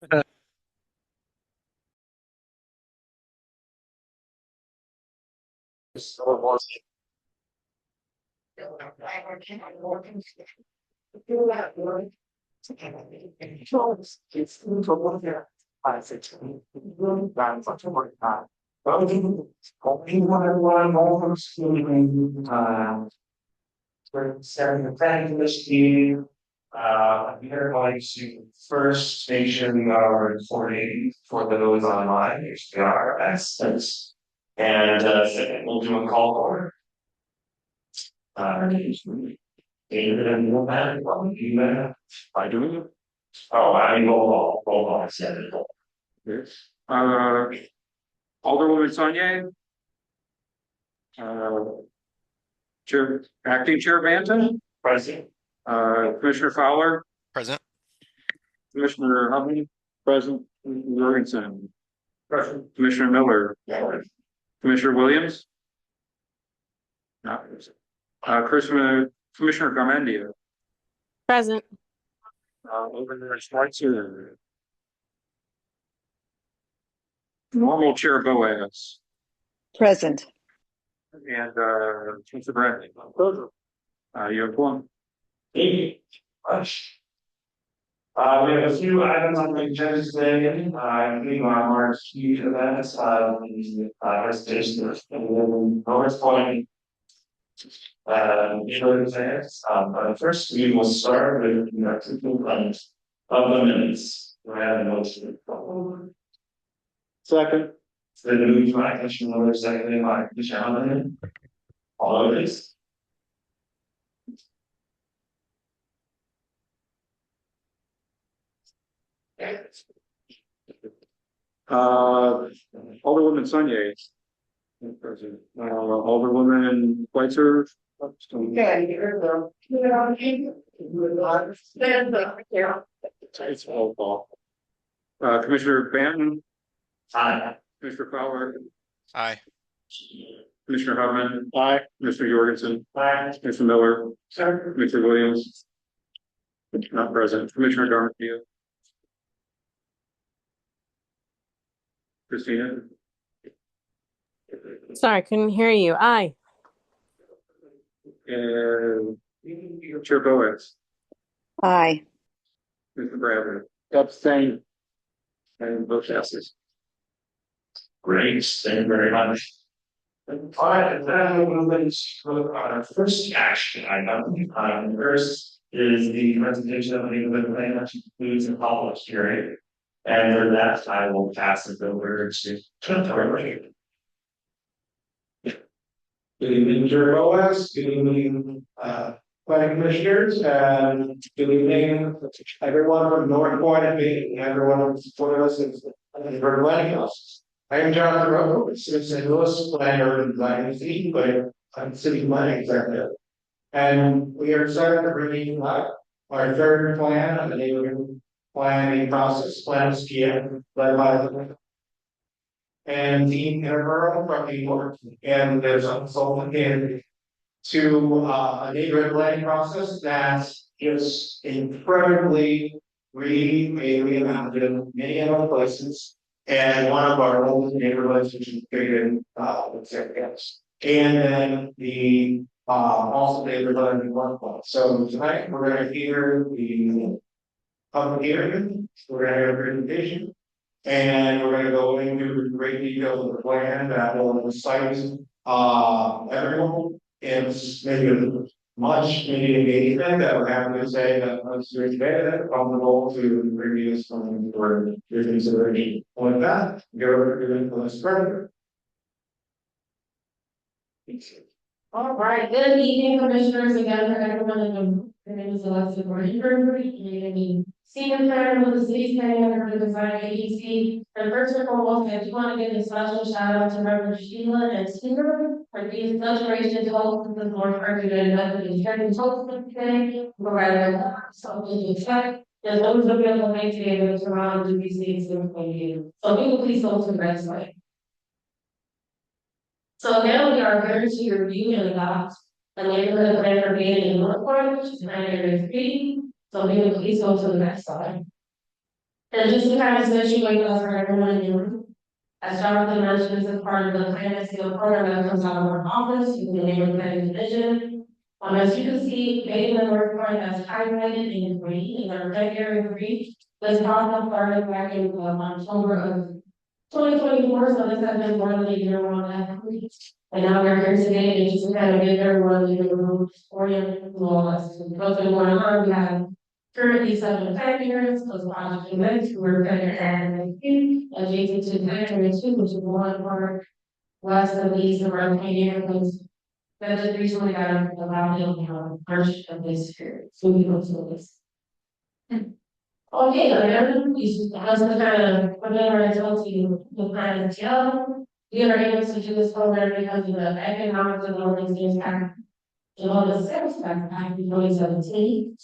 We're going to first make sure we are 40 for those online, which they are, and second, we'll do a call order. David and Woman, what do you by doing it? Oh, I mean, roll call, I said it. Yes. Alderwoman Sonia. Chair, Acting Chair Banton. Present. Commissioner Fowler. Present. Commissioner Hubbard. Present. Jorgensen. Present. Commissioner Miller. Yeah. Commissioner Williams. Not present. Commissioner Garmendia. Present. Over there, Schweitzer. Normal Chair Boaz. Present. And Mr. Bradley. You have one. Rush. We have a few items on the agenda today, including our marquee events, the presentation of PowerPoint, but first we will start with the approval of the minutes. Do I have a motion? Second. So the moved by Commissioner Miller, seconded by Commissioner Allen. All of this. Alderwoman Sonia. Alderwoman Schweitzer. It's all call. Commissioner Banton. Aye. Commissioner Fowler. Aye. Commissioner Hubman. Aye. Commissioner Jorgensen. Aye. Commissioner Miller. Sir. Commissioner Williams. Not present. Commissioner Garmendia. Christina. Sorry, couldn't hear you. Aye. And Chair Boaz. Aye. Mr. Bradley. Abstain. And vote passes. Great, thank you very much. All right, and then we'll move to our first action item. First is the presentation of the neighborhood plan, which includes a public hearing. And for that, I will pass it over to Tony. Good evening, Chair Boaz. Good evening, planning commissioners, and good evening, everyone from North Point and me, everyone who supported us in the planning house. I am Jonathan Rocco, St. Louis planner and design agency, but I'm city planning executive. And we are excited to bring our third plan on the neighborhood planning process, Plan Skia, led by the and Dean Interborough from New York, and there's a consultant in to a neighborhood planning process that is incredibly reimagined in many other places. And one of our oldest neighborhoods, which is created and then the also neighborhood in one place. So tonight we're going to hear the public hearing, we're going to have a presentation, and we're going to go into great detail of the plan that will incite everyone in maybe maybe engagement that we're happy to say that let's do it today from the goal to previous for your consideration. With that, go over to the further. All right, good evening, commissioners, again for everyone in the room. My name is Alexa Gordon, senior planner with the city's planning design agency. And first and foremost, I do want to give a special shout out to Reverend Sheila and Stephen for being such gracious to host this North Carolina Methodist Church host today. Providing something to check. There's always a real way to be able to surround the DVCs and you. So we will please go to the next slide. So now we are going to review and adopt the neighborhood plan for being in North Point, which is 903. So we will please go to the next slide. And just to kind of situate us for everyone in the room. As Jonathan mentioned, this is part of the plan and seal program that comes out of our office, using the neighborhood planning division. As you can see, Bay and North Point as highlighted in green, in our red area green. This project started back in October of 2024, so this has been more than a year long effort. And now we're here today to just kind of give everyone in the room oriented laws. What's been going on, we have currently 7 pioneers, those project events, who are better and adjacent to pioneer 2, which is one part west of east of our pioneer, because that just recently got allowed in March of this year, so we go to this. Okay, again, we just kind of familiarize you with kind of detail. We are able to do this program because of the economic development impact. The sales tax act in 2017.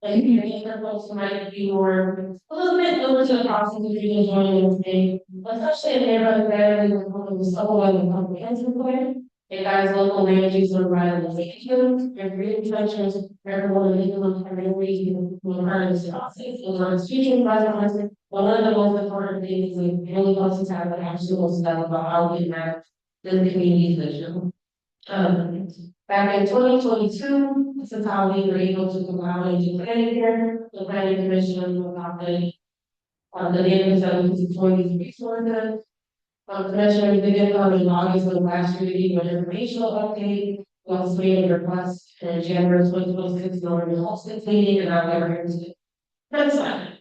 And you can folks who might be more, a little bit newer to the process if you're joining this day, especially in neighborhood families with solar and comprehensive plan. It guides local land use and revitalization, and green structures, everyone legal and every region will learn this process. It learns future projects. One of the most important things is really wants to have an actual stuff about how we map the community vision. Back in 2022, this is how we were able to allow into planning here. The planning commission adopted the neighborhoods that we deploy these resources. Commissioner began in August of last year to give an informational update. We also made a request in January 2026 in order to host this meeting, and I'm never here to. That's fine.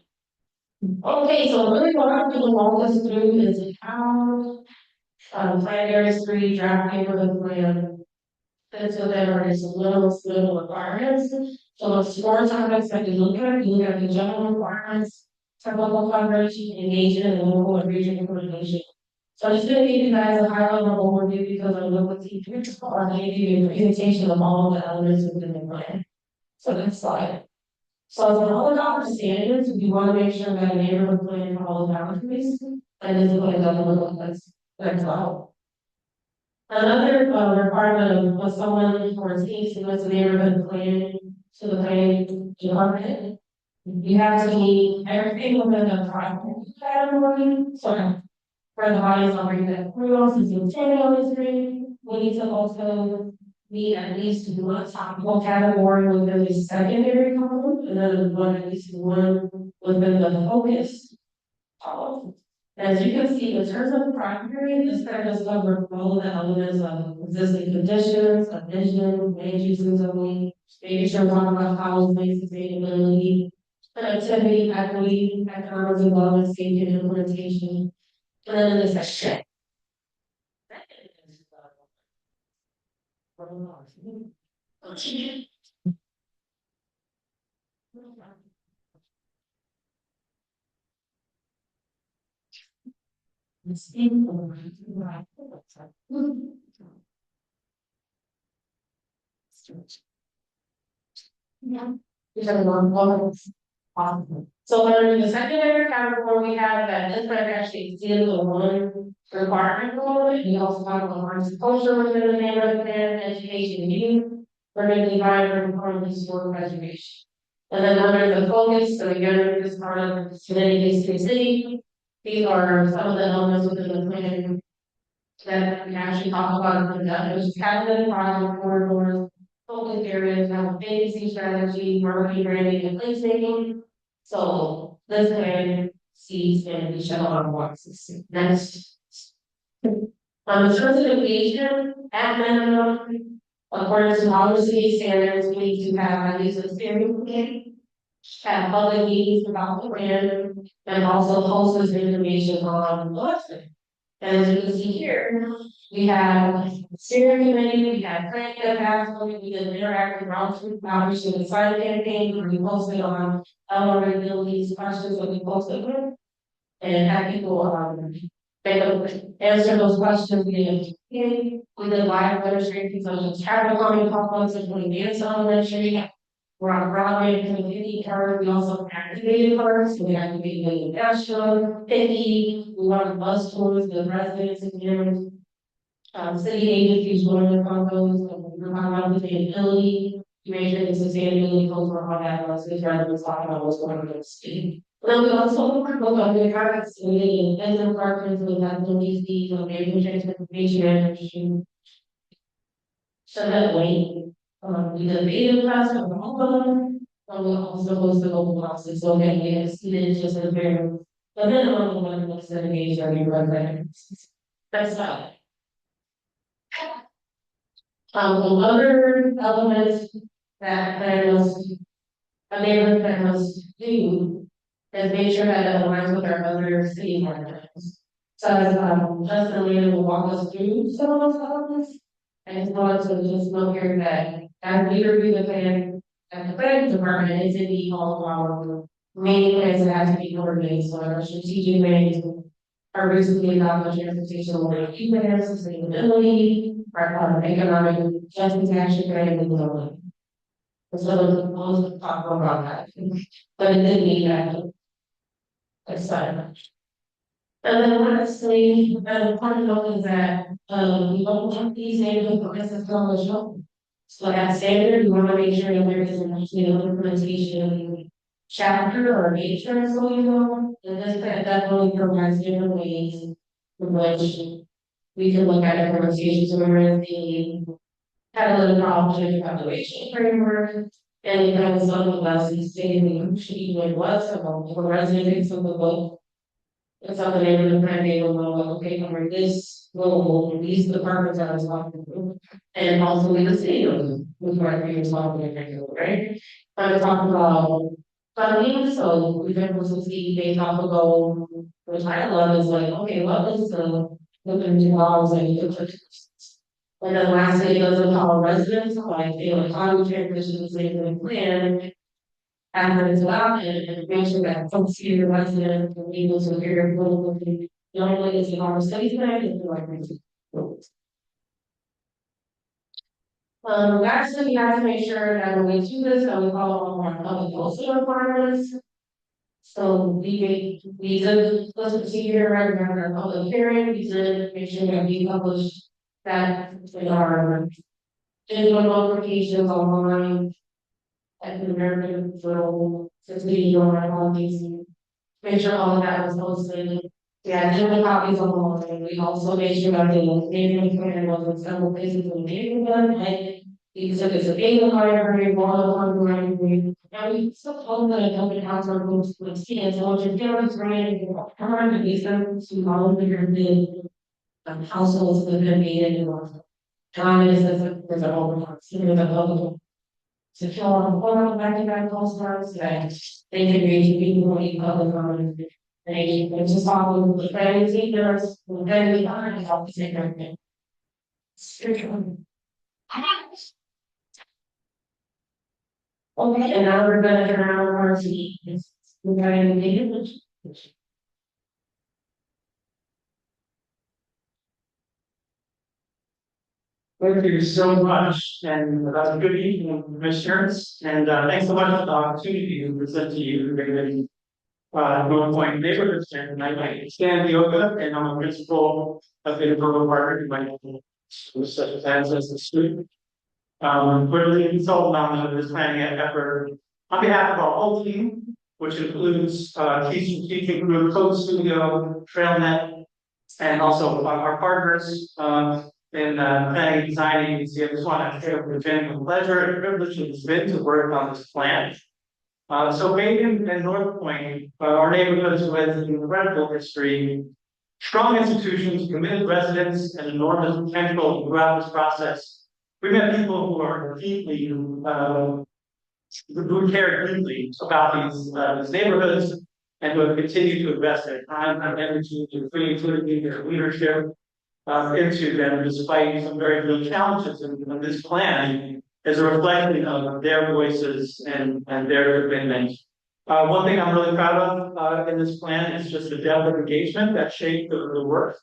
Okay, so really what I'm going to walk us through is how plan areas 3 draft neighborhood plan. And so there is a little requirements. So it's 4 topics that you look at. You look at the general requirements, technical coverage, engagement, and local and regional coordination. So I'm just going to give you guys a high level overview because I'm going to teach you or give you a presentation of all the elements within the plan. So next slide. So as an all adopted standards, we want to make sure that a neighborhood plan follows boundaries, and this is what it doesn't look like. Next slide. Another requirement of someone foresees to go to neighborhood plan to the planning department. You have to meet everything within the project category. So for the bodies already that rules is intended on the screen. We need to also meet at least one topical category within the secondary column, and then one at least one within the focus column. As you can see, in terms of the primary, this kind of cover all the elements of existing conditions, of vision, land uses only, making sure we're talking about housing, sustainability, connectivity, equity, economic development, safety, and implementation. And then this section. Yeah. Awesome. So in the secondary category, we have that this might actually exceed the one requirement rule. We also talk about horticulture within the neighborhood plan, education and youth, urban environment, and part of historic preservation. And then under the focus, so again, this part of the city. These are some of the elements within the plan that we actually talk about in the which is cabinet, project corridors, focus areas, have vacancy strategy, marketing, branding, and placemaking. So this plan sees and we show on boxes. Next. In terms of engagement, at minimum, according to policy standards, we need to have at least a steering committee, have public meetings about the plan, and also post this information on the website. And as you can see here, we have steering committee, we have planning pathway, we did an interactive outreach and sign campaign, where we posted on eligibility questions that we posted with, and have people answer those questions via we did live registration such as traffic calming complex, including dance elementary. We're on Broadway and community card. We also activated cards. So we activated the national, Picky. We run bus tours with residents and parents. City agencies joined the combos. We're talking about sustainability. We made sure the sustainability goals were on that list. Because residents talking about what's going on in the city. Then we also work on the products in as apartments with that DC, or maybe transportation and so that way, we did video class of all of them. We also host the open classes, so that we have students just a very, the minimum of one less than age of your residents. That's not. Other elements that planners, a neighborhood planners do is make sure that it aligns with our other city plans. So as Justin later will walk us through some of those elements. I just wanted to just note here that as we review the plan at the planning department, it's in the all of our main plans that have to be coordinated, so our strategic plans. Our recently adopted transportation mobility plans, sustainability, our economic justice action plan, and development. So those talk about that, but it didn't mean that. That's fine. And then lastly, part of it is that, we don't want these neighborhood progressive college help. So at standard, we want to make sure that there is an implementation chapter or matrix going on, and this that definitely provides different ways in which we can look at implementations where the catalytic object evaluation framework, and we have some of us in stating the should even was about for residents of the book. It's up to them to kind of be able to know, okay, under this role, these departments are responsible. And also in the city of them, with our previous responsible, right? I'm talking about funding, so we've been able to see they talk about, which I love is like, okay, what is the looking to dollars and and then lastly, it does empower residents, like, you know, how we transition the same plan after it's adopted, and make sure that folks here, residents, are able to hear what the only is in our study plan, and like. Lastly, we have to make sure that when we do this, that we follow all our public policy requirements. So we did this procedure right around our public hearing, we did make sure that we publish that in our digital notifications online. At the American Federal Society or all these, make sure all of that was posted. We had digital copies of all of them. We also made sure that the neighborhood plan was in several places in the neighborhood, and we took it to Baylor Library, Waldo Library, and we still told that a company house our groups would see it. So if there was right, come on to be sent to all of the households that have been made in the John is there's a whole there's a whole to fill out form of back postcards that they can reach people who need public comment. They just follow the friends, leaders, and then we are help to take everything. Okay, and now we're gonna turn around our seat. We're going to make it. Thank you so much, and good evening, commissioners, and thanks so much for the opportunity to present to you regarding North Point neighborhood center. And I'm Stan Yoga, and I'm a principal of the Integral Partner in my such as the student. We're the consultant on this planning effort on behalf of our whole team, which includes Key Strategic Group, Code Studio, TrailNet, and also our partners. In planning and design agency, I just want to share with genuine pleasure and privilege it's been to work on this plan. So Bacon and North Point are neighborhoods with incredible history, strong institutions, committed residents, and enormous potential throughout this process. We've met people who are deeply, who care deeply about these neighborhoods and who have continued to invest their time and energy, their creativity, their leadership into them, despite some very real challenges. And this plan is a reflection of their voices and their commitment. One thing I'm really proud of in this plan is just the depth of engagement that shaped the work.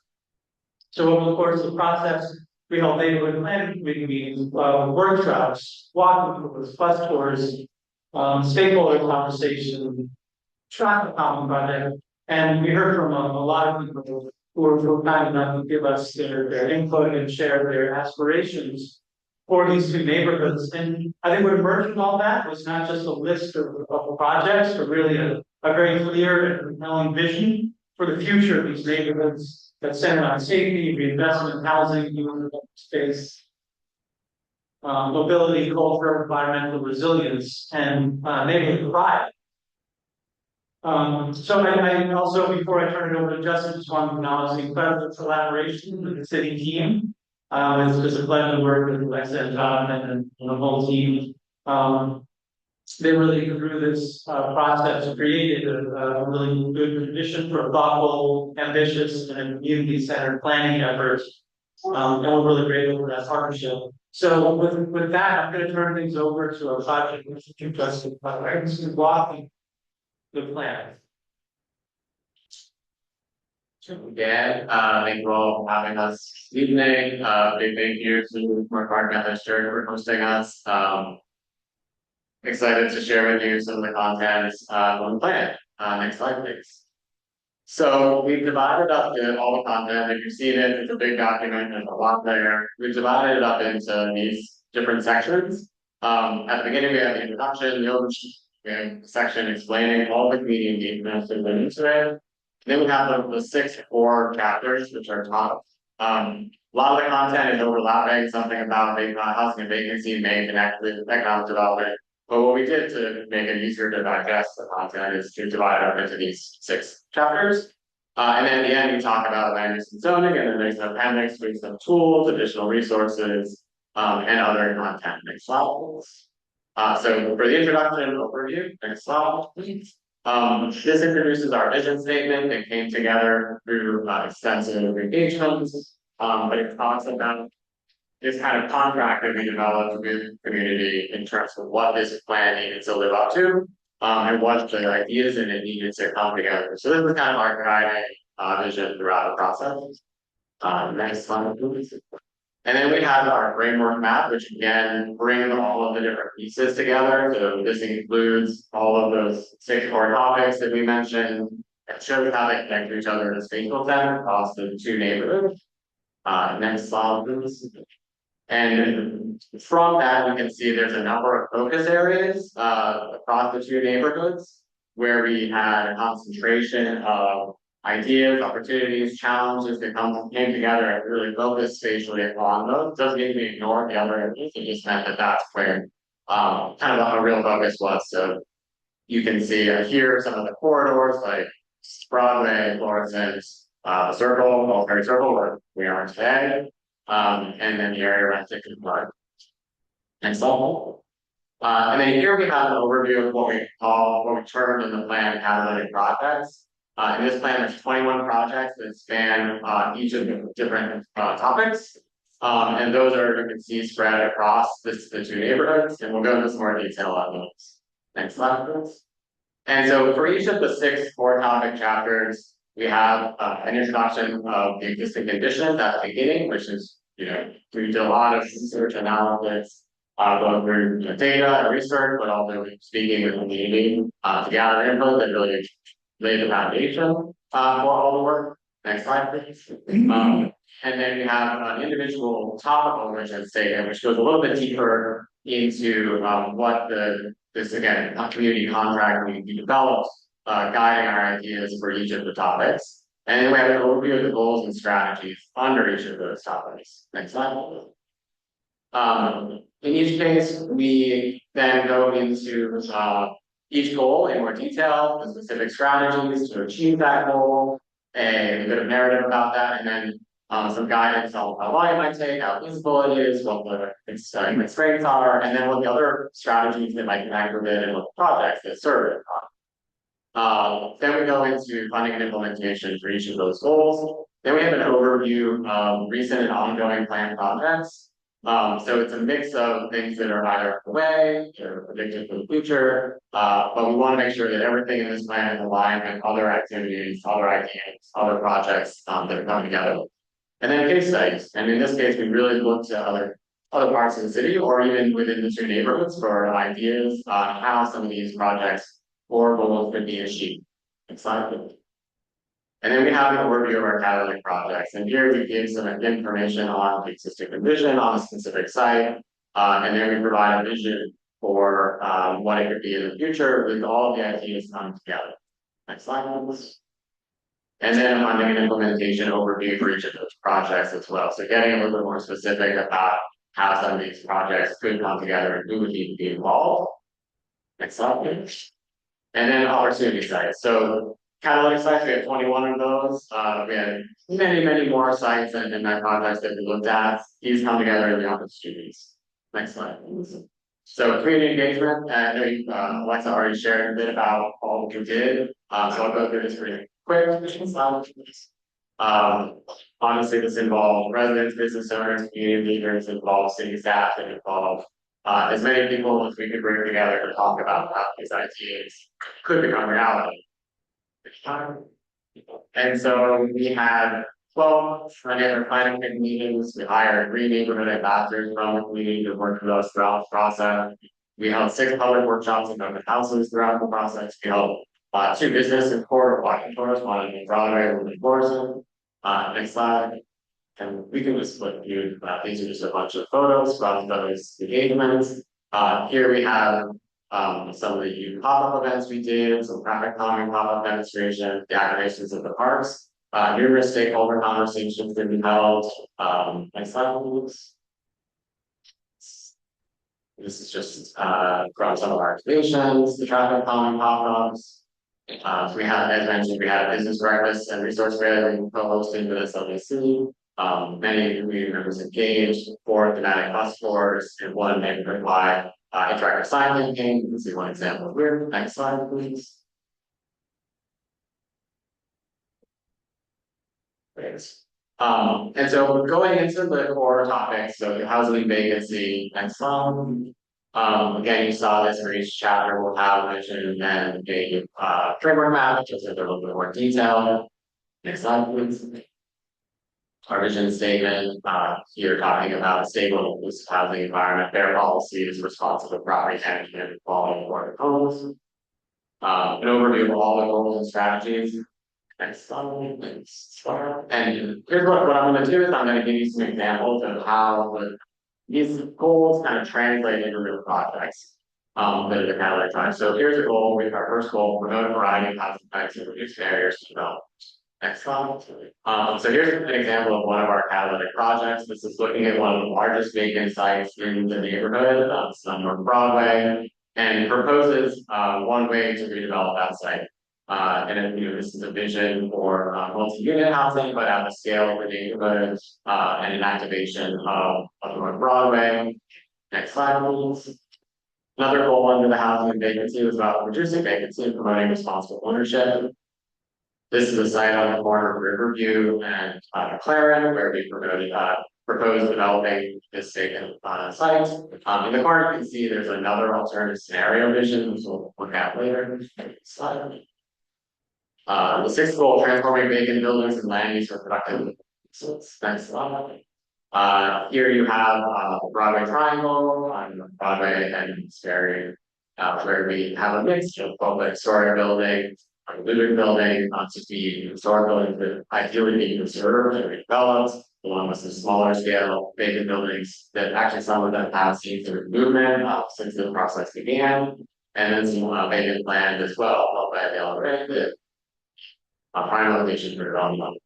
So over the course of the process, we held neighborhood planning committee meetings, workshops, walking tours, bus tours, stakeholder conversation, traffic calming project, and we heard from a lot of people who were kind enough to give us their input and share their aspirations for these two neighborhoods. And I think what emerged from all that was not just a list of projects, but really a very clear and compelling vision for the future of these neighborhoods that center on safety, reinvestment, housing, human space, mobility, culture, environmental resilience, and neighborhood pride. So I also, before I turn it over to Justin, just want to acknowledge the incredible collaboration with the city team. It's just a pleasure to work with Alexa and Jonathan and the whole team. They really, through this process, created a really good condition for thoughtful, ambitious, and community-centered planning efforts. And we're really grateful for that partnership. So with that, I'm going to turn things over to our project manager, Justin Butler, to walk the plan. Again, thank you all for having us this evening. Big thank you to Mark Garden for hosting us. Excited to share with you some of the content on the plan. Next slide, please. So we've divided up all the content. If you've seen it, it's a big document, there's a lot there. We've divided it up into these different sections. At the beginning, we have the introduction, the overview section explaining all the community engagement that went into it. Then we have the 6 core chapters, which are top. A lot of the content is overlapping, something about housing and vacancy may connect with economic development. But what we did to make it easier to digest the content is to divide it up into these 6 chapters. And then at the end, we talk about land use and zoning, and then there's an appendix with some tools, additional resources, and other content. Next slide, please. So for the introduction overview, next slide, please. This introduces our vision statement that came together through extensive engagements, but it talks about this kind of contract that we developed with the community in terms of what this plan needed to live up to, and what the ideas in it needed to come together. So this was kind of our guiding vision throughout the process. Next slide, please. And then we have our framework map, which again brings all of the different pieces together. So this includes all of those 6 core topics that we mentioned. It shows how they connect to each other in a spatial sense across the 2 neighborhoods. Next slide, please. And from that, we can see there's a number of focus areas across the 2 neighborhoods where we had a concentration of ideas, opportunities, challenges that came together and really focused spatially on those. Doesn't mean we ignore the other areas, it just meant that that's where kind of a real focus was. So you can see here some of the corridors like Broadway, Florissant, the Circle, Mulberry Circle, where we are today, and then the area around Ticket Park. Next slide. And then here we have an overview of what we termed in the plan catalytic projects. In this plan, there's 21 projects that span each of the different topics. And those are, you can see, spread across the 2 neighborhoods, and we'll go into some more detail on those. Next slide, please. And so for each of the 6 core topic chapters, we have an introduction of the existing conditions at the beginning, which is, we did a lot of research analysis, both through data and research, but also speaking with the community to gather input that really lay the foundation for all the work. Next slide, please. And then we have an individual topical vision statement, which goes a little bit deeper into what this again community contract we developed, guiding our ideas for each of the topics. And then we have an overview of the goals and strategies under each of those topics. Next slide. In each case, we then go into each goal in more detail, the specific strategies to achieve that goal, a bit of narrative about that, and then some guidance on how long it might take, how feasible it is, what the constraints are, and then what the other strategies that might connect with it and what the projects that serve it. Then we go into funding and implementation for each of those goals. Then we have an overview of recent and ongoing planned projects. So it's a mix of things that are either away or predicted for the future, but we want to make sure that everything in this plan is aligned with other activities, other ideas, other projects that are coming together. And then case studies. And in this case, we really looked at other parts of the city or even within the 2 neighborhoods for ideas on how some of these projects or goals could be achieved. Next slide, please. And then we have an overview of our catalytic projects. And here we give some information on the existing condition on a specific site, And then we provide a vision for what it could be in the future with all of the ideas coming together. Next slide, please. And then funding and implementation overview for each of those projects as well. So getting a little bit more specific about how some of these projects could come together and who would need to be involved. Next slide, please. And then opportunity sites. So catalytic sites, we have 21 of those. We had many more sites and that projects that we looked at. These come together in the opportunities. Next slide, please. So community engagement, I know Alexa already shared a bit about all we did. So I'll go through this pretty quick. Honestly, this involved residents, business owners, community leaders, involved city staff, and involved as many people as we could bring together to talk about how these ideas could become reality. And so we had 12 different planning committee meetings. We hired 3 neighborhood ambassadors from the community to work with us throughout the process. We held 6 public workshops in open houses throughout the process. We held 2 business and corridor walking tours, one in Broadway, one in Florissant. Next slide. And we can just flip through, these are just a bunch of photos from those engagements. Here we have some of the youth pop-up events we did, some traffic calming pop-up demonstration, the activations of the parks, numerous stakeholder conversations that we held. Next slide, please. This is just from some of our activations, the traffic calming pop-ups. So we had, as mentioned, we had a business breakfast and resource fair that we co-hosted with SLBC. Many community members engaged, 4 thematic bus tours, and 1 neighborhood-wide interactive sign campaign. You can see one example here. Next slide, please. Great. And so going into the core topics, so the housing vacancy, next slide. Again, you saw this for each chapter will have a vision and a framework map, just a little bit more detail. Next slide, please. Our vision statement, here talking about a stable and inclusive housing environment, fair policies, responsible property management, and quality of work homes. An overview of all the goals and strategies. Next slide. And here's what I'm going to do is I'm going to give you some examples of how these goals kind of translate into real projects that are kind of like time. So here's a goal. We have our first goal: promote a variety of housing types and reduce barriers to development. Next slide. So here's an example of one of our catalytic projects. This is looking at one of the largest vacant sites in the neighborhood, on North Broadway, and proposes one way to redevelop that site. And then, this is a vision for multi-unit housing, but at the scale of the neighborhood, and an activation of North Broadway. Next slide, please. Another goal under the housing and vacancy was about reducing vacancy and promoting responsible ownership. This is a site on the corner of Riverview and McLaren, where we proposed developing this vacant site. In the corner, you can see there's another alternative scenario vision, which we'll look at later. Next slide. The 6th goal: transforming vacant buildings and land use for productive. Next slide. Here you have the Broadway Triangle on Broadway and Sperry, where we have a mix of both the historic buildings, living building, to be historic buildings that ideally be conserved and redeveloped, along with some smaller scale vacant buildings that actually some of them have seen through movement since the process began, and then some vacant land as well, held by the LRA, prime location for development.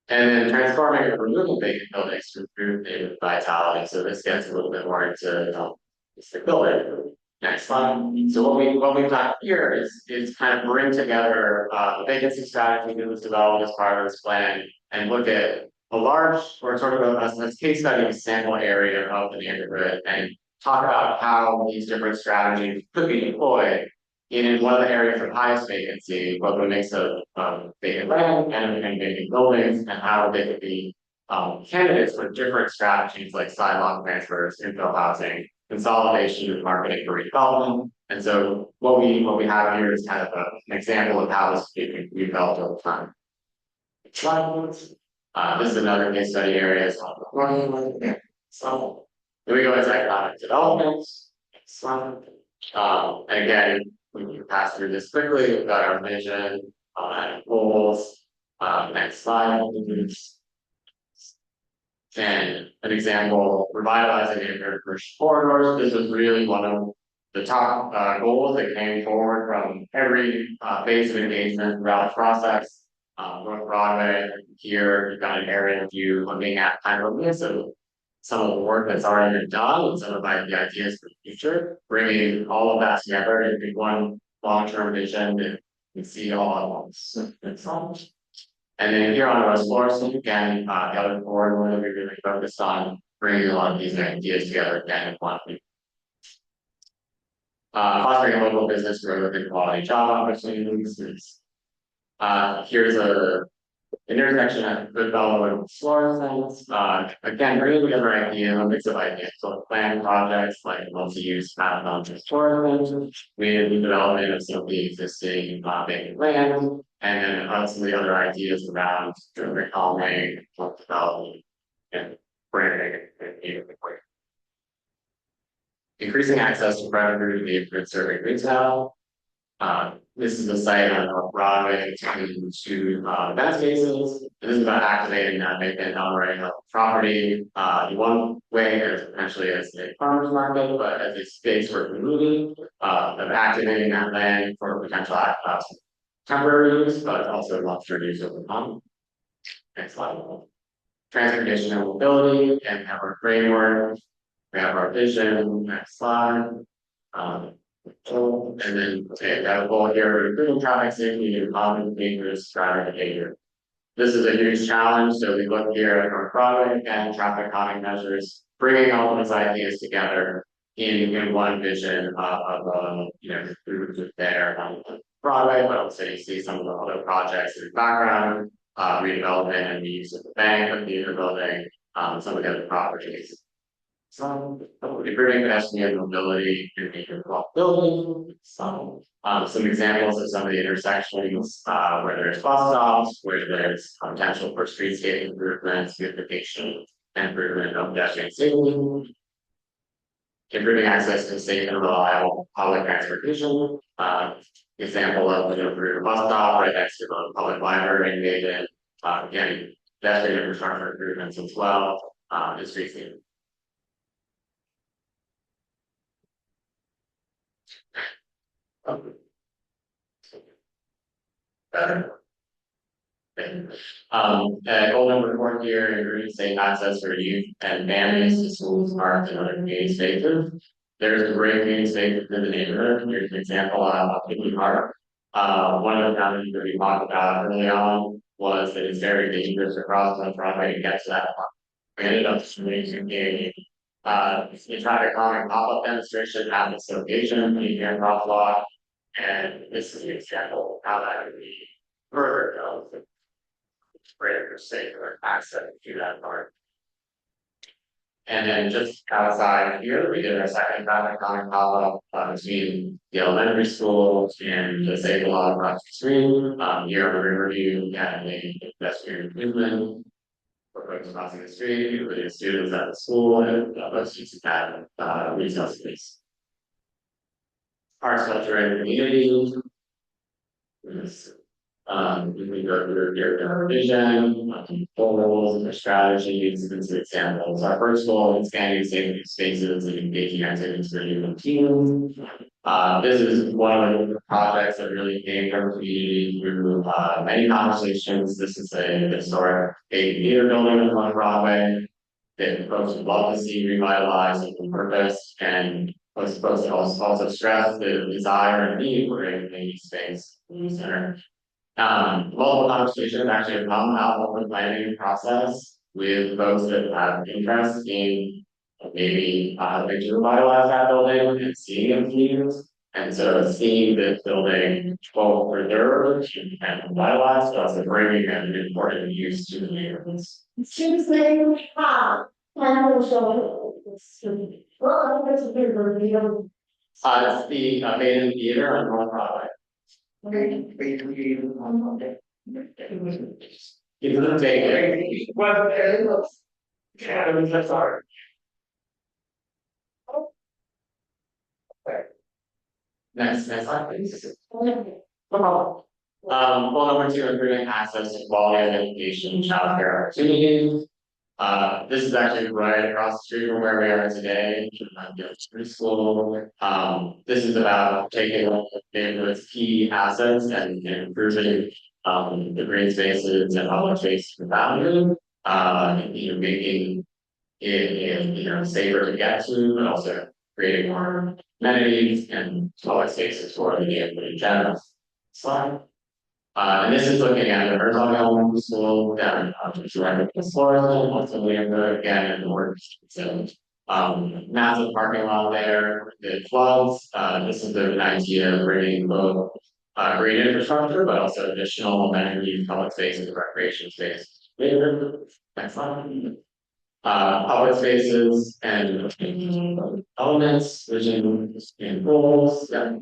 And then transforming or removing vacant buildings to improve neighborhood vitality. So this gets a little bit more into the building. Next slide. So what we've done here is kind of bring together the vacancy strategy that was developed as part of this plan and look at a large or sort of a case study of sample area of the neighborhood and talk about how these different strategies could be deployed in one of the areas of highest vacancy, both a mix of vacant land and vacant buildings, and how they could be candidates for different strategies like sidewalk transfers, infill housing, consolidation and marketing for redevelopment. And so what we have here is kind of an example of how this can be developed over time. This is another case study area. So here we go into economic development. And again, we can pass through this quickly. We've got our vision and goals. Next slide. And an example, revitalizing neighborhood commercial corridors, this was really one of the top goals that came forward from every phase of engagement throughout the process. North Broadway, here you've got an area view looking at kind of a list of some of the work that's already been done and some of the ideas for the future, bringing all of that together into one long-term vision that you see all at once. And then here on West Florissant, again, the other corridor that we really focused on bringing a lot of these ideas together again in one. Fostering local business growth and quality job opportunities. Here's a intersection at Goodfellow and Florissant. Again, bringing together ideas, a mix of ideas, so plan projects like multi-use marathon tourism, redevelopment of some of the existing vacant land, and then some of the other ideas around urban calming, development, and branding and neighborhood. Increasing access to private food neighborhood serving retail. This is a site on North Broadway between two event spaces. This is about activating that vacant non-rental property. One way is potentially as a farmer's market, but as a space for community, of activating that land for potential temporary use, but also long-term use over time. Next slide. Transportation and mobility, and have our framework. We have our vision. Next slide. And then that goal here, improving traffic safety and common dangerous driver behavior. This is a huge challenge. So we look here at North Broadway, again, traffic calming measures, bringing all of those ideas together in one vision of improvement there on Broadway, but also you see some of the other projects in the background, redevelopment and the use of the bank, the theater building, some of the other properties. Some improving pedestrian mobility in major building. Some examples of some of the intersections where there's bus stops, where there's potential for streetscape improvements, beautification, and improvement of pedestrian safety. Improving access to safe and reliable public transportation. Example of an improved bus stop right next to the public library in Dayton. Again, pedestrian infrastructure improvements as well. And streetscape. Goal number 4 here, improving safe access for youth and families to schools, parks, and other community spaces. There's a great community space within the neighborhood. Here's an example of Picnic Park. One of the challenges that we talked about early on was that it's very dangerous across North Broadway to get to that park. We ended up switching a traffic calming pop-up demonstration at this location, the Union Crosswalk. And this is an example of how that would be further developed, greater safer access to that park. And then just outside here, we did our second traffic calming pop-up between the elementary school and the Save a Lot across the street. Here on Riverview, and a pedestrian improvement for folks crossing the street, including students at the school and most students at retail space. Park structure and community. We go through your vision, goals, and strategies, and some examples. Our first goal is expanding safe spaces and engaging activities for human teams. This is one of the projects that really came from the community through many conversations. This is a historic theater building on Broadway that folks would love to see revitalized and repurposed, and was supposed to also stress the desire and need for a community space in the center. Multiple conversations actually have come out of the planning process with folks that have interest in maybe helping to revitalize that building and seeing its needs. And so seeing this building both preserved and revitalized, but also bringing an important use to the neighborhoods. It's the Maiden Theater on North Broadway. It's a take. Next slide, please. Goal number 2, improving access to quality of education and childcare opportunities. This is actually right across the street from where we are today. It's pretty slow. This is about taking the neighborhood's key assets and improving the green spaces and public space around it. Making it safer to get to, but also creating more amenities and public spaces for the neighborhood in general. Slide. And this is looking at the horizontal school down surrounding the floor, also again in the work. So massive parking lot there, the floods. This is an idea of bringing both green infrastructure, but also additional amenities, public spaces, recreation space. Next slide. Public spaces and elements, vision and goals. Yeah.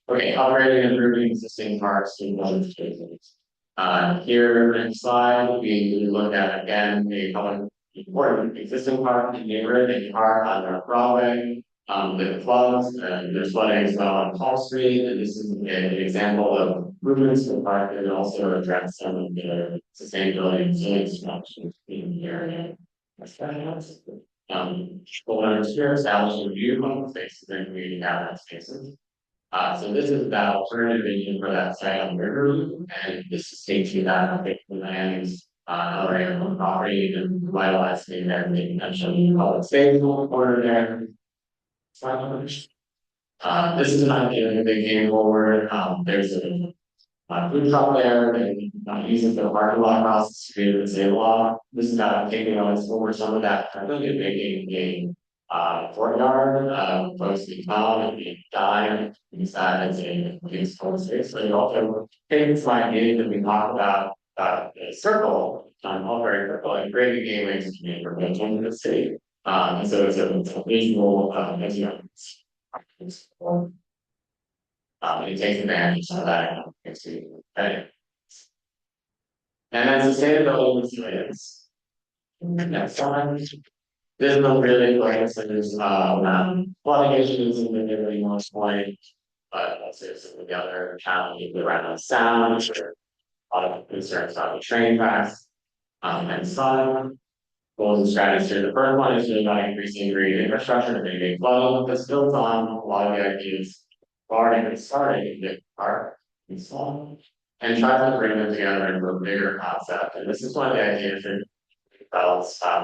Okay, operating and improving existing parks and public spaces. Here next slide, we look at again the public important existing park in the neighborhood, the park on North Broadway. The floods and there's flooding as well on Hall Street, and this is an example of improvements to the park that also address some of the sustainability and resilience functions in the area. Here establishing view public spaces and community habitat spaces. So this is that alternative vision for that site on the river loop, and this is taking that the lands area of property and revitalizing there, making that showing public space in the corner there. This is an idea that they came forward. There's a food truck there, and using the parking lot across the street of the state law. This is taking us over some of that, I think, making a courtyard, close to town and being dime inside as a peaceful space. So you also take this idea that we talk about the circle, all very circle, and creating gateways to neighborhoods in the city. And so it's a visual, as you know, it takes advantage of that. And then sustainability resilience. Next time. There's no really place that there's flooding issues in the neighborhood most point, but also some of the other challenges around sound, or a lot of concerns about the train tracks, and sun. Goals and strategies here. The first one is really about increasing green infrastructure to mitigate flooding. This builds on a lot of the ideas already been started in the park and so on, and try to bring them together into a bigger concept. And this is one of the ideas that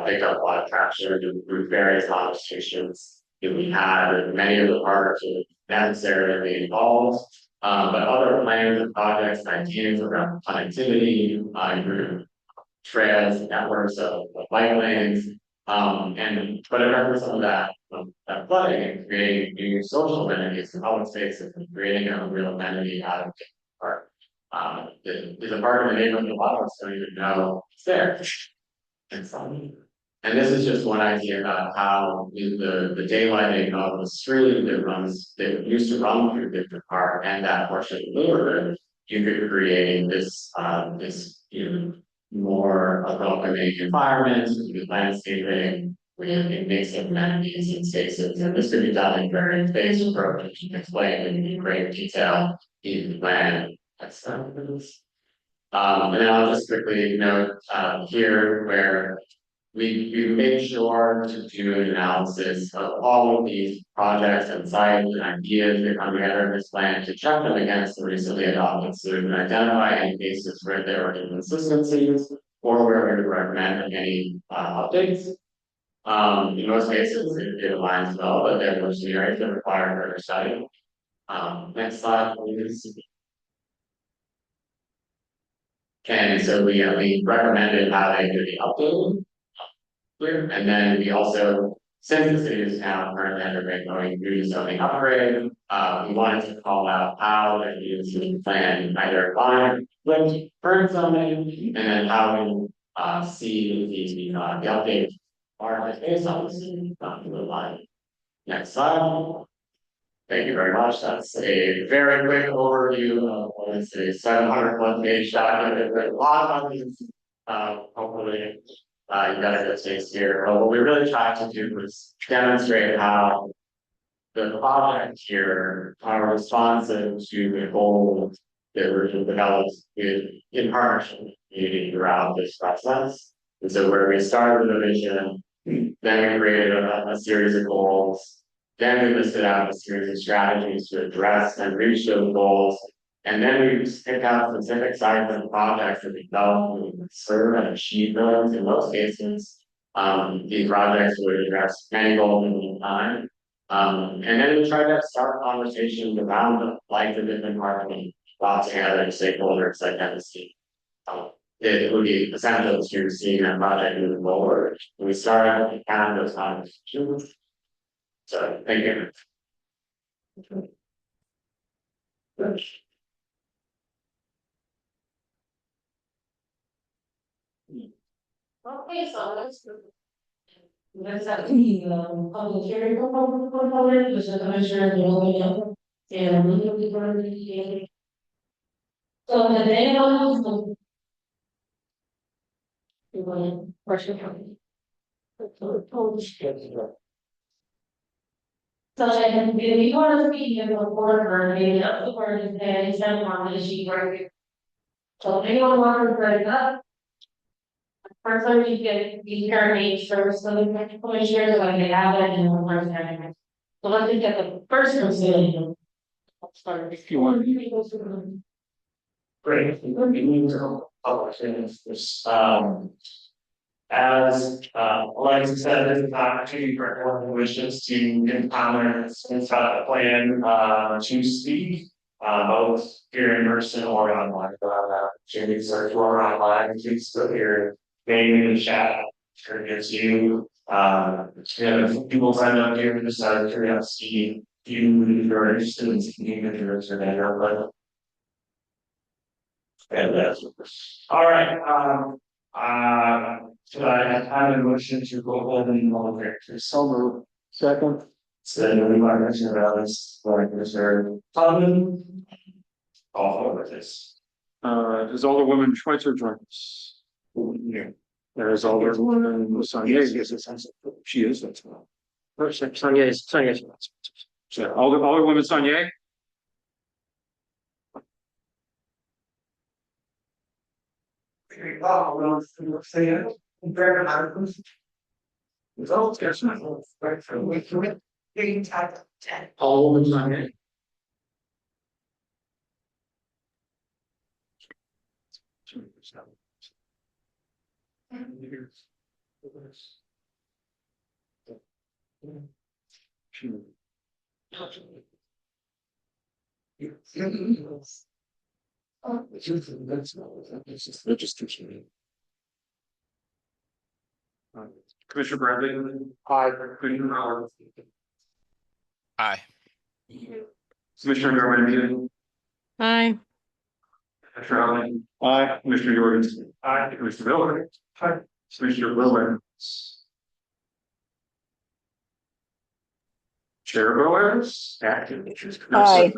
picked up a lot of traction through various conversations that we had, and many of the parks are necessarily involved. But other plans and projects and ideas around connectivity, improving trails, networks of bike lanes, but addressing some of that flooding and creating new social amenities and public spaces and creating a real amenity out of the park. There's a park in the neighborhood a lot of us don't even know it's there. And this is just one idea about how the daylighting of the street that used to run through Victor Park and that portion of the neighborhood, you could create this more welcoming environment with landscaping, with a mix of amenities and spaces. And this could be done in very phased approach, explained in great detail in the plan. And then I'll just quickly note here where we made sure to do an analysis of all of these projects and sites and ideas that come together in this plan to check them against the recently adopted so and identify any cases where there were inconsistencies or where we would recommend any updates. In most cases, it aligns well, but there were some areas that require further study. Next slide, please. And so we recommended how they could be updated. And then we also, since the city is now currently undergoing through the zoning upgrade, we wanted to call out how the UC plan either align with current zoning, and then how we see the update are based on the line. Next slide. Thank you very much. That's a very quick overview of what is a 700-page document with a lot of these. Hopefully, you got a good taste here. But what we really tried to do was demonstrate how the project here are responsive to the goals that were developed in partnership with the community throughout this process. And so where we started with a vision, then we created a series of goals. Then we listed out a series of strategies to address and reach those goals. And then we picked out specific sites and projects that we felt we could serve and achieve those. In most cases, these projects would address many goals in the time. And then we tried to start conversations around them, like the different departments brought together stakeholders like MSC. It would be essential to see that project moving forward. And we started having those conversations. So, thank you. Okay, so let's have the public hearing component, which the commissioner will open up. And we will be going to the. So the day of the. You want to question from. So then, if you want to speak in the board, maybe up the word is there, instead of on the sheet right. So if anyone wants to bring it up. First, let me get the current age service for the commissioners, like they have it in the first time. So let's just get the first person. If you want. Great. As Alexa said, this is an opportunity for everyone who wishes to give comments inside the plan to speak. Both here in person or online. Opportunity to search or online, please go here. Name in the chat. Sure gives you people sign up here just out of curiosity. If you are interested in speaking with yours or better, but and that's all right. Should I have a motion to go ahead and all characters? So moved. Second. So then we might mention about this, like Mr. Tubman. All over this. Does Alderwoman Schweitzer join us? Yeah. There is Alderwoman Sonia. Yes, she is. That's well. Sonia. So Alderwoman Sonia. Results, yes, right from being type 10. All women on it. Commissioner Bradley. Aye. Commissioner Howard. Aye. Commissioner Garland. Aye. Commissioner Allen. Aye. Commissioner Jordan. Aye. Commissioner Miller. Aye. Commissioner Wilmer. Chair Boas. Acting. Aye.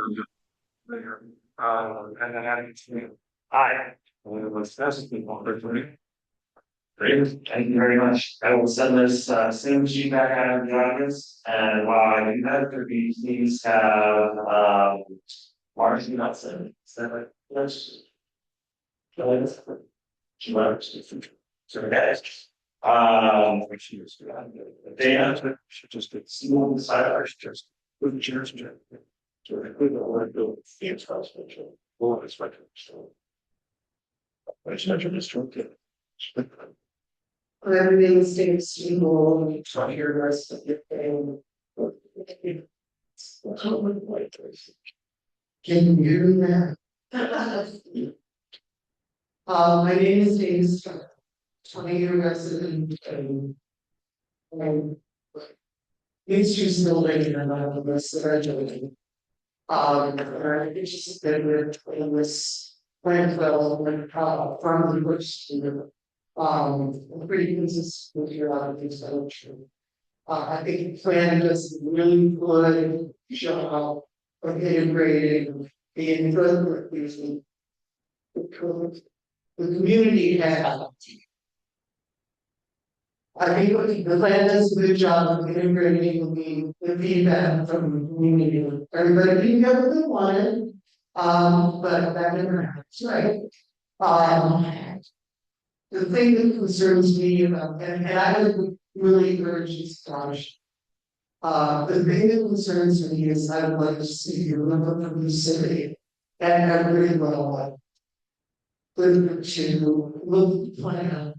And then adding to. Aye. Let's test people. Great, thank you very much. I will send this same sheet back out of the audience, and while I do that, could we please have Marcy Hudson, is that right? Yes. They answered, should just get small side arch, just with the chairs. So I could not build a house, well, it's my so. I just mentioned this to him. Everything stays stable, try your rest of your thing. Can you hear me now? My name is Dave Starr, 20-year resident and mixed use building and I'm the resident. I just been in this landfill and from the bush to pretty consistent with your other things that are true. I think the plan does really good job of integrating the input using the community has. I think the plan does a good job of integrating the feedback from the community. Everybody didn't get what they wanted, but that never happens, right? the thing that concerns me about, and I would really urge this, Josh. The thing that concerns me is I would like to see you look up from the city and every well, to look at the plan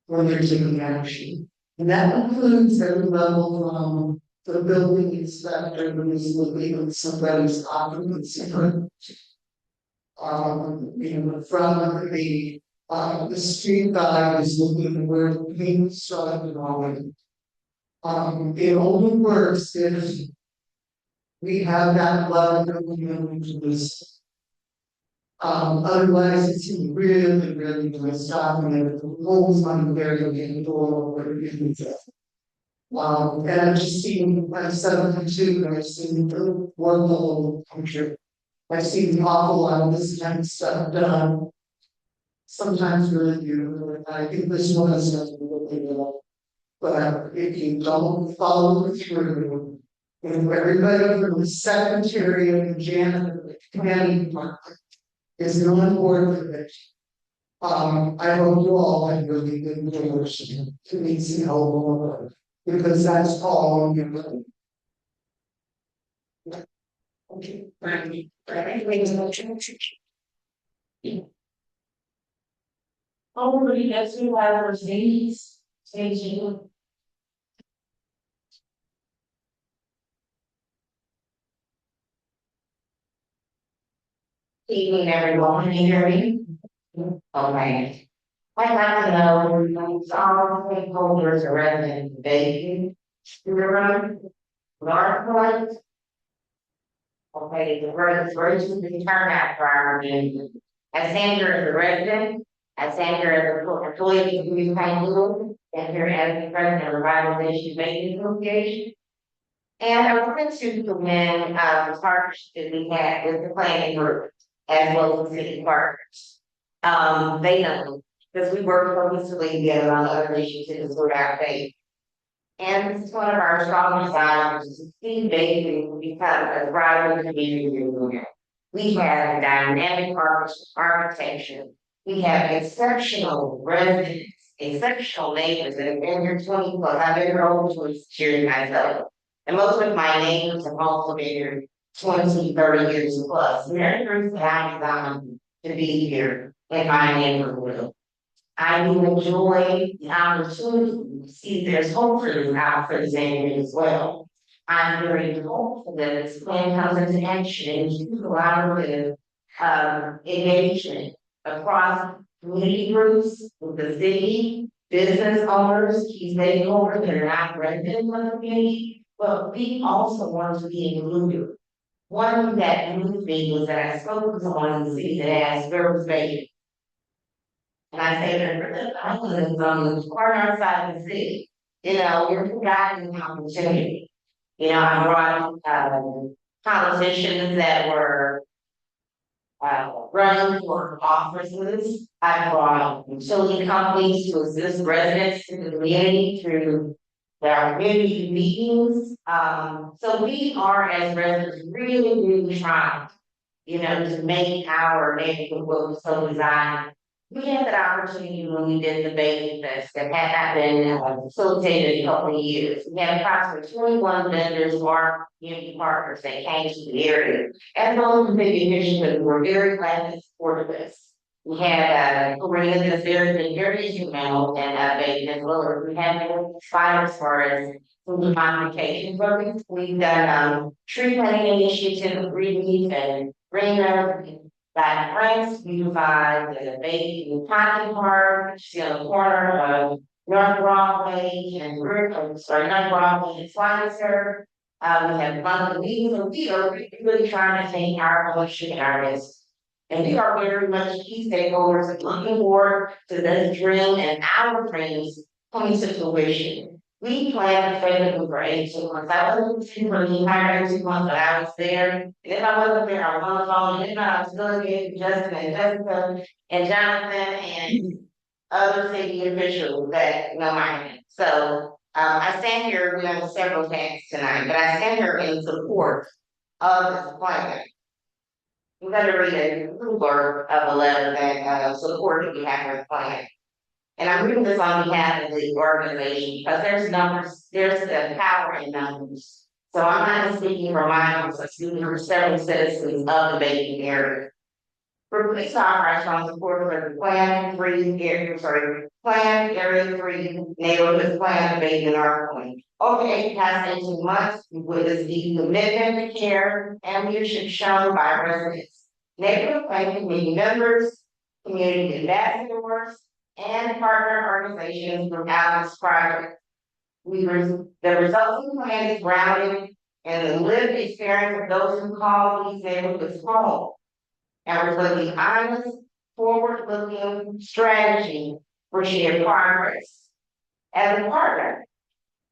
when they're taking action. And that includes every level from the building inspector who is looking at somebody's occupancy. From the street guy is looking at where the paint started going. It only works if we have that level of community to this. Otherwise it's really documented, the rules on very again, or whatever it is. And I've just seen, I've 72, and I've seen the one level picture. I've seen an awful lot of this kind of stuff done. Sometimes really beautiful, I think this one is really well. But if you don't follow through, and everybody from the secretary and janitor, the commanding department is on board with it. I hope you all have really good information to meet some help, because that's all you're looking. Okay, thank you. Already, that's who I have Mercedes, staging. Evening, everyone, can you hear me? Okay. I'd like to know, all stakeholders are resident in Bayview, River, North Point. Okay, the first is the turnout for our meeting. I stand here as a resident, I stand here as an employee of the Pine Blue, and here as the president of the Revitalization Bayview Association. And I wanted to commend the partnership that we had with the planning group as well as the city partners. They know, because we work closely together on other issues throughout Bayview. And this is one of our strong desires to see Bayview become a thriving community. We have dynamic architecture. We have exceptional residents, exceptional neighbors that have been here 20 plus. I've been here over 20 years myself. And most of my neighbors have also been here 20, 30 years plus. And they're the I designed to be here in my neighborhood. I do enjoy the opportunity to see there's hope for this out for this area as well. I'm very hopeful that this plan comes into action and you collaborative engagement across community groups with the city, business owners, key stakeholders that are not residents of the community, but we also want to be included. One thing that moved me was that I spoke with someone in the city that asked where was Bayview. And I say that I live on the corner side of the city. You know, we're forgotten opportunity. You know, I brought politicians that were running for offices. I brought utility companies to assist residents in the community through their community meetings. So we are as residents really trying, you know, to make our neighborhood look so designed. We had that opportunity when we did the Bayview Fest that had not been facilitated in a couple of years. We had approximately 21 vendors or community partners that came to the area. As well as the big initiative, we're very glad to support this. We had Korea that's very instrumental in Bayview as well as we have inspired as far as food modification programs. We've done tree planting initiative, green and greener. That Prince unified the Bayview County Park, which is on the corner of North Broadway and North Broadway and Slicer. We have monthly meetings, and we are really trying to take our election areas. And we are very much key stakeholders looking forward to this dream and our dreams coming to fruition. We planned effectively for 18 months. I wasn't sitting for the entire 18 months that I was there. And if I wasn't there, I was on the phone. And if I was still here, Justin and Jessica and Jonathan and other city officials that know my name. So I stand here, we have several tasks tonight, but I stand here in support of this plan. I'm going to read a little blurb of a letter that support that we have for the plan. And I'm reading this on behalf of the organization because there's numbers, there's the power in numbers. So I'm not speaking for my own, I'm speaking for several citizens of the Bacon area. For police officers on support for the Plan Area 3 neighborhood plan based in our point. Over the past 18 months, with this deep commitment to care and leadership shown by residents, neighborhood plan committee members, community ambassadors, and partner organizations throughout this project. The results of the plan is grounded in the lived experience of those who call these neighborhoods home. And reflecting honest, forward-looking strategy for shared progress. As a partner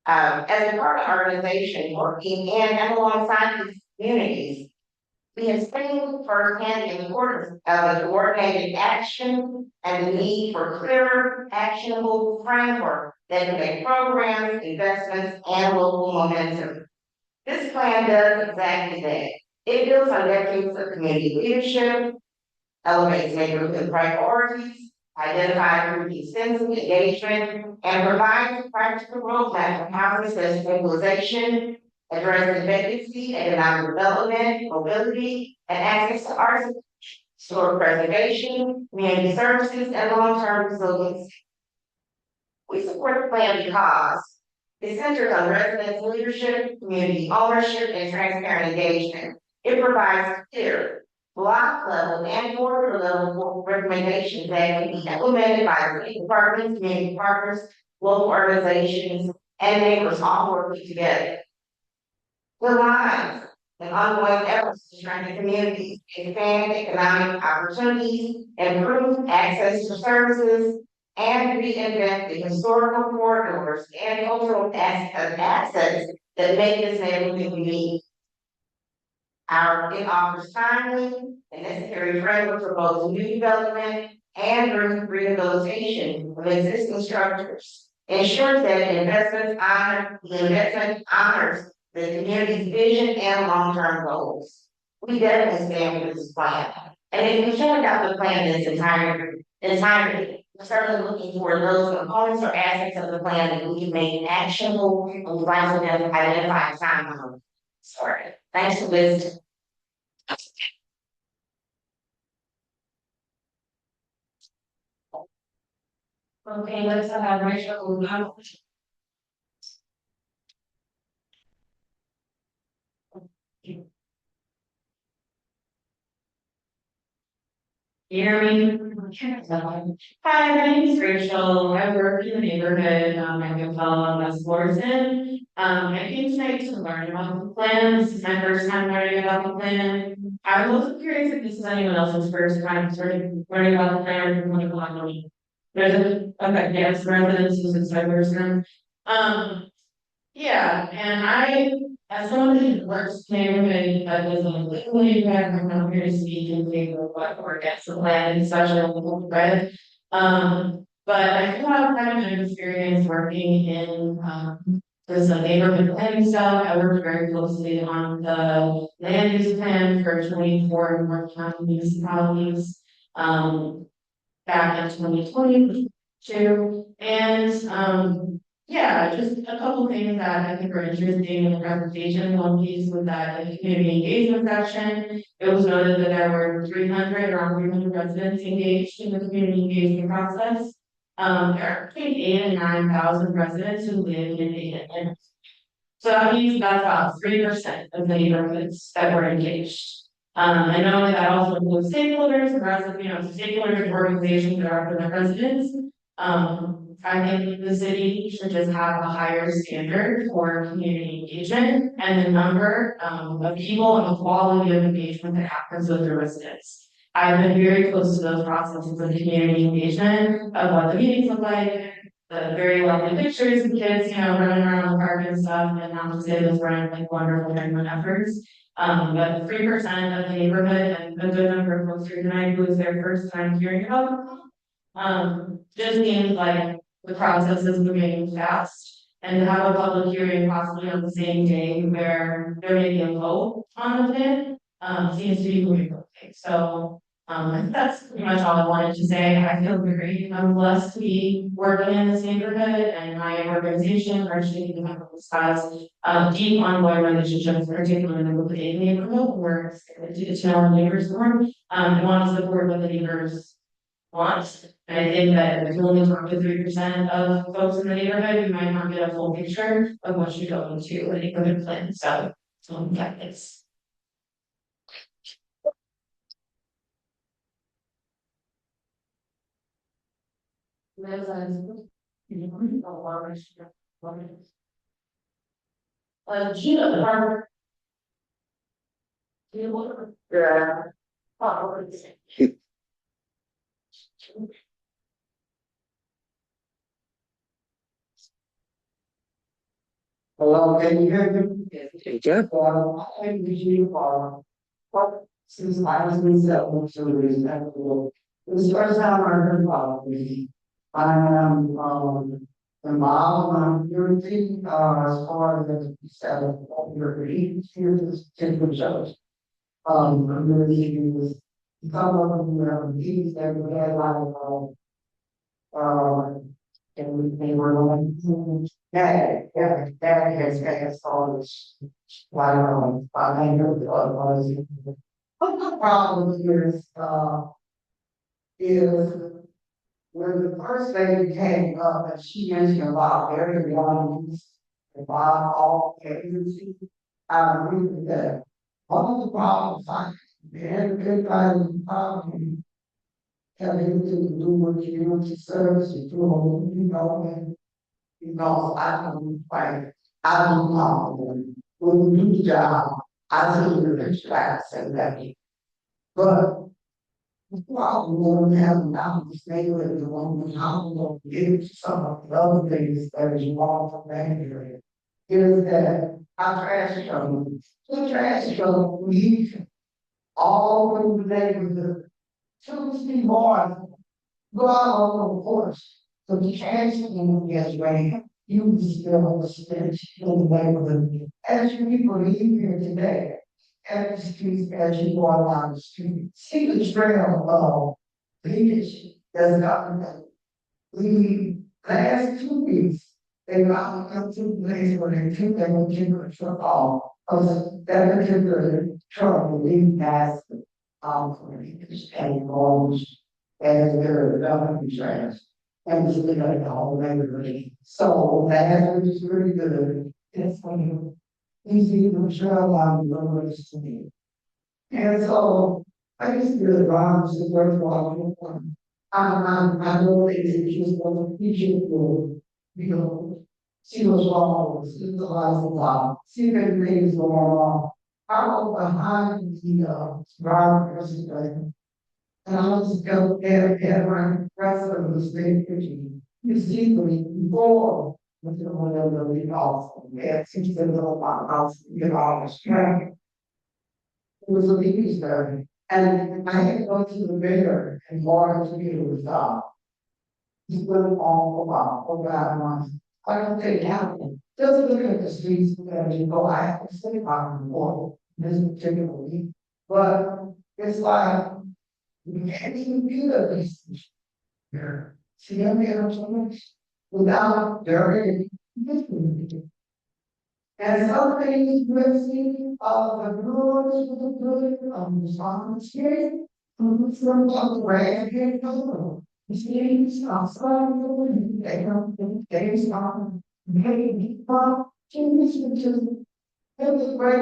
organization working in and alongside these communities, we have seen firsthand the importance of a coordinated action and the need for clearer, actionable framework that can make programs, investments, and local momentum. This plan does exactly that. It builds on decades of community leadership, elevates neighborhood priorities, identifies community sense of engagement, and provides a practical roadmap for how to assess stabilization, address vacancy, economic development, mobility, and access to arts, historic preservation, community services, and long-term resilience. We support the plan because it centers on residents' leadership, community ownership, and transparent engagement. It provides clear, block level, and border level recommendations that can be implemented by the city departments, community partners, local organizations, and neighbors all working together. The lines and ongoing efforts to strengthen communities, expand economic opportunities, improve access to services, and reinvent the historical corridors and cultural assets that make this neighborhood unique. It offers timely and necessary framework for both new development and rehabilitation of existing structures. Ensures that the investment honors the community's vision and long-term goals. We definitely stand with this plan. And if we check out the plan in its entirety, we're certainly looking for those components or aspects of the plan that we can make actionable and provide them identify time. Sorry. Thanks for listening. Okay, let's have Rachel. Hear me? Hi, my name is Rachel. I work in the neighborhood. I can follow on West Florissant. I came tonight to learn about the plan. This is my first time learning about the plan. I was also curious if this is anyone else's first time learning about the plan or what it was. Okay, yes, residents is my first time. Yeah, and as someone who works neighborhood that doesn't legally have come here to speak in favor of what or against the plan, especially on the red. But I do have kind of an experience working in this neighborhood planning stuff. I worked very closely on the land use plan for 24 North County municipalities back in 2022. And yeah, just a couple things that I think are interesting in the presentation. One piece was that the community engagement section. It was noted that there were around 300 residents engaged in the community engagement process. There are between 8,000 and 9,000 residents who live in Dayton. So that means that's about 3% of the neighborhoods that were engaged. I know that also includes stakeholders, stakeholders and organizations that are for the residents. I think the city should just have a higher standard for community engagement and the number of people and the quality of engagement that happens with the residents. I've been very close to those processes of community engagement, of what the meetings look like, the very lovely pictures of kids, running around the park and stuff, and not to say those weren't like wonderful neighborhood efforts. But 3% of the neighborhood and a good number of folks here tonight who is their first time hearing about just seems like the process is moving fast, and to have a public hearing possibly on the same day where they're making a vote on the plan seems to be moving quickly. So And that's pretty much all I wanted to say. I feel very, I'm blessed to be working in this neighborhood and my organization, our Shady Chemicals, has deep ongoing relationships, particularly with the neighborhood. We're excited to get to know our neighbors more, and want to support what the neighbors want. And I think that if you only talk to 3% of folks in the neighborhood, you might not get a full picture of what you go into a neighborhood plan. So, yeah, it's. Gina, the farmer. Yeah. Hello, can you hear me? Yeah. I usually since I was in seven, so there's that. It was the first time I heard about it. I am involved in community as far as the set of your here's the shows. I'm really was some of them were meetings that we had like and they were like that has all this why I know the other was what the problem is when the first lady came up and she mentioned about area belongings, about all agency, I agree with that. One of the problems I had a good problem having to do with community service, and I don't like, I don't know, when we do the job, I think we're the class and that. But the problem we have now is they were the one who how to give some of the other things that is wrong from that area. Is that our trash company, the trash company, we all over the neighborhood, Tuesday morning, go out on the porch. So the trash can gets ready. You still stench in the neighborhood. As you people leave here today, at the streets as you go down the street, see the trail of leadership that's gotten the last 2 weeks. They got up to the place where they took their particular truck off. Because that particular truck will leave past and homes and they're developing trash. And it's really like the whole neighborhood. So that is really good. It's easy to travel out the roads to me. And so I just really want to work for I know things that you just want to teach you, see what's wrong, see the lies of God, see if everything is going wrong. I go behind the driver person, and I just go there around the rest of the state kitchen. You see me before with the whatever we off. Yeah, since the little house, all the strength. It was a baby's there. And I had to go to the mayor and order to be able to stop. He put it all about, oh God, once. I don't think it happened. Just look at the streets that you go, I have to say about before this particular week. But it's like, we can't even do this. Here. See, I'm here so much without dirty. And some things we've seen of the rules of the good of the song spirit, from the way it goes. The streets are some they don't think they stop. Maybe pop, change to every way.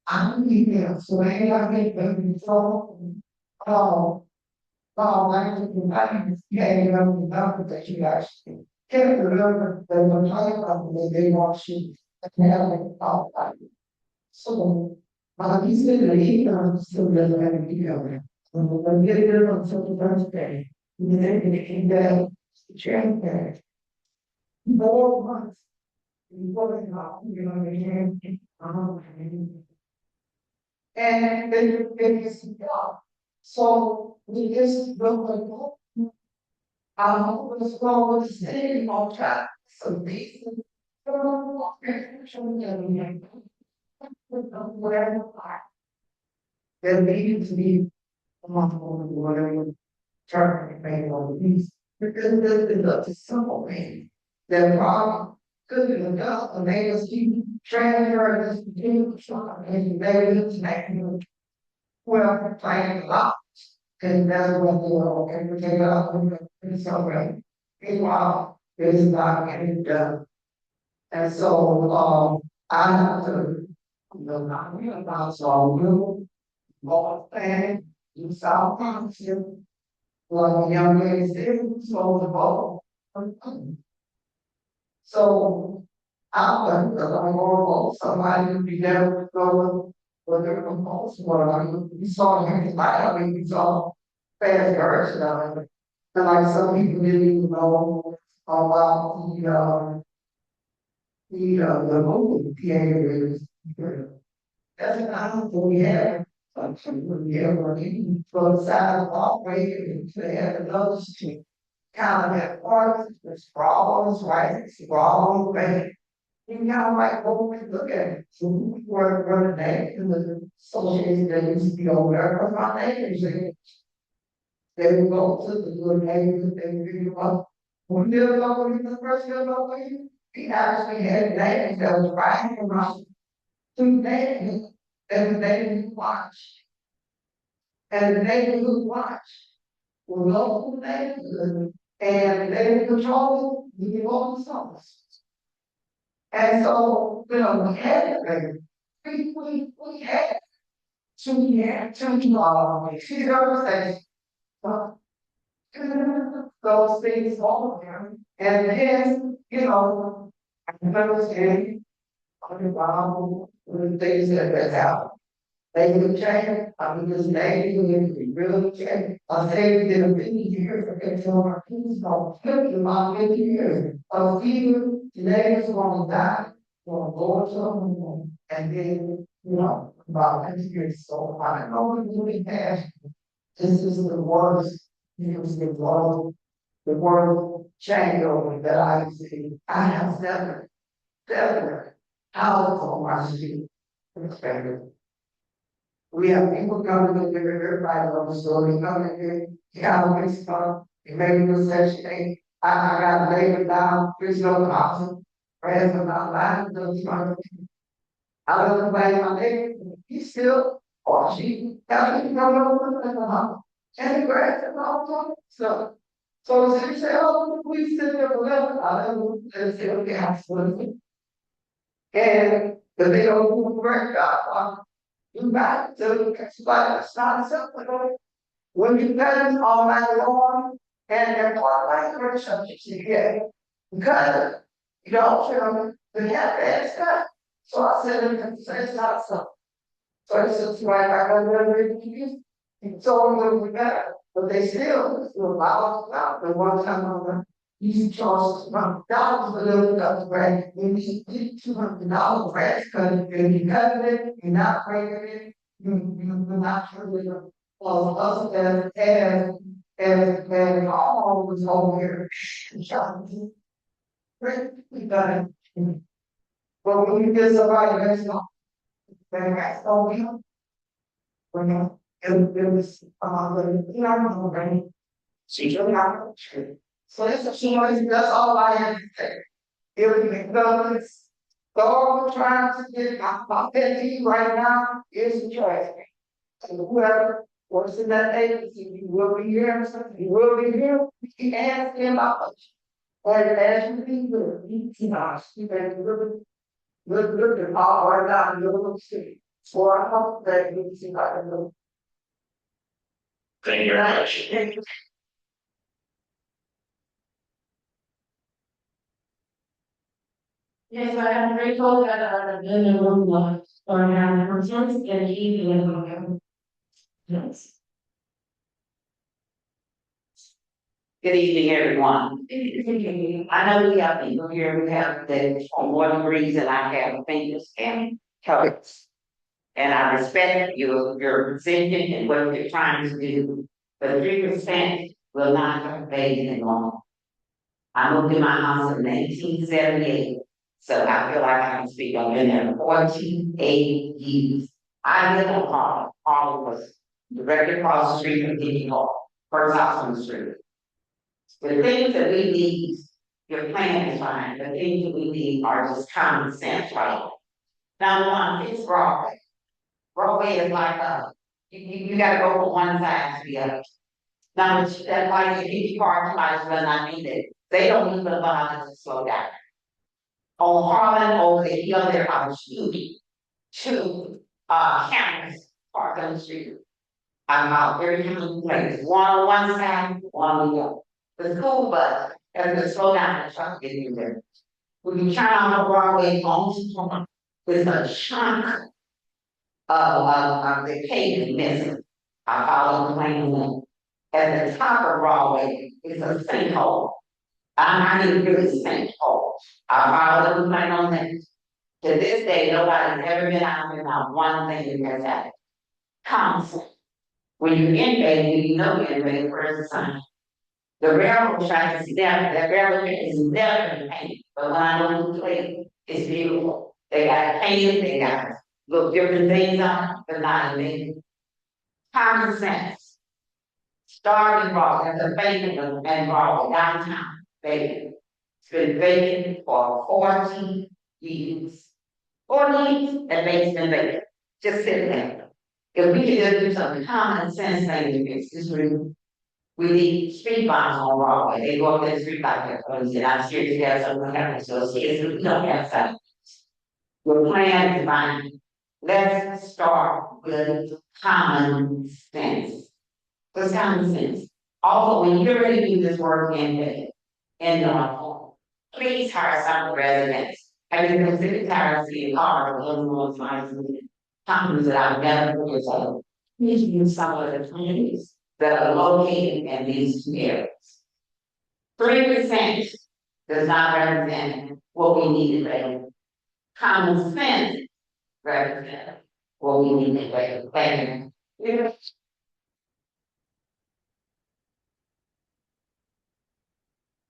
I'm here, so I get them control. Oh, I have to find that you guys can't remember that when I come, they want you to have it all right. So, he said that he still doesn't have a video. When we get it on such a birthday, and then it came down to change that. 4 months. Before they got, and then you see God. So we just go like that. Let's go with the city on track. So basically, where there needed to be whatever term made on these, because it's a simple thing. The problem could be enough, and they just keep transferring this to and they just making well, playing a lot. And that's what they all can take out in some way. Meanwhile, it's not getting done. And so, I have to, not really about so new, more thing, do South Township, like young lady said, so the ball. So, I went, because I'm more somebody to be there with going, with their compulsion, what I mean, you saw him, I mean, you saw fast version of it. And like some people didn't even know about the movie theaters. That's not what we have. We have working both sides of the way, and they have another street. Kind of have parts, there's problems, right? It's wrong, right? You kind of like, what we look at it. So we were running that in the association that used to be over there, but my neighbors, they would go to the good neighbors, they would be up. When they were going to the first year of we actually had neighbors that was riding around two neighbors that the neighbors would watch. And the neighbors would watch were local neighbors, and they would control the own songs. And so, we had it, we had two conversations. Those things all there. And then, I remember saying, about the things that happened. They would change, this name, we really change. I say we did a 50 years, okay, so our kids about 50 years. Of even the neighbors want to die, or go or something, and then, about 50 years. So I don't know what really has. This is the worst, the world changeover that I see. I have never, houses on my street, expected. We have people coming in here, everybody on the story, coming in here, Calvin, stuff, you made a section 8. I got laid down, there's no option, friends are not lying, those I don't blame my neighbor, he still, or she, having come over in the house, and the grass and all that. So she said, oh, we sit there forever, I don't know, and say, okay, absolutely. And the they don't move correct, you back to somebody start something. When you guys all night long and they're like or something you get because you don't feel the bad stuff. So I said it's not something. So I said why I got really confused. It's all a little bit better. But they still allow us out the one time over. You charge $200 for little bit bread. You need $200 bread because you're cutting it, you're not breaking it, you're not really us as all was over here. We got it. But when you get somebody that's not, then that's all we have. We're not, it was, right? She's really not true. So that's all I have to say. If the government's all trying to get my pet peeve right now is the trash. And whoever works in that agency, you will be here, you will be here, you can ask him about it. And as you be good, you can look at all right now in your little city. So I hope that you see how to do. Thank you very much. Yes, I have very told that I've been in room one, or now for months and evening. Yes. Good evening, everyone. I know we have people here who have that for one reason I have fingers and toes. And I respect your position and what you're trying to do, but 3% will not have anything long. I moved in my house in 1978, so I feel like I can speak. I've been there 48 years. I live on Harlem. Harlem was directly across the street from Diddy Hall, first house on the street. The things that we need, your plan is fine, the things that we need are just common sense, right? Number one, fix Broadway. Broadway is like you gotta go from one side to the other. Number two, that's why the people parking lots when I need it, they don't even allow us to slow down. On Harlan over the hill, there are two cameras parked on the street. I'm out every time you place, one on one side, one on the other. The school bus has to slow down and try to get in there. When you turn on the Broadway on, there's a chunk of the pavement missing. I follow the plan. At the top of Broadway is a sinkhole. I mean, really sinkhole. I follow the plan on that. To this day, nobody's ever been out there about one thing that has happened. Common sense. When you're in bed, you know you're in bed, where's the sun? The railroad tracks is down, the railroad is never been painted, but when I go to the place, it's beautiful. They got it painted, they got little different things on it, but not amazing. Common sense. Starting Broadway, the vacant and Broadway downtown, vacant. It's been vacant for 14 years. 4 years, that makes them vacant, just sitting there. If we could just do some common sense thing to fix this room. We need street bombs on Broadway, they go up the street like that, and I'm serious, there's something happening, so it's, we don't have something. Your plan is fine. Let's start with common sense. What's common sense? Also, when you're ready to do this work in North, please hire some residents. I mean, I'm sick and tired of seeing cars, little ones, companies that I've never heard of. Need to use some of the communities that are located in these two areas. 3% does not represent what we need today. Common sense represents what we need today. Thank you.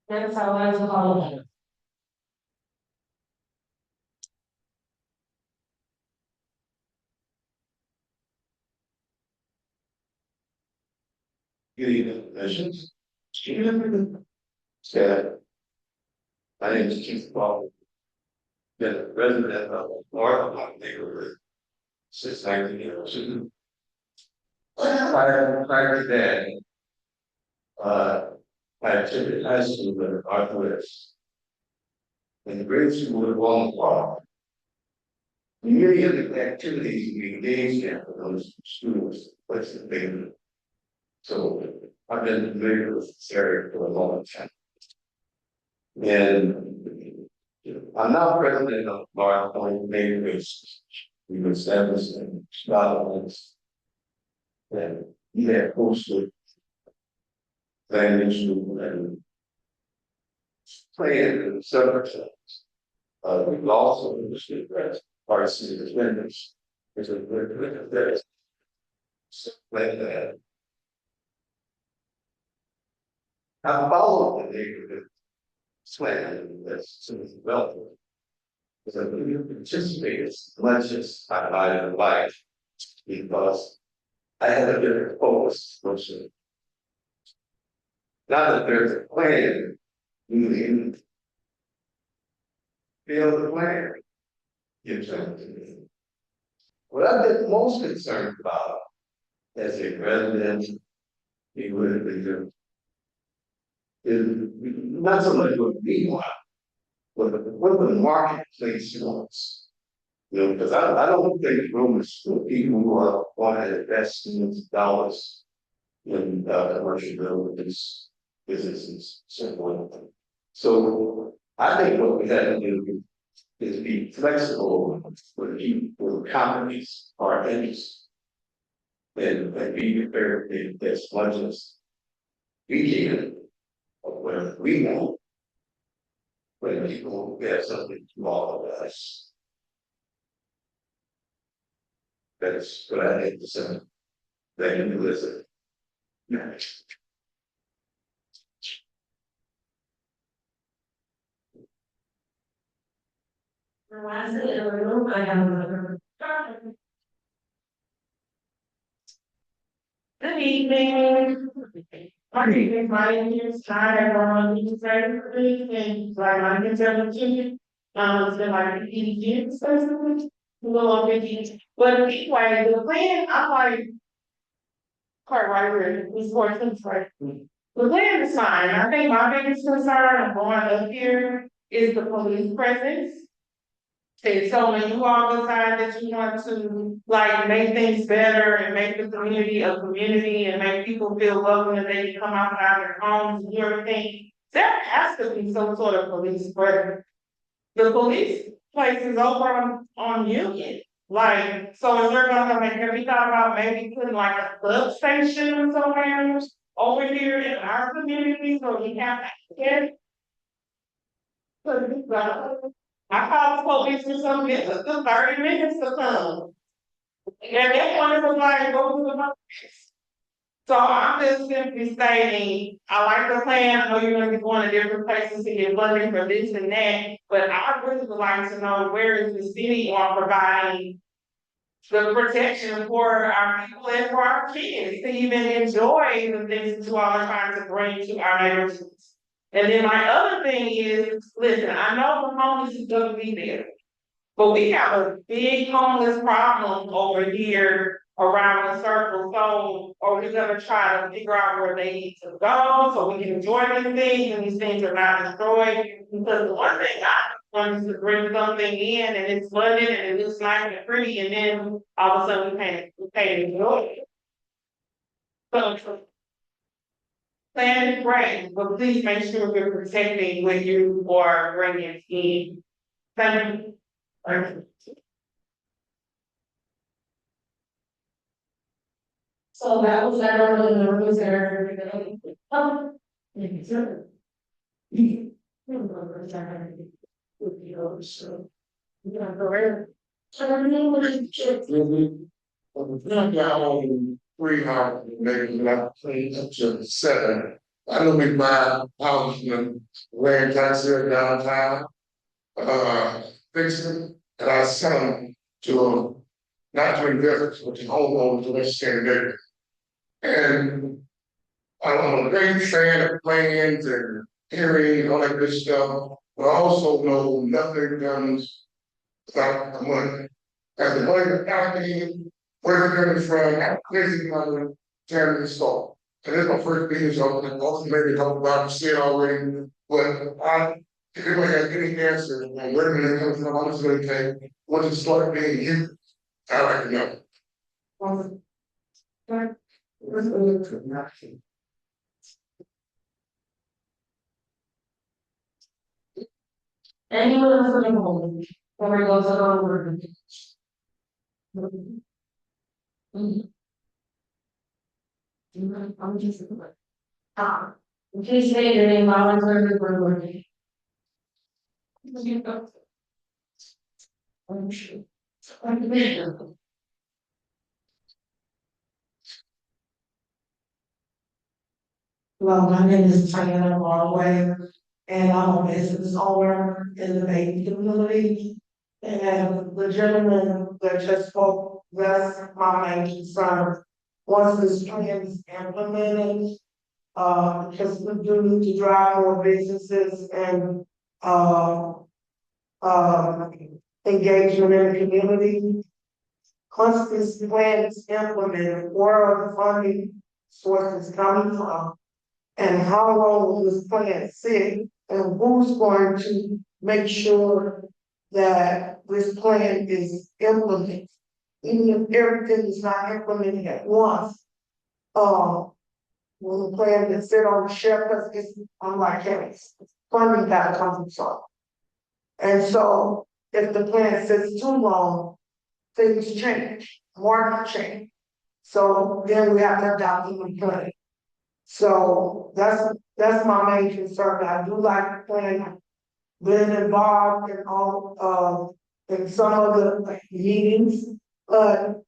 That's how I was calling. Good evening, commissioners. Said, my name is Keith Paul. Been a resident of North of my neighborhood since 1982. Prior to that, I attended high school in Northwest. In grade school at Walnut Park. Many of the activities we engaged in for those students was the big. So I've been familiar with this area for a long time. And I'm now president of North Point neighborhood. We were established in Scotland. And he had hosted landing school and playing in several times. We've also understood that our city defenders is a good that. Like that. I followed the neighborhood plan that's since developed. Because I really participated as much as I would like, because I had a different focus. Now that there's a plan, you can feel the plan. What I've been most concerned about as a resident, is not so much what we want, but what the marketplace wants. Because I don't think room is for people who are want to invest dollars in commercial buildings, businesses, simple. So I think what we have to do is be flexible with people, with companies, our interests, and be prepared to get as much as we can of whatever we want when people get something to all of us. That's what I had to say. Thank you for listening. Lastly, in the room, I have another. evening. My name is Ty, everyone, you can say it, please, and like I can tell them to you. It's been like 80 years, basically, a little over 50 years. But anyway, the plan, I'm like, quite right here, these four things, right? The plan is fine. I think my biggest concern of going up here is the police presence. And so when you all decide that you want to like make things better and make the community a community and make people feel welcome and they can come outside their homes and do everything, there has to be some sort of police presence. The police place is over on Union. Like, so if they're gonna make, have you thought about maybe putting like a substation somewhere over here in our community so we have access? I called the police for some, it took them 30 minutes to come. And they wanted to like go to the police. So I'm just simply stating, I like the plan, I know you're gonna be going to different places to get funding for this and that, but I really would like to know where is the city on providing the protection for our people and for our kids to even enjoy the things that you all are trying to bring to our neighborhoods. And then my other thing is, listen, I know the homeless is gonna be there. But we have a big homeless problem over here around the circle, so are we gonna try to figure out where they need to go so we can enjoy these things and these things are not destroyed? Because the one thing I want is to bring something in and it's flooded and it looks nice and pretty and then all of a sudden we can't enjoy it. So plan is great, but please make sure we're protecting what you are bringing in. Thank you. So that was that early in the rooms there. Sure. So. Yeah, go ahead. So everything was checked. Down 3 houses, maybe not up to 7. I know we buy houses in land tax here downtown. Fix them, and I sell them to not to investors, but to homeowners to understand that. And I'm a great fan of plans and hearing all that good stuff, but I also know nothing comes without the money. As the money allocated, where it's coming from, how crazy money can be stolen. And this is my first meeting, so I'm also maybe talk about it already, but if anybody has any answers on where it comes from, how much it's gonna take, what it's like being used, I'd like to know. Anyone else in the home, before we go to the room? I'm just. Please state your name, volunteer for working. I'm sure. Well, my name is Diana Broadway, and I'm a business owner in the Bay community. And the gentleman that just spoke, that's my main concern. Once this plan is implemented, because we do need to drive more businesses and, engagement in the community. Once this plan is implemented, where are the funding sources coming from? And how long will this plan sit? And who's going to make sure that this plan is implemented? Even if everything is not implemented at once, when the plan is sit on the shelf, because it's, I'm like, hey, funding gotta come from somewhere. And so if the plan sits too long, things change, market change. So then we have to adopt a new plan. So that's my main concern. I do like the plan, been involved in all in some of the meetings, but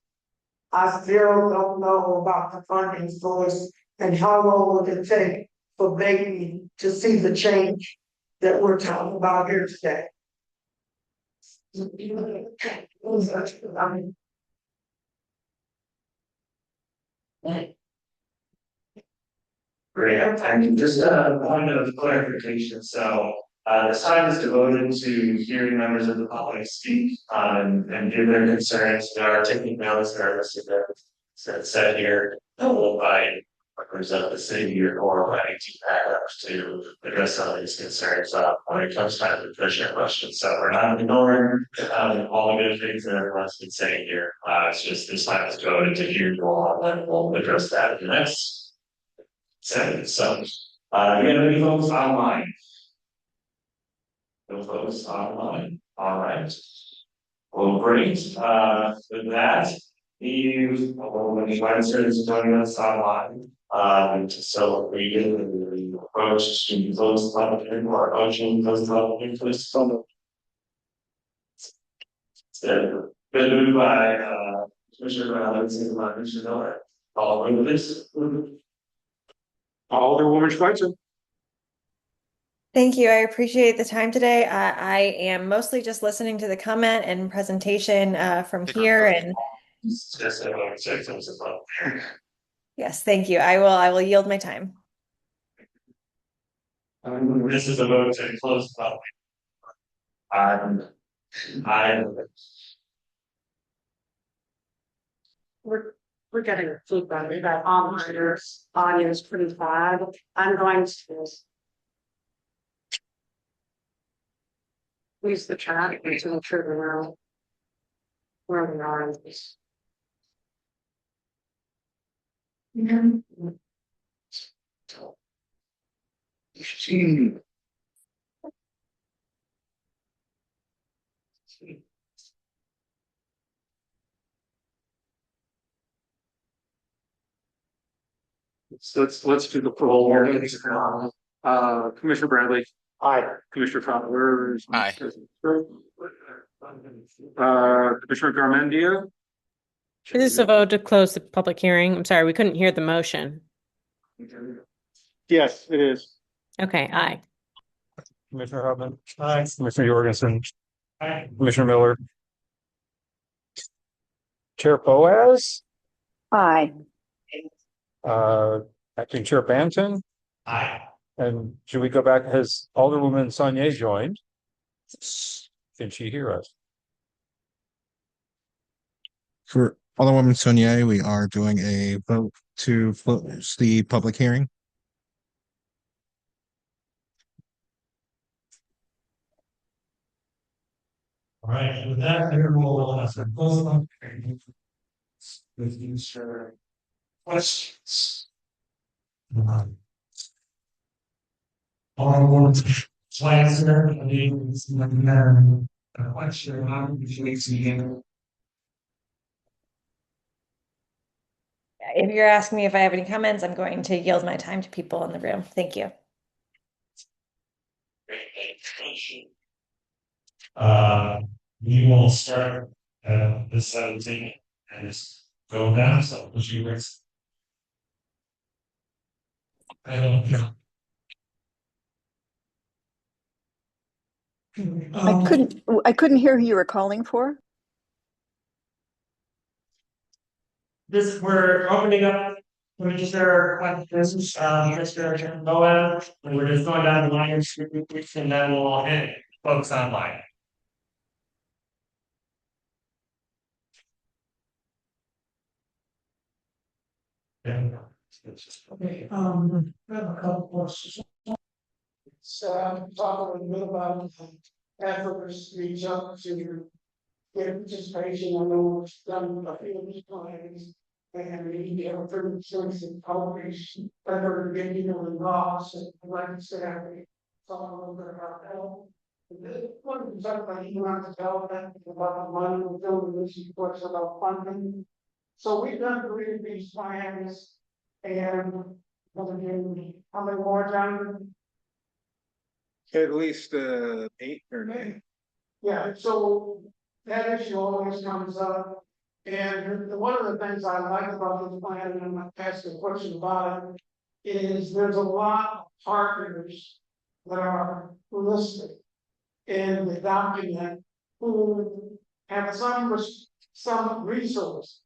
I still don't know about the funding source and how long will it take for Bakery to see the change that we're talking about here today. Great, and just a point of clarification, so this time is devoted to hearing members of the public speak and give their concerns. There are taking notes that are listed there. Said here, by members of the city or writing to backups to address some of these concerns when it comes time to commissioner questions. So we're not ignoring all the good things that everyone's been saying here. It's just this time is devoted to hear you all, and we'll address that in the next sentence. So, you got any folks online? No folks online. All right. Well, great. With that, when students joining us online, so we get the approach to close the public hearing or approaching close the public hearing for this summer. So, been moved by Commissioner Brown, second by Commissioner Miller. All over this. Alderwoman Schweitzer. Thank you. I appreciate the time today. I am mostly just listening to the comment and presentation from here. And yes, thank you. I will yield my time. This is a vote to close the public. We're getting feedback that onliner's audio is pretty bad. I'm going to use the chat to make sure we know where we are in this. Let's do the poll. Commissioner Bradley. Aye. Commissioner Fowler. Aye. Commissioner Garmendia. This is a vote to close the public hearing. I'm sorry, we couldn't hear the motion. Yes, it is. Okay, aye. Commissioner Hubman. Aye. Commissioner Jorgensen. Aye. Commissioner Miller. Chair Boaz. Aye. Acting Chair Banton. Aye. And should we go back? Has Alderwoman Saunier joined? Can she hear us? For Alderwoman Saunier, we are doing a vote to close the public hearing. All right, with that, we'll have to close the public hearing. With these questions. Alderwoman Schweitzer, I mean, a question on the If you're asking me if I have any comments, I'm going to yield my time to people in the room. Thank you. We will start this 17 and just go down. So, would you raise? I don't know. I couldn't hear who you were calling for. We're opening up Commissioner questions, Mr. Boaz, and we're just going down the line and then we'll hit folks online. Okay, I have a couple questions. So, talk a little bit about efforts to reach out to get participation. I know it's done a few of these times, and we have a pretty sense of outreach, better getting involved, and like I said, talk a little bit about that. One of the stuff that you want to tell them about the money we're doing this reports about funding. So we've done 3 of these plans, and how many more done? At least 8 or 9. Yeah, so that issue always comes up. And one of the things I like about this plan, and I'm gonna ask a question about it, is there's a lot of partners that are listed in the document who have some resource.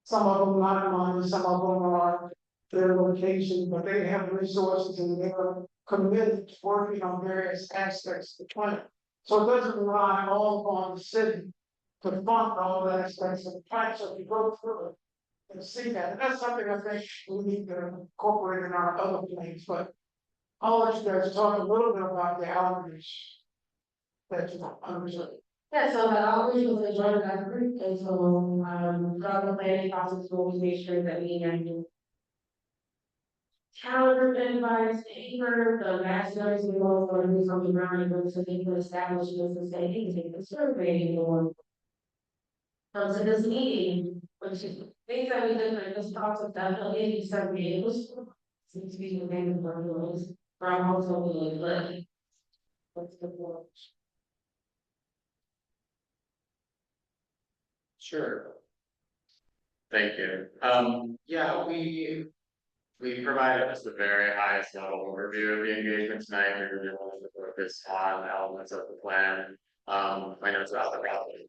Some of them not money, some of them are their location, but they have resources and they're committed to working on various aspects of the plan. So it doesn't rely all on the city to fund all the aspects of the plan, so if you go through it and see that, and that's something I think we need to incorporate in our other plans, but I'll let you guys talk a little bit about the outreach that you understood. Yeah, so the outreach was a joint effort, and so, throughout the planning process, we'll always make sure that we have calendar invites, paper, the mass notice, we go for who's on the ground, and so they can establish this and say, hey, take the survey, or comes to this meeting, which is things that we did, like this talks of definitely survey, it was seems to be the name of our rules, from also like, what's the word? Sure. Thank you. Yeah, we provided just the very highest level overview of the engagement tonight. We really wanted to focus on elements of the plan. My notes about the problem.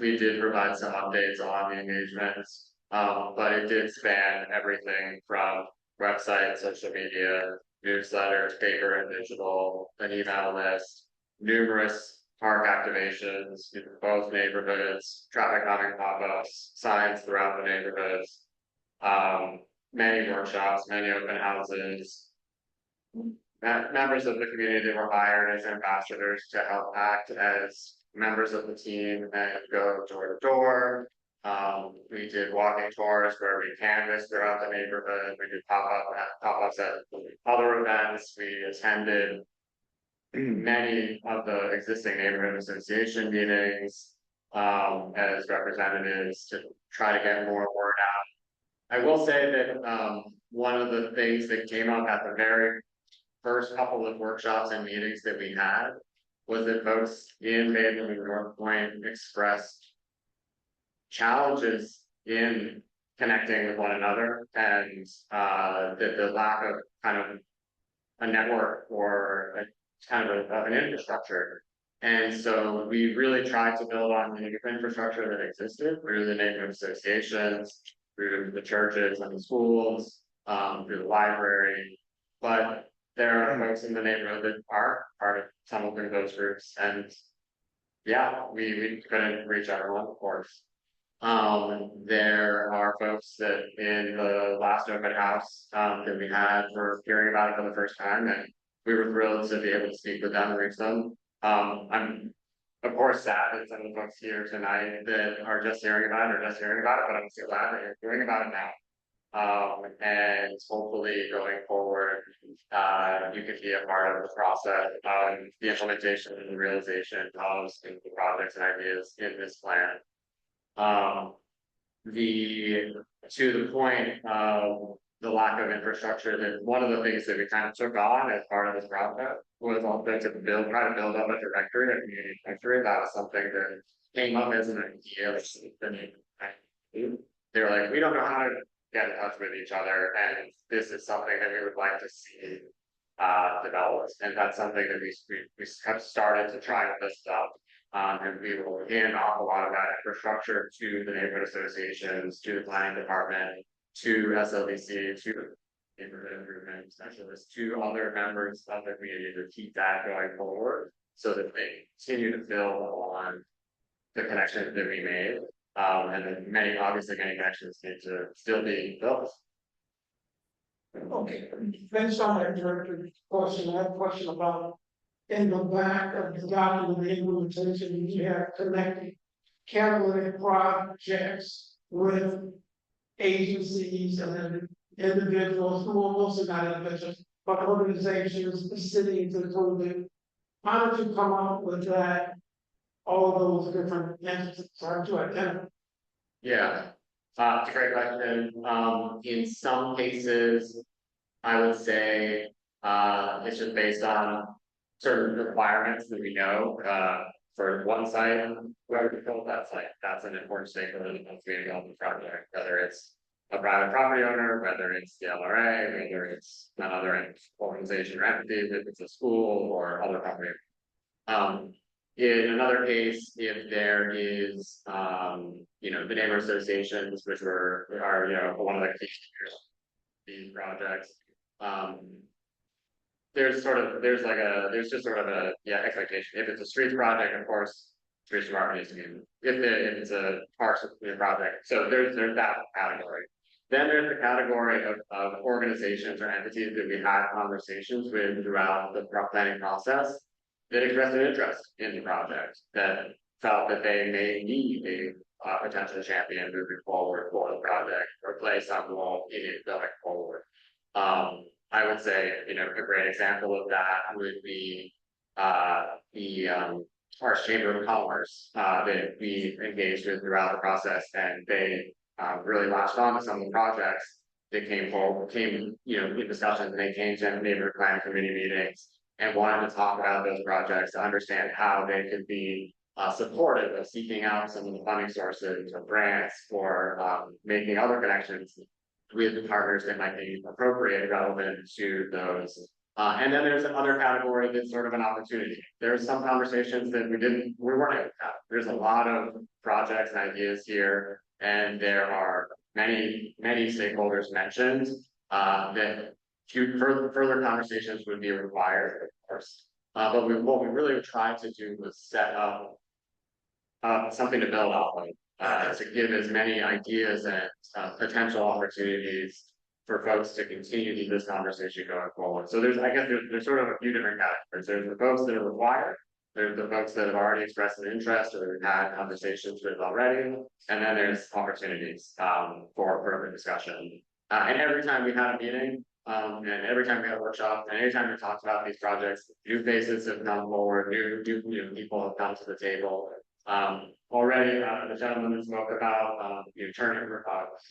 We did provide some updates on the engagements, but it did span everything from website, social media, newsletters, paper and digital, an email list, numerous park activations in both neighborhoods, traffic calming pop-ups, signs throughout the neighborhoods, many workshops, many open houses. Members of the community were hired as ambassadors to help act as members of the team and go door to door. We did walking tours where we canvassed throughout the neighborhood. We did pop-ups at other events. We attended many of the existing neighborhood association meetings as representatives to try to get more word out. I will say that one of the things that came up at the very first couple of workshops and meetings that we had was that folks in Baden and North Point expressed challenges in connecting with one another, and that the lack of kind of a network or a kind of an infrastructure. And so we really tried to build on the infrastructure that existed through the neighborhood associations, through the churches and the schools, through the library. But there are folks in the neighborhood that are part of some of those groups. And yeah, we couldn't reach everyone, of course. There are folks that in the last open house that we had were hearing about it for the first time, and we were thrilled to be able to speak with them and reach them. I'm of course sad that some of the folks here tonight that are just hearing about it, but I'm so glad that you're hearing about it now. And hopefully going forward, you could be a part of the process of the implementation and the realization of the projects and ideas in this plan. To the point of the lack of infrastructure, that one of the things that we kind of took on as part of this project was also to try to build up a directory, a community directory. That was something that came up as an idea. They were like, we don't know how to get in touch with each other, and this is something that we would like to see developed. And that's something that we have started to try to list up. And we will hand off a lot of that infrastructure to the neighborhood associations, to the planning department, to SLDC, to neighborhood improvement specialists, to other members of the community to keep that going forward, so that they continue to build on the connections that we made. And then many connections need to still be built. Okay, thanks on that director question. I have a question about in the back of the document, the implementation, you have connected catalytic projects with agencies and then individuals who are also not individuals, but organizations, the cities included. How did you come up with that? All of those different entities are to identify. Yeah, it's a great question. In some cases, I would say it's just based on certain requirements that we know. For one site, whoever built that site, that's an important stakeholder in the community development project, whether it's a private property owner, whether it's the LRA, whether it's another organization or entity, if it's a school or other property. In another case, if there is, the neighbor associations, which are, one of the key these projects, there's just sort of a, expectation. If it's a streets project, of course, streets department needs to be, if it's a parks project, so there's that category. Then there's the category of organizations or entities that we had conversations with throughout the planning process that expressed an interest in the project, that felt that they may need a potential champion moving forward for the project or play some role in it going forward. I would say, a great example of that would be the Arts Chamber of Commerce that we engaged with throughout the process, and they really latched on to some of the projects that came in discussions, and they came to neighborhood planning committee meetings and wanted to talk about those projects to understand how they could be supportive of seeking out some of the funding sources or grants or making other connections with the partners that might be appropriate, relevant to those. And then there's another category that's sort of an opportunity. There's some conversations that we weren't able to have. There's a lot of projects and ideas here, and there are many stakeholders mentioned that further conversations would be required, of course. But what we really tried to do was set up something to build off of, to give as many ideas and potential opportunities for folks to continue this conversation going forward. So there's sort of a few different categories. There's the folks that are required, there's the folks that have already expressed an interest or we've had conversations with already, and then there's opportunities for further discussion. And every time we had a meeting, and every time we had a workshop, and anytime we talked about these projects, new faces have come forward, new people have come to the table. Already, the gentleman who spoke about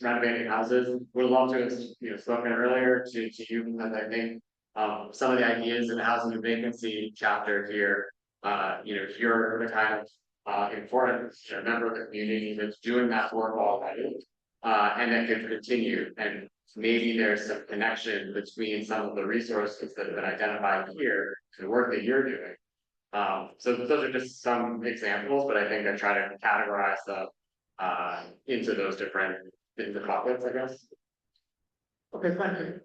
renovating houses, would love to have spoken earlier to you, because I think some of the ideas in the housing and vacancy chapter here, you're the kind of important member of the community that's doing that work already, and that can continue. And maybe there's some connection between some of the resources that have been identified here to the work that you're doing. So those are just some examples, but I think I try to categorize them into those different buckets, I guess. Okay, thank you.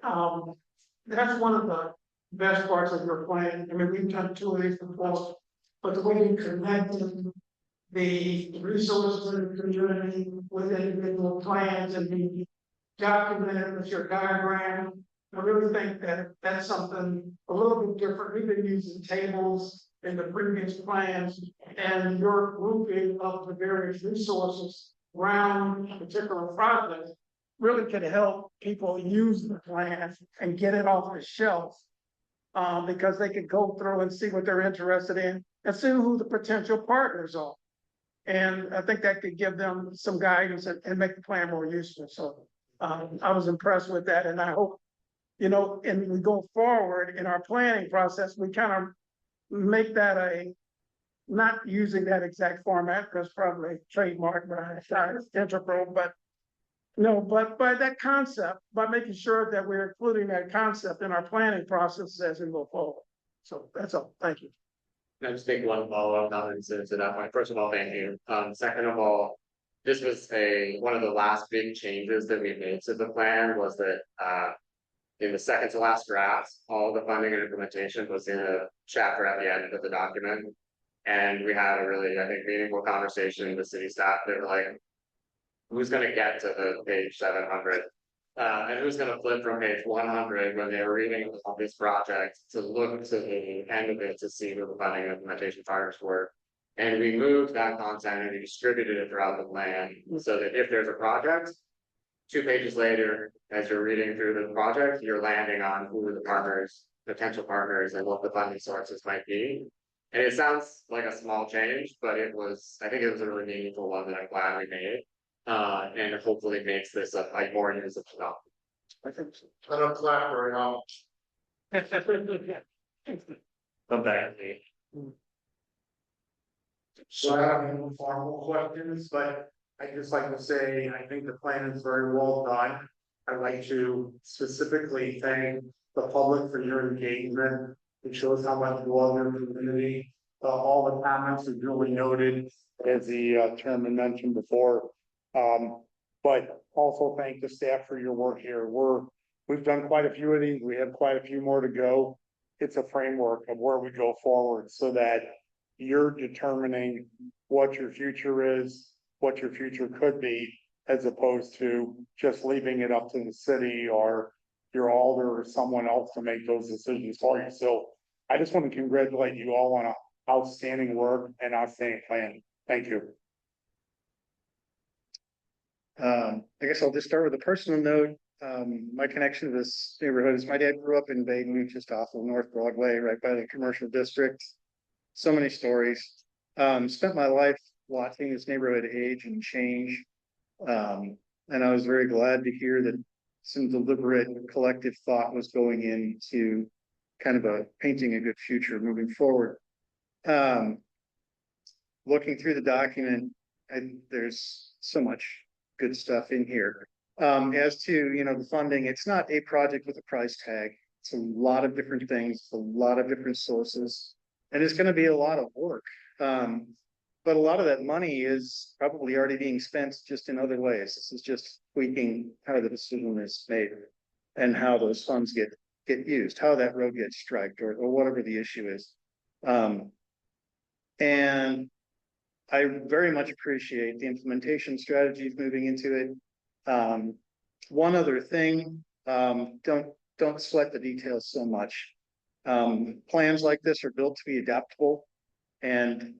That's one of the best parts of your plan. I mean, we've done two of these before, but the way you connected the resources in the community with individual plans and the documented with your diagram, I really think that that's something a little bit different. We've been using tables in the previous plans, and your grouping of the various resources around a particular project really can help people use the plan and get it off the shelf, because they can go through and see what they're interested in and see who the potential partners are. And I think that could give them some guidance and make the plan more useful. So I was impressed with that, and I hope, and we go forward in our planning process, we kind of make that not using that exact format, because probably trademark by Integral, but by that concept, by making sure that we're including that concept in our planning process as we go forward. So that's all. Thank you. Can I just make one follow-up comment to that point? First of all, thank you. Second of all, this was one of the last big changes that we made to the plan, was that in the second to last draft, all the funding and implementation was in a chapter at the end of the document. And we had a really, I think, meaningful conversation with the city staff. They were like, who's going to get to the page 700? And who's going to flip from page 100 when they were reading this project to look to the end of it to see who the funding and implementation partners were. And we moved that content and we distributed it throughout the plan so that if there's a project, 2 pages later, as you're reading through the project, you're landing on who the partners, potential partners, and what the funding sources might be. And it sounds like a small change, but I think it was a really meaningful one that I'm glad we made. And hopefully makes this a more usable document. I think so. I don't clap very much. Come back to me. So I have no formal questions, but I'd just like to say, I think the plan is very well done. I'd like to specifically thank the public for your engagement. It shows how much you love your community. all the comments are duly noted, as the chairman mentioned before. But also thank the staff for your work here. We've done quite a few of these. We have quite a few more to go. It's a framework of where we go forward so that you're determining what your future is, what your future could be, as opposed to just leaving it up to the city or your alder or someone else to make those decisions for you. So I just want to congratulate you all on outstanding work and outstanding plan. Thank you. I guess I'll just start with a personal note. My connection to this neighborhood is my dad grew up in Baden, just off of North Broadway, right by the commercial district. So many stories. Spent my life watching this neighborhood age and change. And I was very glad to hear that some deliberate collective thought was going into kind of painting a good future moving forward. Looking through the document, there's so much good stuff in here. As to, the funding, it's not a project with a price tag. It's a lot of different things, a lot of different sources, and it's going to be a lot of work. But a lot of that money is probably already being spent just in other ways. This is just tweaking how the decision is made and how those funds get used, how that road gets striped or whatever the issue is. And I very much appreciate the implementation strategies moving into it. One other thing, don't sweat the details so much. Plans like this are built to be adaptable and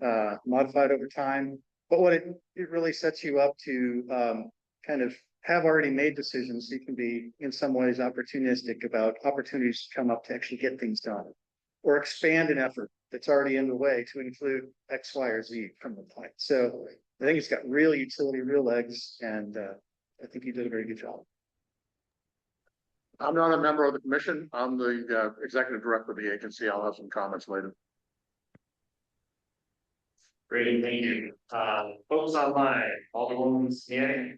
modified over time. But what it really sets you up to kind of have already made decisions. So you can be in some ways opportunistic about opportunities to come up to actually get things done or expand an effort that's already in the way to include X, Y, or Z from the point. So I think it's got real utility, real legs, and I think you did a very good job. I'm not a member of the commission. I'm the executive director of the agency. I'll have some comments later. Great, thank you. Folks online, Alderwoman Sneddon.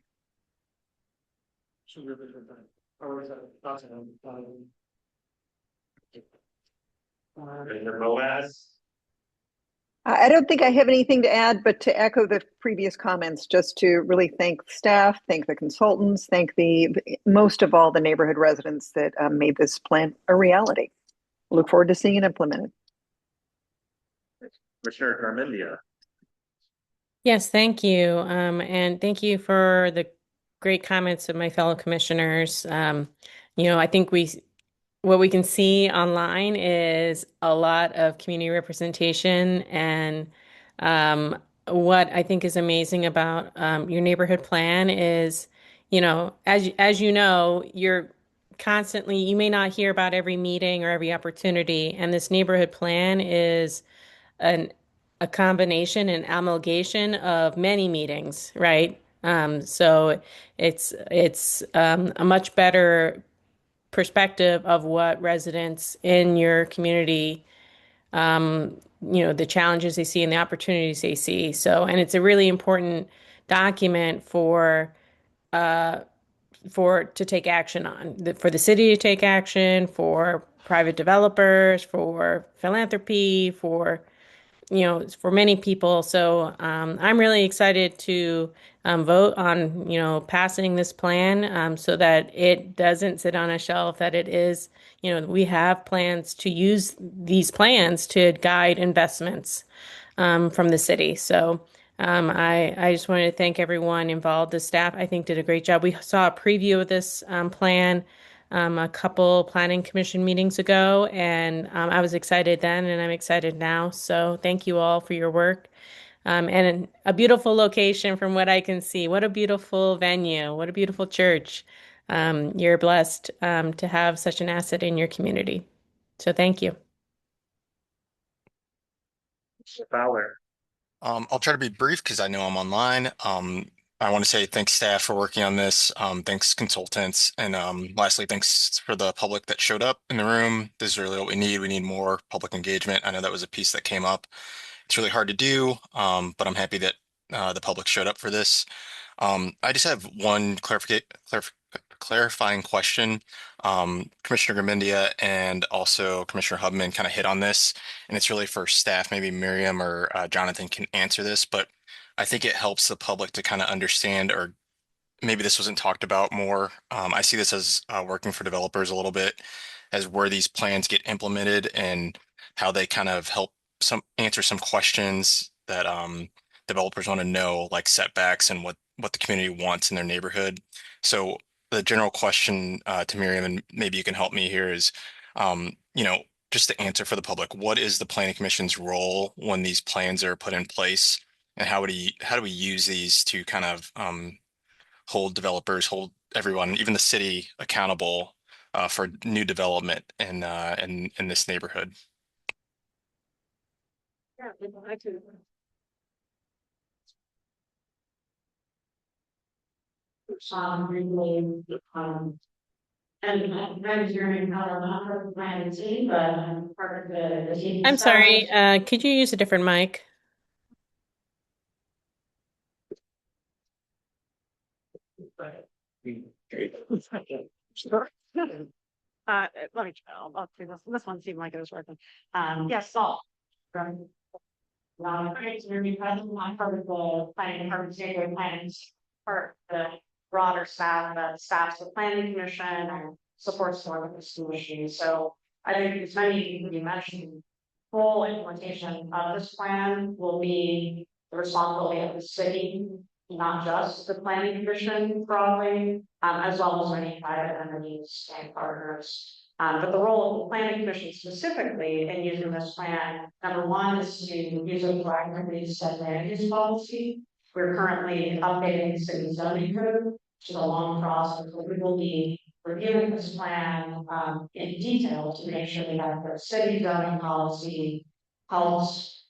Commissioner Boaz. I don't think I have anything to add, but to echo the previous comments, just to really thank staff, thank the consultants, thank most of all, the neighborhood residents that made this plan a reality. Look forward to seeing it implemented. Commissioner Garmendia. Yes, thank you. And thank you for the great comments of my fellow commissioners. I think what we can see online is a lot of community representation, and what I think is amazing about your neighborhood plan is, as you know, you may not hear about every meeting or every opportunity, and this neighborhood plan is a combination and amalgamation of many meetings, right? So it's a much better perspective of what residents in your community, the challenges they see and the opportunities they see. So, and it's a really important document to take action on, for the city to take action, for private developers, for philanthropy, for many people. So I'm really excited to vote on, passing this plan so that it doesn't sit on a shelf, that it is, we have plans to use these plans to guide investments from the city. So I just wanted to thank everyone involved. The staff, I think, did a great job. We saw a preview of this plan a couple planning commission meetings ago, and I was excited then, and I'm excited now. So thank you all for your work. And a beautiful location from what I can see. What a beautiful venue. What a beautiful church. You're blessed to have such an asset in your community. So thank you. Mr. Fowler. I'll try to be brief because I know I'm online. I want to say thanks staff for working on this. Thanks consultants. And lastly, thanks for the public that showed up in the room. This is really what we need. We need more public engagement. I know that was a piece that came up. It's really hard to do, but I'm happy that the public showed up for this. I just have one clarifying question. Commissioner Garmendia and also Commissioner Hubman kind of hit on this, and it's really for staff. Maybe Miriam or Jonathan can answer this, but I think it helps the public to kind of understand, or maybe this wasn't talked about more. I see this as working for developers a little bit, as where these plans get implemented and how they kind of help answer some questions that developers want to know, like setbacks and what the community wants in their neighborhood. So the general question to Miriam, and maybe you can help me here, is just to answer for the public, what is the Planning Commission's role when these plans are put in place, and how do we use these to kind of hold developers, hold everyone, even the city, accountable for new development in this neighborhood? Yeah, I can. Rename, and I'm hearing how I'm not part of the planning team, but I'm part of the team. I'm sorry, could you use a different mic? Let me try. I'll do this. This one seemed like it was working. Yes, Saul. From I'm part of the planning department, statewide planning, part of the broader staff that staffs the planning commission and supports more of this commission. So I think as many people you mentioned, full implementation of this plan will be the responsibility of the city, not just the planning commission broadly, as well as many private entities and partners. But the role of the planning commission specifically in using this plan, number one, is to use it proactively to set land use policy. We're currently updating the city zoning code, which is a long process, but we will be reviewing this plan in detail to make sure we have the city zoning policy helps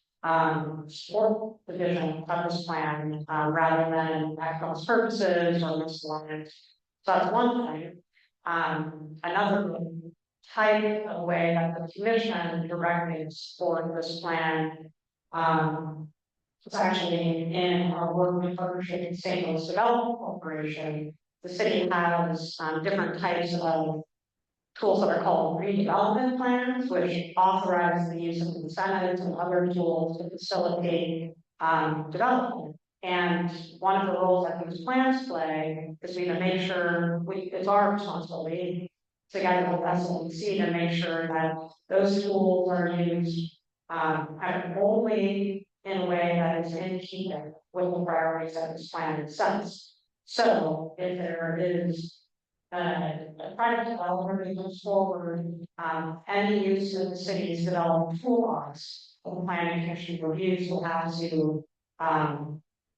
support the vision of this plan rather than cross purposes or misalignment. So that's one thing. Another type of way that the commission directly support this plan it's actually in our work with partnership with St. Louis Development Corporation. The city has different types of tools that are called redevelopment plans, which authorize the use of incentives and other tools to facilitate development. And one of the roles that these plans play is we to make sure it's our responsibility together with SLC to make sure that those tools are used only in a way that is in keeping with the priorities that this plan sets. So if there is a private developer that moves forward, any use of the city's development toolbox, the planning commission reviews will have to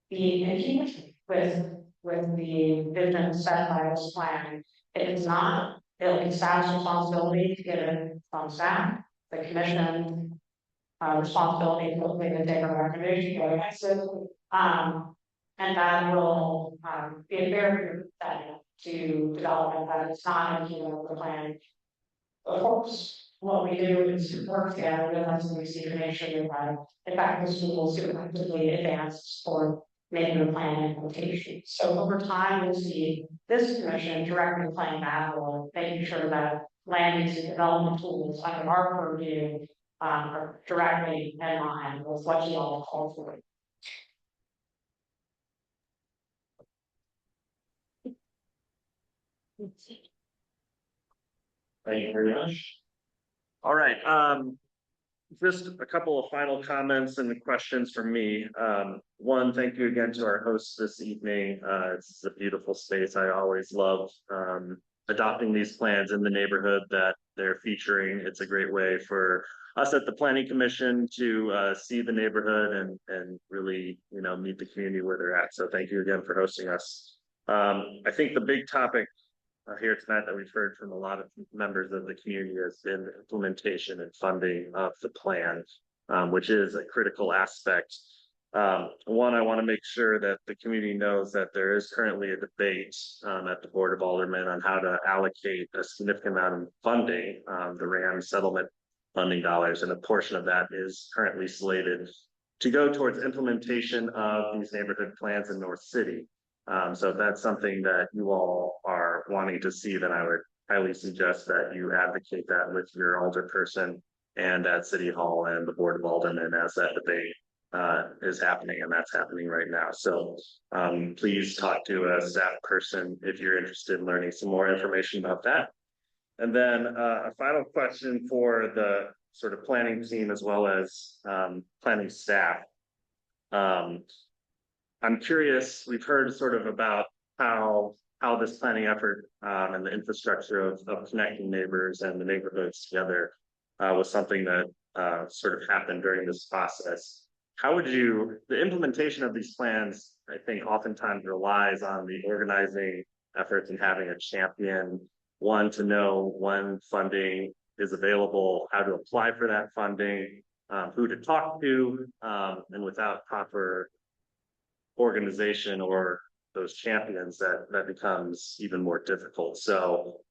be in keeping with the vision set by this plan. If it's not, it'll be staff's responsibility to get it from staff, the commission responsibility for the take a recommendation, go against it. And that will be a barrier to development that is not in keeping with the plan. Of course, what we do is work together with SLC to make sure that in fact the schools do actively advance for making the plan implementation. So over time, we'll see this commission directly playing that role, making sure that land use and development tools under our purview are directly in line with what you all call for. Thank you very much. All right, just a couple of final comments and questions from me. One, thank you again to our hosts this evening. It's a beautiful space. I always love adopting these plans in the neighborhood that they're featuring. It's a great way for us at the Planning Commission to see the neighborhood and really, meet the community where they're at. So thank you again for hosting us. I think the big topic here tonight that we've heard from a lot of members of the community has been implementation and funding of the plan, which is a critical aspect. One, I want to make sure that the community knows that there is currently a debate at the Board of Aldermen on how to allocate a significant amount of funding, the RAM settlement funding dollars, and a portion of that is currently slated to go towards implementation of these neighborhood plans in North City. So if that's something that you all are wanting to see, then I would highly suggest that you advocate that with your alderperson and at City Hall and the Board of Aldermen as that debate is happening, and that's happening right now. So please talk to a staff person if you're interested in learning some more information about that. And then a final question for the sort of planning team as well as planning staff. I'm curious, we've heard sort of about how this planning effort and the infrastructure of connecting neighbors and the neighborhoods together was something that sort of happened during this process. How would you, the implementation of these plans, I think oftentimes relies on the organizing efforts and having a champion, one to know when funding is available, how to apply for that funding, who to talk to, and without proper organization or those champions, that becomes even more difficult. So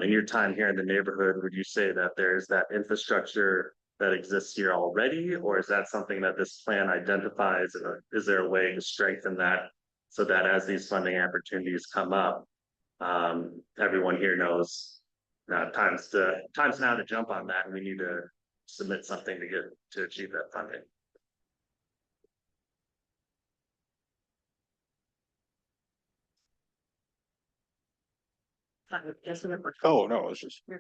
in your time here in the neighborhood, would you say that there's that infrastructure that exists here already, or is that something that this plan identifies? Is there a way to strengthen that so that as these funding opportunities come up, everyone here knows time's now to jump on that, and we need to submit something to achieve that funding? Oh, no, it's just. Yeah.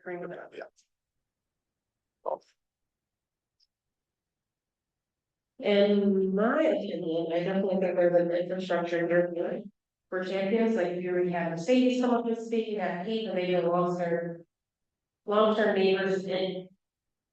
In my opinion, I definitely think there's an infrastructure here good for champions, like if you already have Mercedes come up and speak, you have Pete, and maybe the long-term neighbors in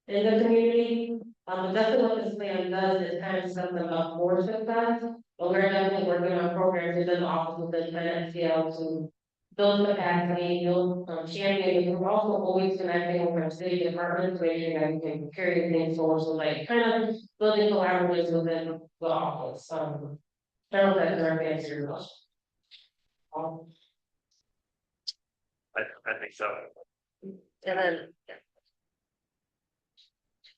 the community. But definitely what this plan does is kind of set them up more success. But we're definitely working on programs within the office within finance to be able to build capacity, build champions. We're also always connecting with our city departments, making that we can carry things forward. So like kind of building collaboratives within the office. I don't know if that's direct answer your question. I think so. And then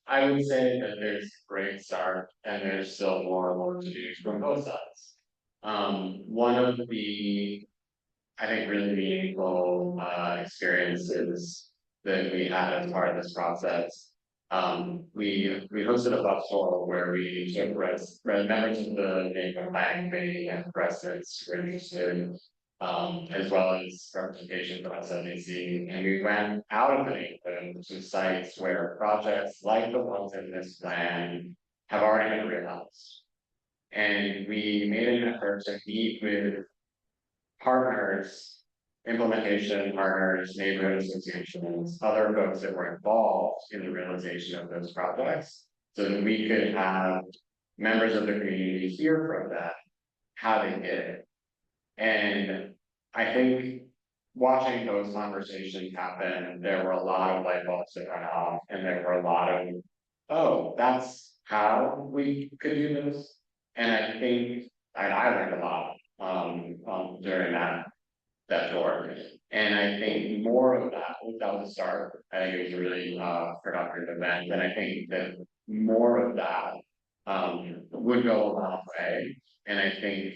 I would say that there's a great start and there's still more work to do from both sides. One of the, I think, really meaningful experiences that we had as part of this process. We hosted a bus tour where we took members of the neighborhood planning committee and residents who were interested, as well as representation from SMAC, and we went out of the neighborhood to sites where projects like the ones in this plan have already been realized. And we made an effort to meet with partners, implementation partners, neighborhood associations, other folks that were involved in the realization of those projects, so that we could have members of the community hear from them how they did it. And I think watching those conversations happen, there were a lot of light bulbs that went off, and there were a lot of, oh, that's how we could do this. And I think I learned a lot during that tour. And I think more of that was a start. I think it was a really productive event. And I think that more of that would go a long way. And I think,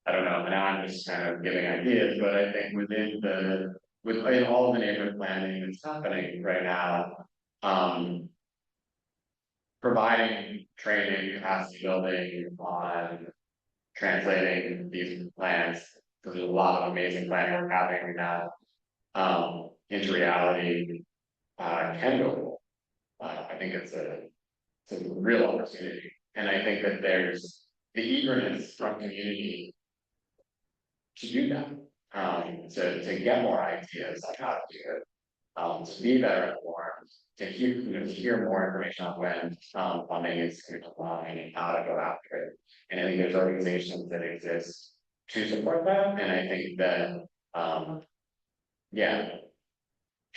I don't know, now I'm just kind of giving ideas, but I think within all the neighborhood planning that's happening right now, providing training, capacity building on translating these plans, because there's a lot of amazing planning happening right now, into reality, can go. I think it's a real opportunity. And I think that there's the eagerness from community to do that, to get more ideas on how to do it, to be better informed, to hear more information on when funding is coming along and how to go after it. And I think there's organizations that exist to support that. And I think that, yeah,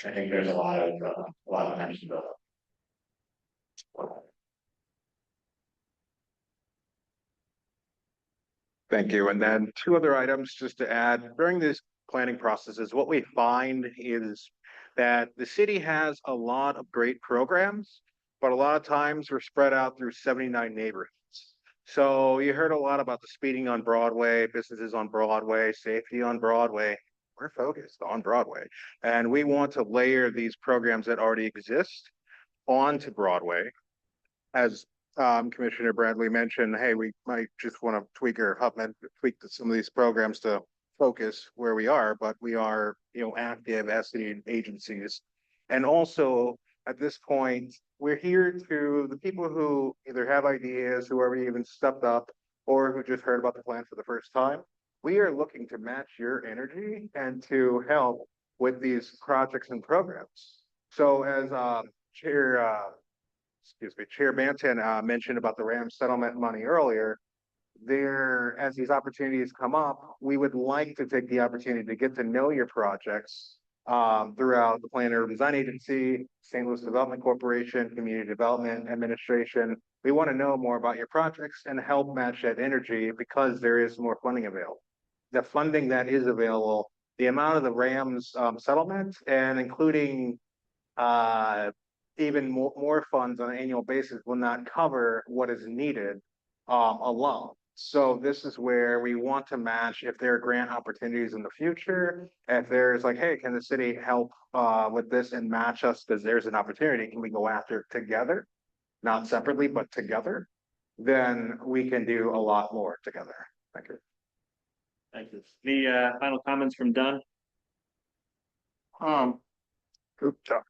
I think there's a lot of potential build up. Thank you. And then two other items just to add during this planning processes, what we find is that the city has a lot of great programs, but a lot of times we're spread out through 79 neighborhoods. So you heard a lot about the speeding on Broadway, businesses on Broadway, safety on Broadway. We're focused on Broadway, and we want to layer these programs that already exist onto Broadway. As Commissioner Bradley mentioned, hey, we might just want to tweak some of these programs to focus where we are, but we are, active as city agencies. And also at this point, we're here to the people who either have ideas, who already even stepped up, or who just heard about the plan for the first time. We are looking to match your energy and to help with these projects and programs. So as Chair Banton mentioned about the RAM settlement money earlier, as these opportunities come up, we would like to take the opportunity to get to know your projects throughout the Plan Urban Design Agency, St. Louis Development Corporation, Community Development Administration. We want to know more about your projects and help match that energy because there is more funding available. The funding that is available, the amount of the RAMS settlement, and including even more funds on an annual basis will not cover what is needed alone. So this is where we want to match if there are grant opportunities in the future. If there's like, hey, can the city help with this and match us because there's an opportunity, can we go after it together, not separately, but together? Then we can do a lot more together. Thank you. Thank you. The final comments from Dunn? Group talk.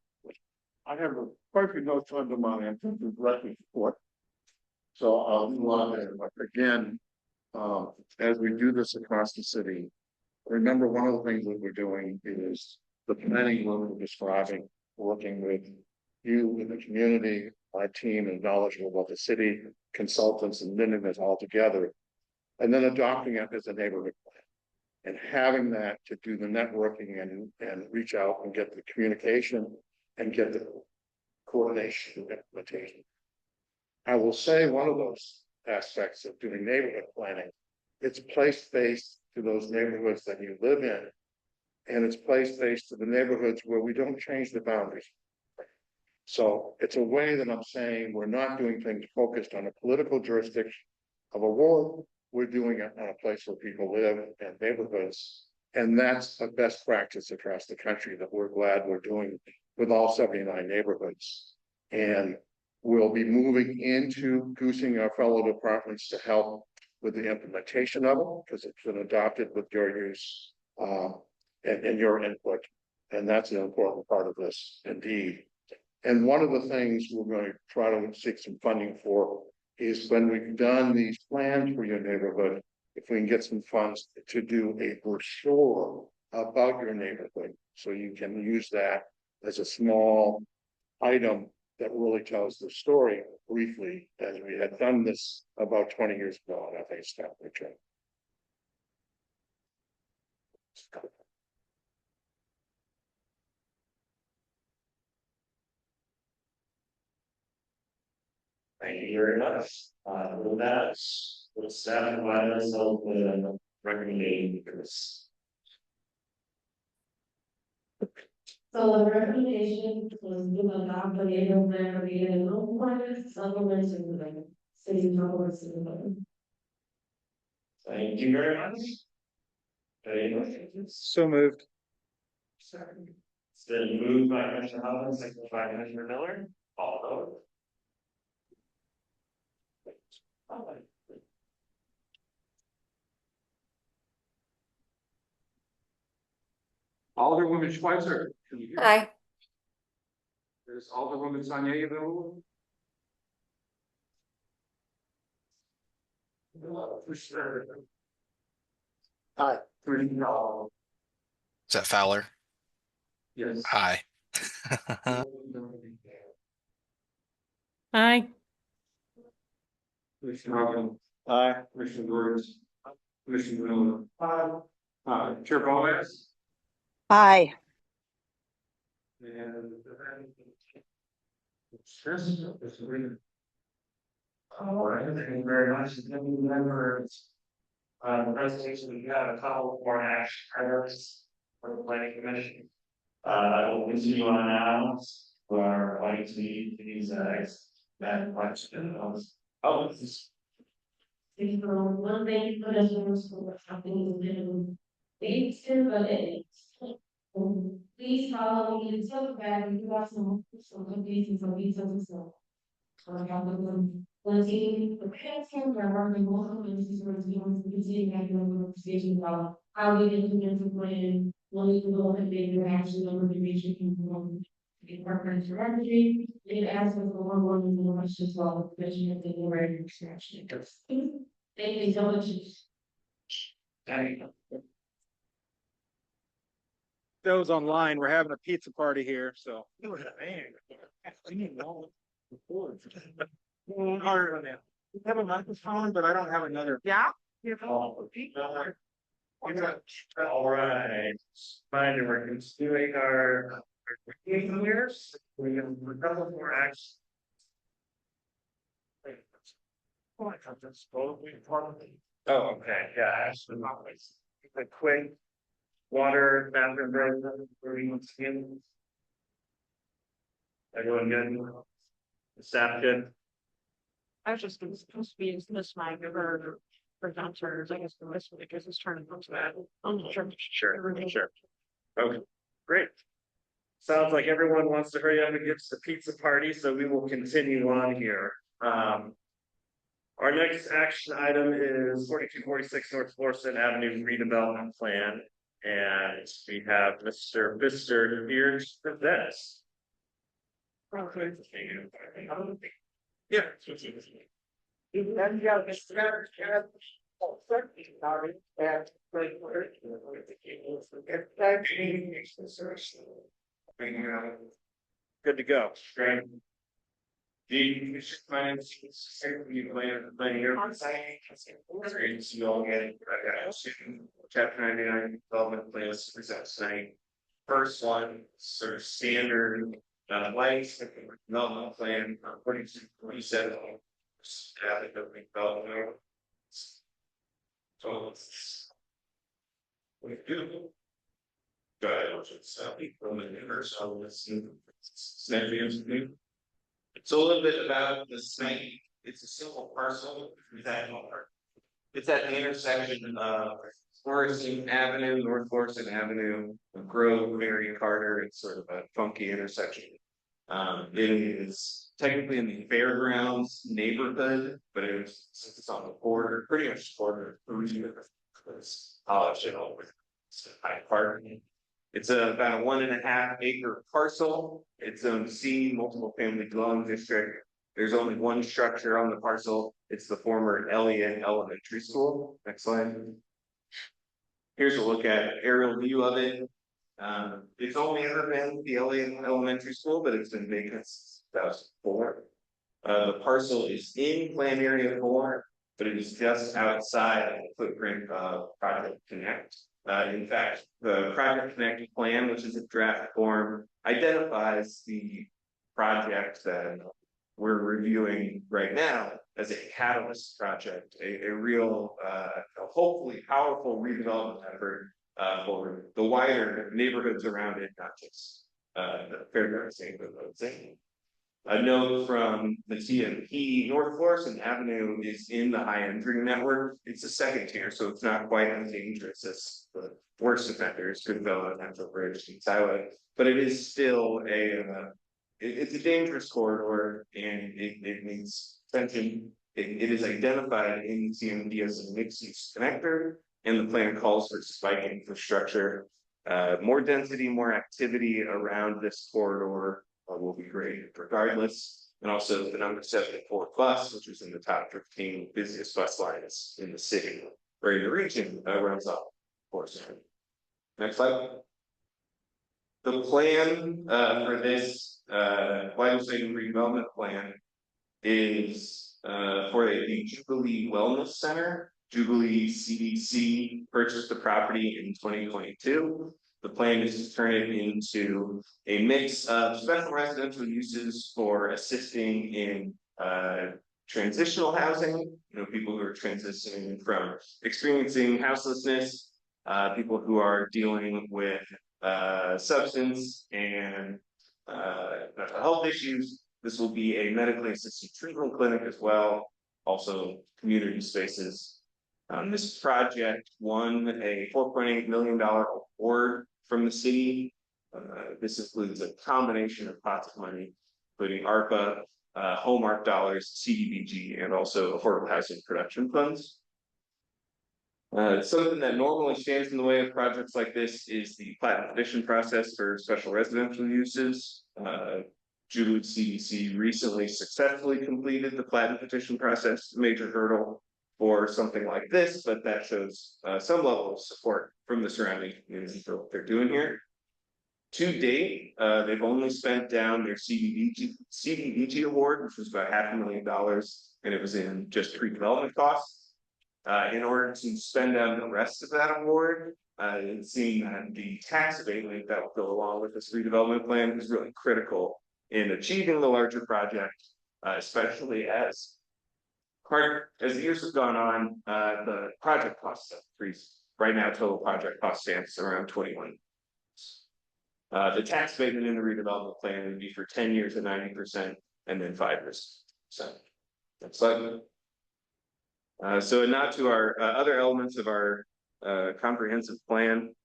I have quite a few notes under mine in terms of directly support. So I'll move on there, but again, as we do this across the city, remember one of the things that we're doing is the planning we're describing, working with you in the community, my team is knowledgeable about the city, consultants and knitting this all together, and then adopting it as a neighborhood plan. And having that to do the networking and reach out and get the communication and get the coordination and implementation. I will say one of those aspects of doing neighborhood planning, it's place-based to those neighborhoods that you live in, and it's place-based to the neighborhoods where we don't change the boundaries. So it's a way that I'm saying we're not doing things focused on a political jurisdiction of a ward. We're doing it on a place where people live and neighborhoods, and that's a best practice across the country that we're glad we're doing with all 79 neighborhoods. And we'll be moving into goosing our fellow departments to help with the implementation of it because it's been adopted with your use and your input. And that's an important part of this indeed. And one of the things we're going to try to seek some funding for is when we've done these plans for your neighborhood, if we can get some funds to do a brochure about your neighborhood. So you can use that as a small item that really tells the story briefly, as we had done this about 20 years ago, and I think it's time to return. Thank you very much. With that, let's invite myself the recommendation for this. So the recommendation was to adopt the annual plan for the annual plan, supplements and the city towards the. Thank you very much. Any motions? So moved. Second. It's been moved by Commissioner Hopkins, seconded by Commissioner Miller. All vote. Alderwoman Schweitzer. Can you hear me? Hi. Is Alderwoman Sanya available? Hi. Is that Fowler? Yes. Hi. Hi. Commissioner Hopkins. Aye. Commissioner Gordons. Commissioner Miller. Aye. Chair Boaz. Aye. And. All right, thank you very much. Members, the presentation, we got a couple more action items for the planning commission. I will continue on now. We are going to meet these that question. So one thing for us was for something is little things too, but it's. Please follow me and so bad, we do have some good reasons for reasons, so. So I got them, letting the parents can, we're working multiple places, we're doing, conversation about how we implement the plan, when we can go ahead and make an action, on the region, Department of Energy, it asks us for one more more questions, well, mention if they were ready to action. Thank you so much. Those online, we're having a pizza party here, so. I have a microphone, but I don't have another. Yeah. All right, fine, we're continuing our years. We have a couple more acts. Oh, okay, yeah, actually, a quick water bathroom break. Everyone good? Staff good? I was just supposed to be Miss Mike or presenters, I guess the rest of it because it's turning into that. I'm not sure. Sure. Okay, great. Sounds like everyone wants to hurry up and get to the pizza party, so we will continue on here. Our next action item is 4246 North Florissant Avenue redevelopment plan. And we have Mr. Pfister here to present. Yeah. Good to go. Great. My name is planning here. Great to see you all again. Chapter 99 development plans to present tonight. First one, sort of standard lights, development plan, 47. Development. So we do. Go ahead, it's a little bit about the same. It's a simple parcel that it's at the intersection of Florissant Avenue, North Florissant Avenue, Grove, Mary Carter. It's sort of a funky intersection. It is technically in the Fairgrounds neighborhood, but since it's on the border, pretty much border college and over Hyde Park. It's about a 1.5 acre parcel. It's zoned C, multiple family dwelling district. There's only one structure on the parcel. It's the former Elliott Elementary School. Next slide. Here's a look at aerial view of it. It's only ever been the Elliott Elementary School, but it's been vacant since 2004. The parcel is in Plan Area 4, but it is just outside of the footprint of Project Connect. In fact, the Project Connect plan, which is a draft form, identifies the project that we're reviewing right now as a catalyst project, a real, hopefully powerful redevelopment effort for the wider neighborhoods around it, not just the Fairgrounds neighborhoods. A note from the TMP, North Florissant Avenue is in the high entry network. It's a second tier, so it's not quite as dangerous as the worst offenders, Goodville and Natural Bridge and Highway, but it is still it's a dangerous corridor and it needs attention. It is identified in TMP as a mixed use connector, and the plan calls for spike infrastructure. More density, more activity around this corridor will be great regardless. And also the number 74 bus, which is in the top 15 busiest bus lines in the city or in the region, runs off, of course. Next slide. The plan for this legislative redevelopment plan is for the Jubilee Wellness Center. Jubilee CDC purchased the property in 2022. The plan is to turn it into a mix of special residential uses for assisting in transitional housing, people who are transitioning from experiencing houselessness, people who are dealing with substance and mental health issues. This will be a medically assisted treatment clinic as well. also community spaces. This project won a $4.8 million award from the city. This includes a combination of pots of money, including ARPA, Hallmark dollars, CDBG, and also affordable housing production funds. Something that normally stands in the way of projects like this is the plat and petition process for special residential uses. Jubilee CDC recently successfully completed the plat and petition process, major hurdle for something like this, but that shows some level of support from the surrounding community for what they're doing here. To date, they've only spent down their CDBG award, which was about $500,000, and it was in just pre-development costs. In order to spend down the rest of that award, it seemed that the tax abatement that will go along with this redevelopment plan is really critical in achieving the larger project, especially as the years have gone on, the project costs have increased. Right now, total project cost stands around 21. The tax abatement in the redevelopment plan would be for 10 years at 90% and then 5%. Next slide. So a nod to our other elements of our comprehensive plan.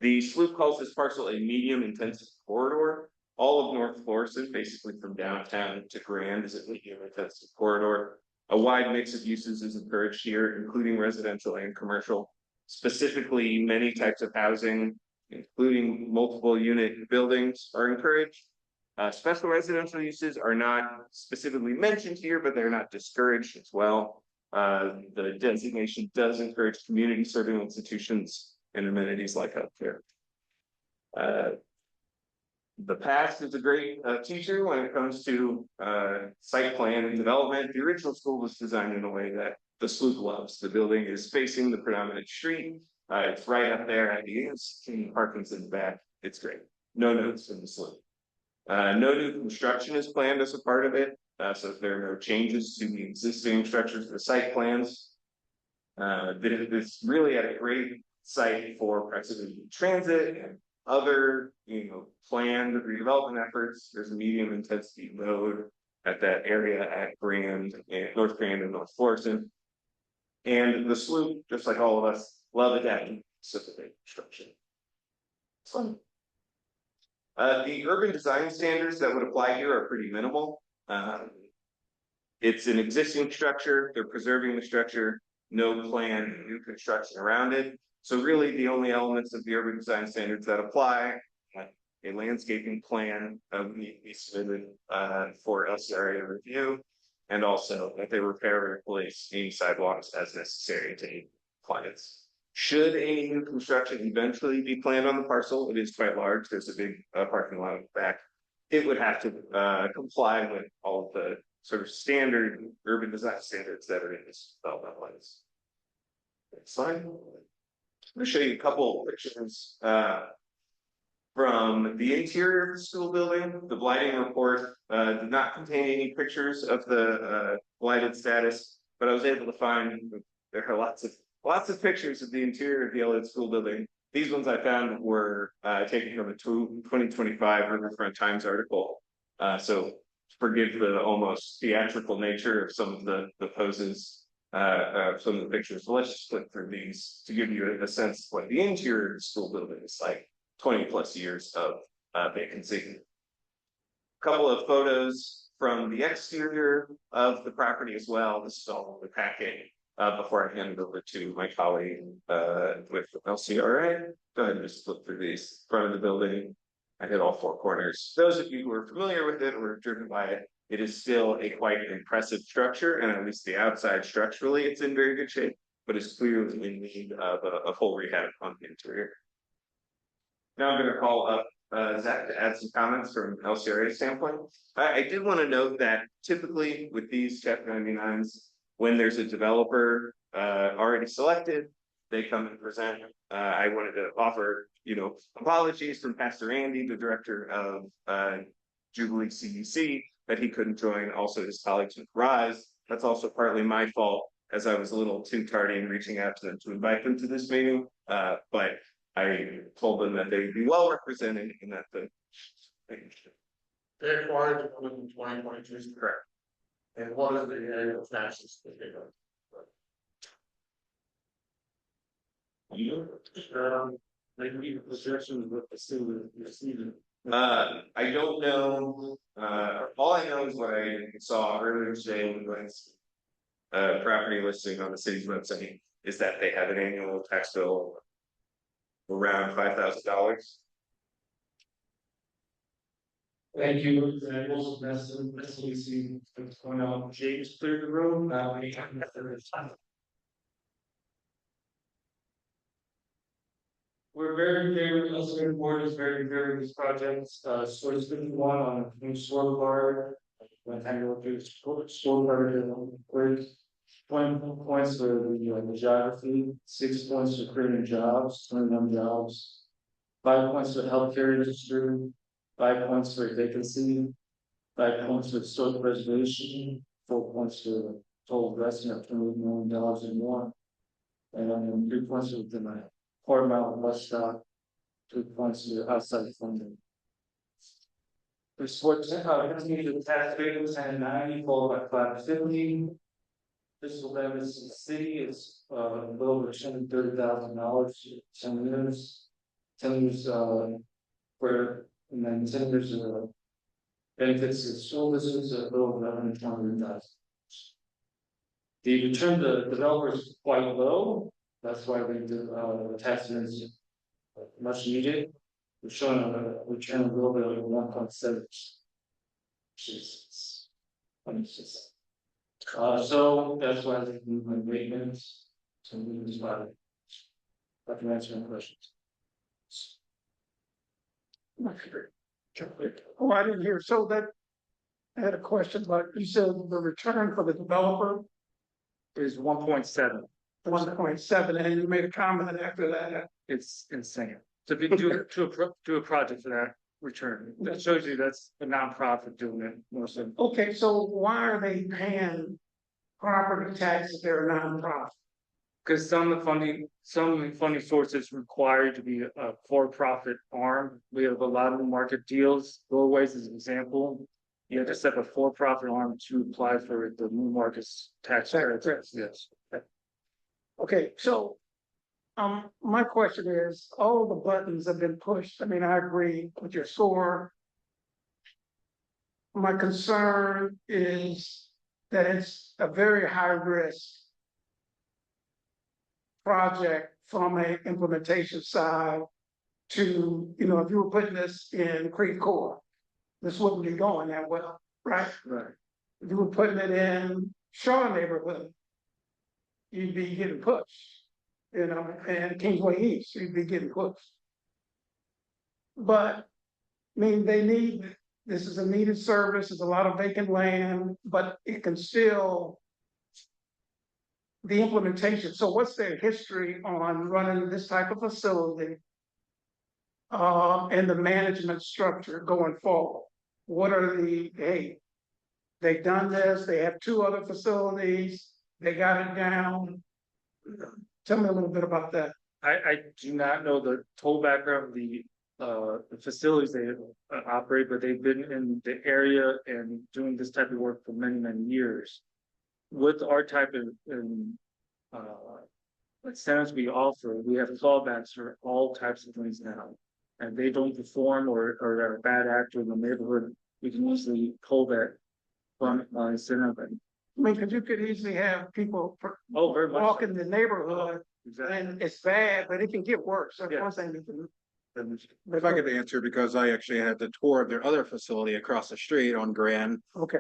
The SLOOP calls this parcel a medium intensive corridor. All of North Florissant, basically from downtown to Grand, is a medium intensive corridor. A wide mix of uses is encouraged here, including residential and commercial. Specifically, many types of housing, including multiple unit buildings, are encouraged. Special residential uses are not specifically mentioned here, but they're not discouraged as well. The designation does encourage community serving institutions and amenities like healthcare. The past is a great teacher when it comes to site plan and development. The original school was designed in a way that the SLOOP loves. The building is facing the predominant street. It's right up there at the end. Parking's in the back. It's great. No notes in the SLOOP. No new construction is planned as a part of it. So there are no changes to the existing structures of the site plans. It's really a great site for President Transit and other, planned redevelopment efforts. There's a medium intensity load at that area at North Grand and North Florissant. And the SLOOP, just like all of us, love adapting specific construction. The urban design standards that would apply here are pretty minimal. It's an existing structure. They're preserving the structure. No planned new construction around it. So really the only elements of the urban design standards that apply, a landscaping plan need to be submitted for LCRA review, and also that they repair or replace any sidewalks as necessary to meet compliance. Should any new construction eventually be planned on the parcel, it is quite large. There's a big parking lot in the back. It would have to comply with all of the sort of standard urban design standards that are in this development plans. Next slide. I'm going to show you a couple of pictures from the interior of the school building. The blighting report did not contain any pictures of the blighted status, but I was able to find there are lots of pictures of the interior of the Elliott School Building. These ones I found were taken from a 2025 Riverfront Times article. So forgive the almost theatrical nature of some of the poses, some of the pictures. So let's just flip through these to give you a sense of what the interior of the school building is like. 20 plus years of vacancy. A couple of photos from the exterior of the property as well. This is all in the packet before I hand it over to my colleague with LCRA. Go ahead and just flip through these. Front of the building, I hit all four corners. Those of you who are familiar with it or are driven by it, it is still a quite impressive structure, and at least the outside structurally, it's in very good shape, but it's clearly in need of a full rehab on the interior. Now I'm going to call up Zach to add some comments from LCRA standpoint. I did want to note that typically with these Chapter 99s, when there's a developer already selected, they come and present. I wanted to offer, apologies from Pastor Andy, the director of Jubilee CDC, that he couldn't join. Also, his colleagues with Rise. That's also partly my fault, as I was a little too tardy in reaching out to them to invite them to this meeting. But I told them that they'd be well represented and that they acquired the building in 2022. Correct. And what are the annual taxes that they go? You, maybe projections with the student, your student. I don't know, all I know is what I saw earlier today was. Property listing on the city's website is that they have an annual tax bill. Around $5,000. Thank you, Daniel, that's we see what's going on. James cleared the room, we have another time. We're very, also board is very, these projects, sort of 51 on new scorecard. When I go through scorecard, great. 20 points for the geography, 6 points for creating jobs, 21 jobs. 5 points for healthcare industry, 5 points for vacancy, 5 points for historic preservation, 4 points for total investment of $28 million and more. And then 3 points for the Port Mountain West Dock, 2 points for outside funding. For sports, the tax rate was 1090, followed by 550. Fiscal damage to the city is a little over $230,000, 10 years. 10 years where and then 10 years benefits to the school districts are a little over $120,000. The return to developers is quite low. That's why we do the tax is much needed. We're showing a return a little bit over 1.7%. Jesus. So that's why I think we move my maintenance to move this body. I can answer any questions. Oh, I didn't hear. So that I had a question, but you said the return for the developer is 1.7. 1.7, and you made a comment after that. It's insane. So if you do a project for that return, that shows you that's a nonprofit doing it mostly. Okay, so why are they paying property tax if they're a nonprofit? Because some of the funding sources require to be a for-profit arm. We have a lot of market deals. Doorways is an example. You have to set up a for-profit arm to apply for the new markets tax credits. Yes. Okay, so my question is, all the buttons have been pushed. I mean, I agree with your score. My concern is that it's a very high risk project from an implementation side to, if you were putting this in Creve Coeur, this wouldn't be going that well, right? Right. If you were putting it in Shaw neighborhood, you'd be getting pushed, and Kingsway East, you'd be getting pushed. But, I mean, this is a needed service, there's a lot of vacant land, but it can still, the implementation. So what's their history on running this type of facility and the management structure going forward? What are they've done this, they have 2 other facilities, they got it down. Tell me a little bit about that. I do not know the total background of the facilities they operate, but they've been in the area and doing this type of work for many years. With our type of incentives we offer, we have clawbacks for all types of things now. And they don't perform or are a bad actor in the neighborhood, we can easily pull that from incentive. I mean, because you could easily have people very much walk in the neighborhood, and it's bad, but it can get worse. That's one thing we can. If I could answer, because I actually had the tour of their other facility across the street on Grand. Okay.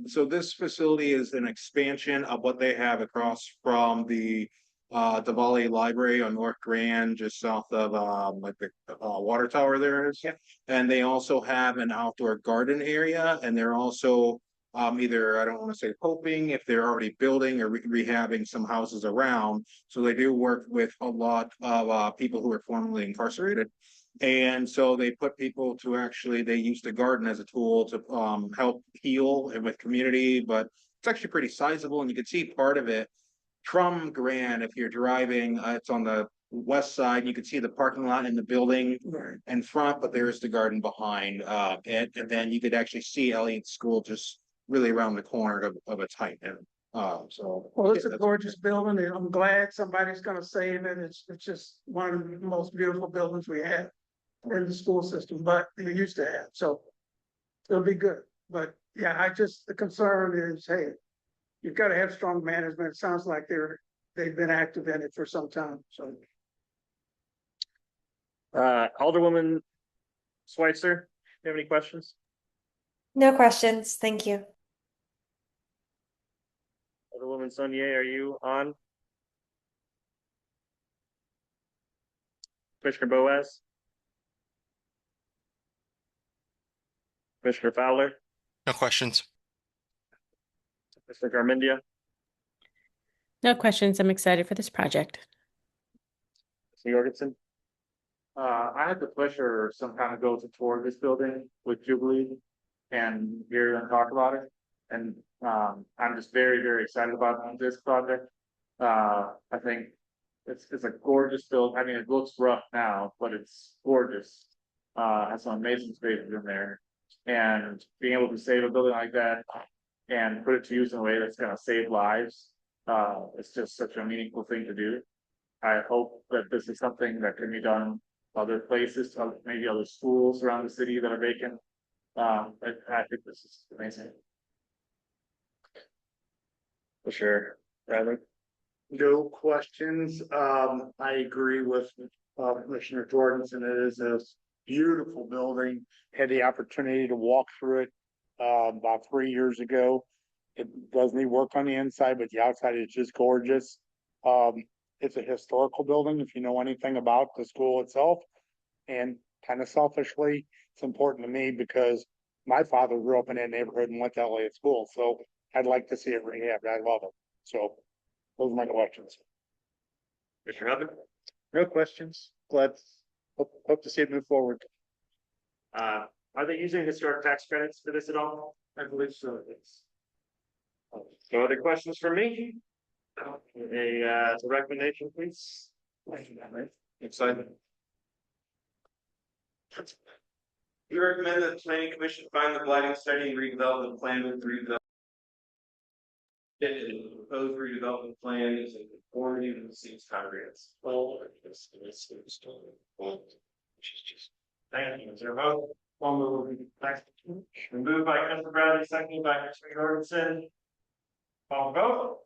So this facility is an expansion of what they have across from the Diwali Library on North Grand, just south of like the water tower there is. Yeah. And they also have an outdoor garden area, and they're also either, I don't want to say hoping, if they're already building or rehabbing some houses around. So they do work with a lot of people who are formerly incarcerated. And so they put people to they use the garden as a tool to help heal and with community, but it's actually pretty sizable, and you can see part of it from Grand. If you're driving, it's on the west side, you can see the parking lot and the building in front, but there's the garden behind, and then you could actually see Elliott School just really around the corner of a tight end. So. Well, it's yeah, a that's- gorgeous building and I'm glad somebody's gonna save it. It's just one of the most beautiful buildings we have in the school system, but they used to have, so it'll be good. But yeah, the concern is, hey, you've got to have strong management. It sounds like they've been active in it for some time, so. Alderwoman Schweitzer, you have any questions? No questions. Thank you. Alderwoman Sonier, are you on? Commissioner Boaz? Commissioner Fowler? No questions. Mr. Garmendia? No questions. I'm excited for this project. Mr. Jorgensen? I had the pleasure some time ago to tour this building with Jubilee and hear them talk about it. And I'm just very, very excited about this project. I think it's a gorgeous build. I mean, it looks rough now, but it's gorgeous. Has some amazing spaces in there. And being able to save a building like that and put it to use in a way that's gonna save lives, it's just such a meaningful thing to do. I hope that this is something that can be done other places, maybe other schools around the city that are vacant. I think this is amazing. For sure. Bradley? No questions. I agree with Commissioner Jorgensen. It is a beautiful building. Had the opportunity to walk through it about 3 years ago. It does need work on the inside, but the outside is just gorgeous. It's a historical building, if you know anything about the school itself. And kind of selfishly, it's important to me because my father grew up in that neighborhood and went to LA at school. So I'd like to see it rehabbed. I love it. So those are my questions. Commissioner Hubble? No questions. Hope to see it move forward. Are they using historic tax credits for this at all? I believe so. No other questions for me? A recommendation, please. Excited. We recommend that the planning commission find the blighting study and redevelopment plan with redevelopment. The proposed redevelopment plan is in conformity with the city's comprehensive. Thank you. Is there a vote? One move. Moved by Commissioner Bradley, seconded by Commissioner Jorgensen. Call vote.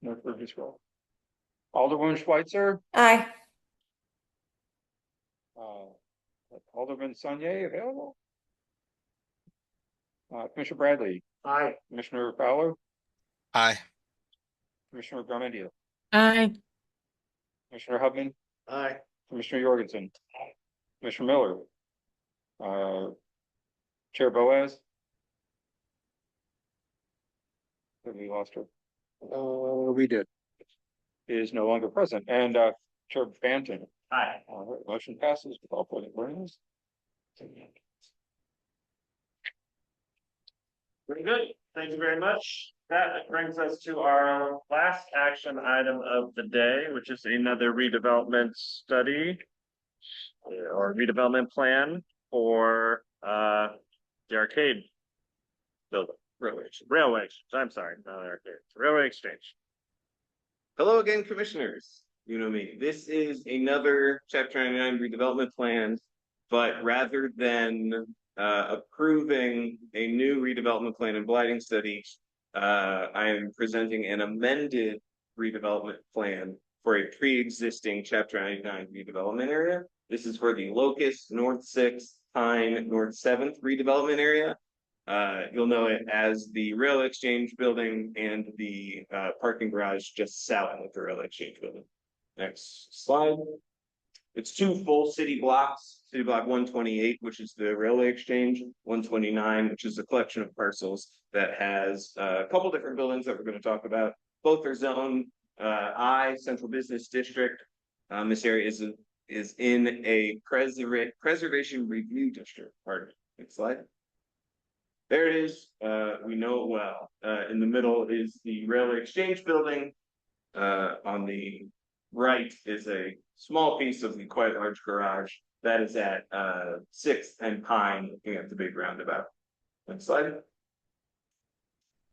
No further scroll. Alderwoman Schweitzer, Aye. Alderman Sonier available? Commissioner Bradley, Aye. Commissioner Fowler, Aye. Commissioner Garmendia, Aye. Commissioner Hubman, Aye. Commissioner Jorgensen, Commissioner Miller, Chair Boaz. Have we lost her? We did. Is no longer present, and Chair Banton. Aye. All right, motion passes with all voting rooms. Very good. Thank you very much. That brings us to our last action item of the day, which is another redevelopment study or redevelopment plan for the arcade building. Railway exchange. I'm sorry, not arcade. Railway exchange. Hello again, commissioners. You know me. This is another Chapter 99 redevelopment plan, but rather than approving a new redevelopment plan and blighting study, I am presenting an amended redevelopment plan for a pre-existing Chapter 99 redevelopment area. This is for the Locust, North 6th, Pine, North 7th redevelopment area. You'll know it as the Rail Exchange building and the parking garage just south of the Rail Exchange building. Next slide. It's two full city blocks, City Block 128, which is the Railway Exchange, 129, which is a collection of parcels that has a couple different buildings that we're going to talk about. Both are zone I, Central Business District. This area is in a preservation review district. Pardon me. Next slide. There it is. We know it well. In the middle is the Railway Exchange building. On the right is a small piece of the quite large garage that is at 6th and Pine, looking at the big roundabout. Next slide.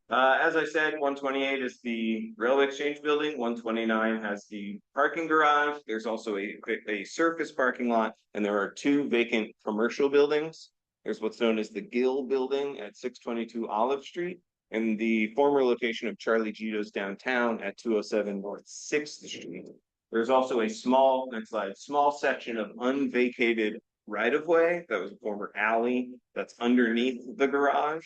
As I said, 128 is the railway exchange building, 129 has the parking garage, there's also a surface parking lot, and there are 2 vacant commercial buildings. There's what's known as the Gill Building at 622 Olive Street, and the former location of Charlie Gito's downtown at 207 North 6th Street. There's also a small, next slide, small section of unvacated right-of-way that was a former alley that's underneath the garage.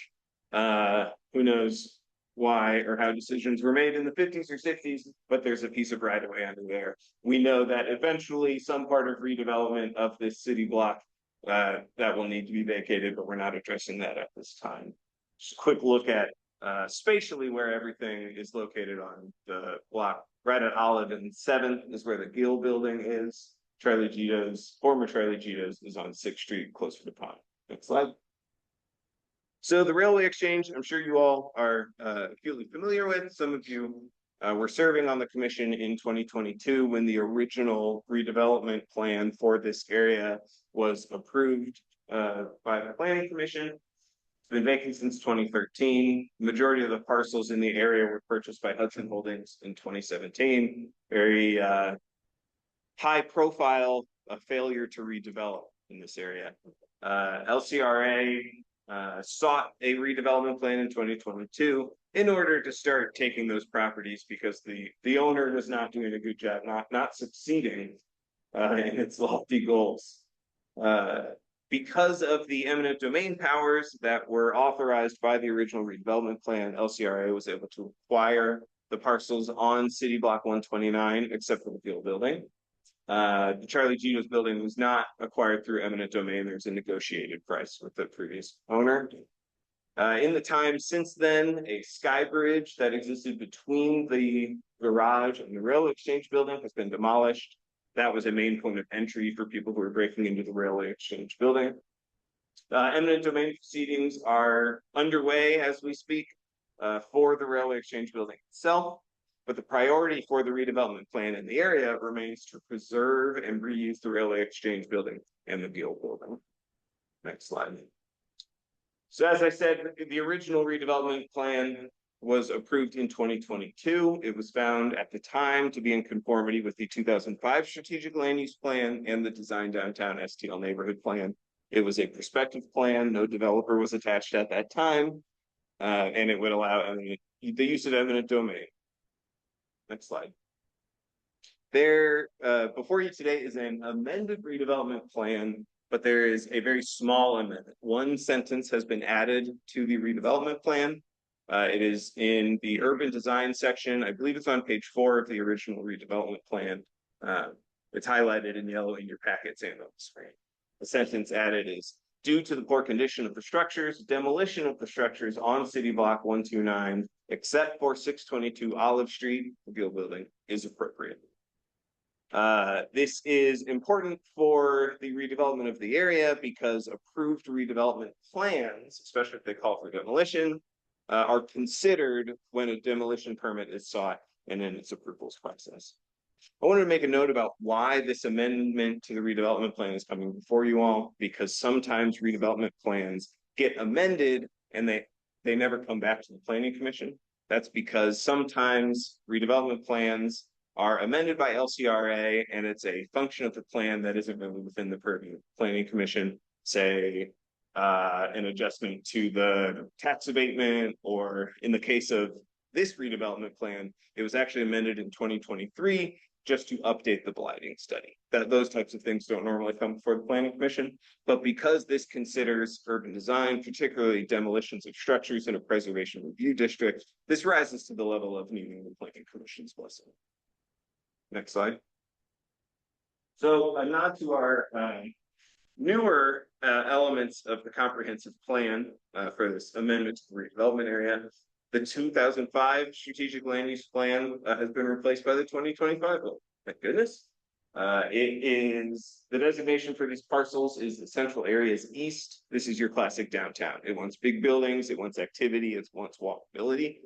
Who knows why or how decisions were made in the 50s or 60s, but there's a piece of right of way under there. We know that eventually some part of redevelopment of this city block that will need to be vacated, but we're not addressing that at this time. Just a quick look at spatially where everything is located on the block. Right at Olive and 7th is where the Gill Building is. Charlie Gito's, former Charlie Gito's, is on 6th Street, closer to Pond. Next slide. So the railway exchange, I'm sure you all are acutely familiar with. Some of you were serving on the commission in 2022 when the original redevelopment plan for this area was approved by the planning commission. It's been vacant since 2013. The majority of the parcels in the area were purchased by Hudson Holdings in 2017. Very high profile failure to redevelop in this area. LCRA sought a redevelopment plan in 2022 in order to start taking those properties because the owner was not doing a good job, not succeeding in its lofty goals. Because of the eminent domain powers that were authorized by the original redevelopment plan, LCRA was able to acquire the parcels on City Block 129, except for the Gill Building. The Charlie Gito's building was not acquired through eminent domain. There's a negotiated price with the previous owner. In the time since then, a sky bridge that existed between the garage and the railway exchange building has been demolished. That was a main point of entry for people who were breaking into the railway exchange building. Eminent domain proceedings are underway as we speak for the railway exchange building itself. But the priority for the redevelopment plan in the area remains to preserve and reuse the railway exchange building and the Gill Building. Next slide. So as I said, the original redevelopment plan was approved in 2022. It was found at the time to be in conformity with the 2005 strategic land use plan and the design downtown STL neighborhood plan. It was a prospective plan. No developer was attached at that time. And it would allow the use of eminent domain. Next slide. There, before you today is an amended redevelopment plan, but there is a very small amendment. One sentence has been added to the redevelopment plan. It is in the urban design section. I believe it's on page 4 of the original redevelopment plan. It's highlighted in yellow in your packets and on the screen. The sentence added is, due to the poor condition of the structures, demolition of the structures on City Block 129, except for 622 Olive Street, the Gill Building, is appropriate. This is important for the redevelopment of the area because approved redevelopment plans, especially if they call for demolition, are considered when a demolition permit is sought and in its approvals process. I wanted to make a note about why this amendment to the redevelopment plan is coming before you all, because sometimes redevelopment plans get amended and they never come back to the planning commission. That's because sometimes redevelopment plans are amended by LCRA and it's a function of the plan that isn't really within the purview of the planning commission, say an adjustment to the tax abatement, or in the case of this redevelopment plan, it was actually amended in 2023 just to update the blighting study. Those types of things don't normally come before the planning commission, but because this considers urban design, particularly demolitions of structures in a preservation review district, this rises to the level of needing the planning commission's blessing. Next slide. So a nod to our newer elements of the comprehensive plan for this amendment to the redevelopment area. The 2005 strategic land use plan has been replaced by the 2025 one. Thank goodness. It is the designation for these parcels is the central areas east. This is your classic downtown. It wants big buildings, it wants activity, it wants walkability.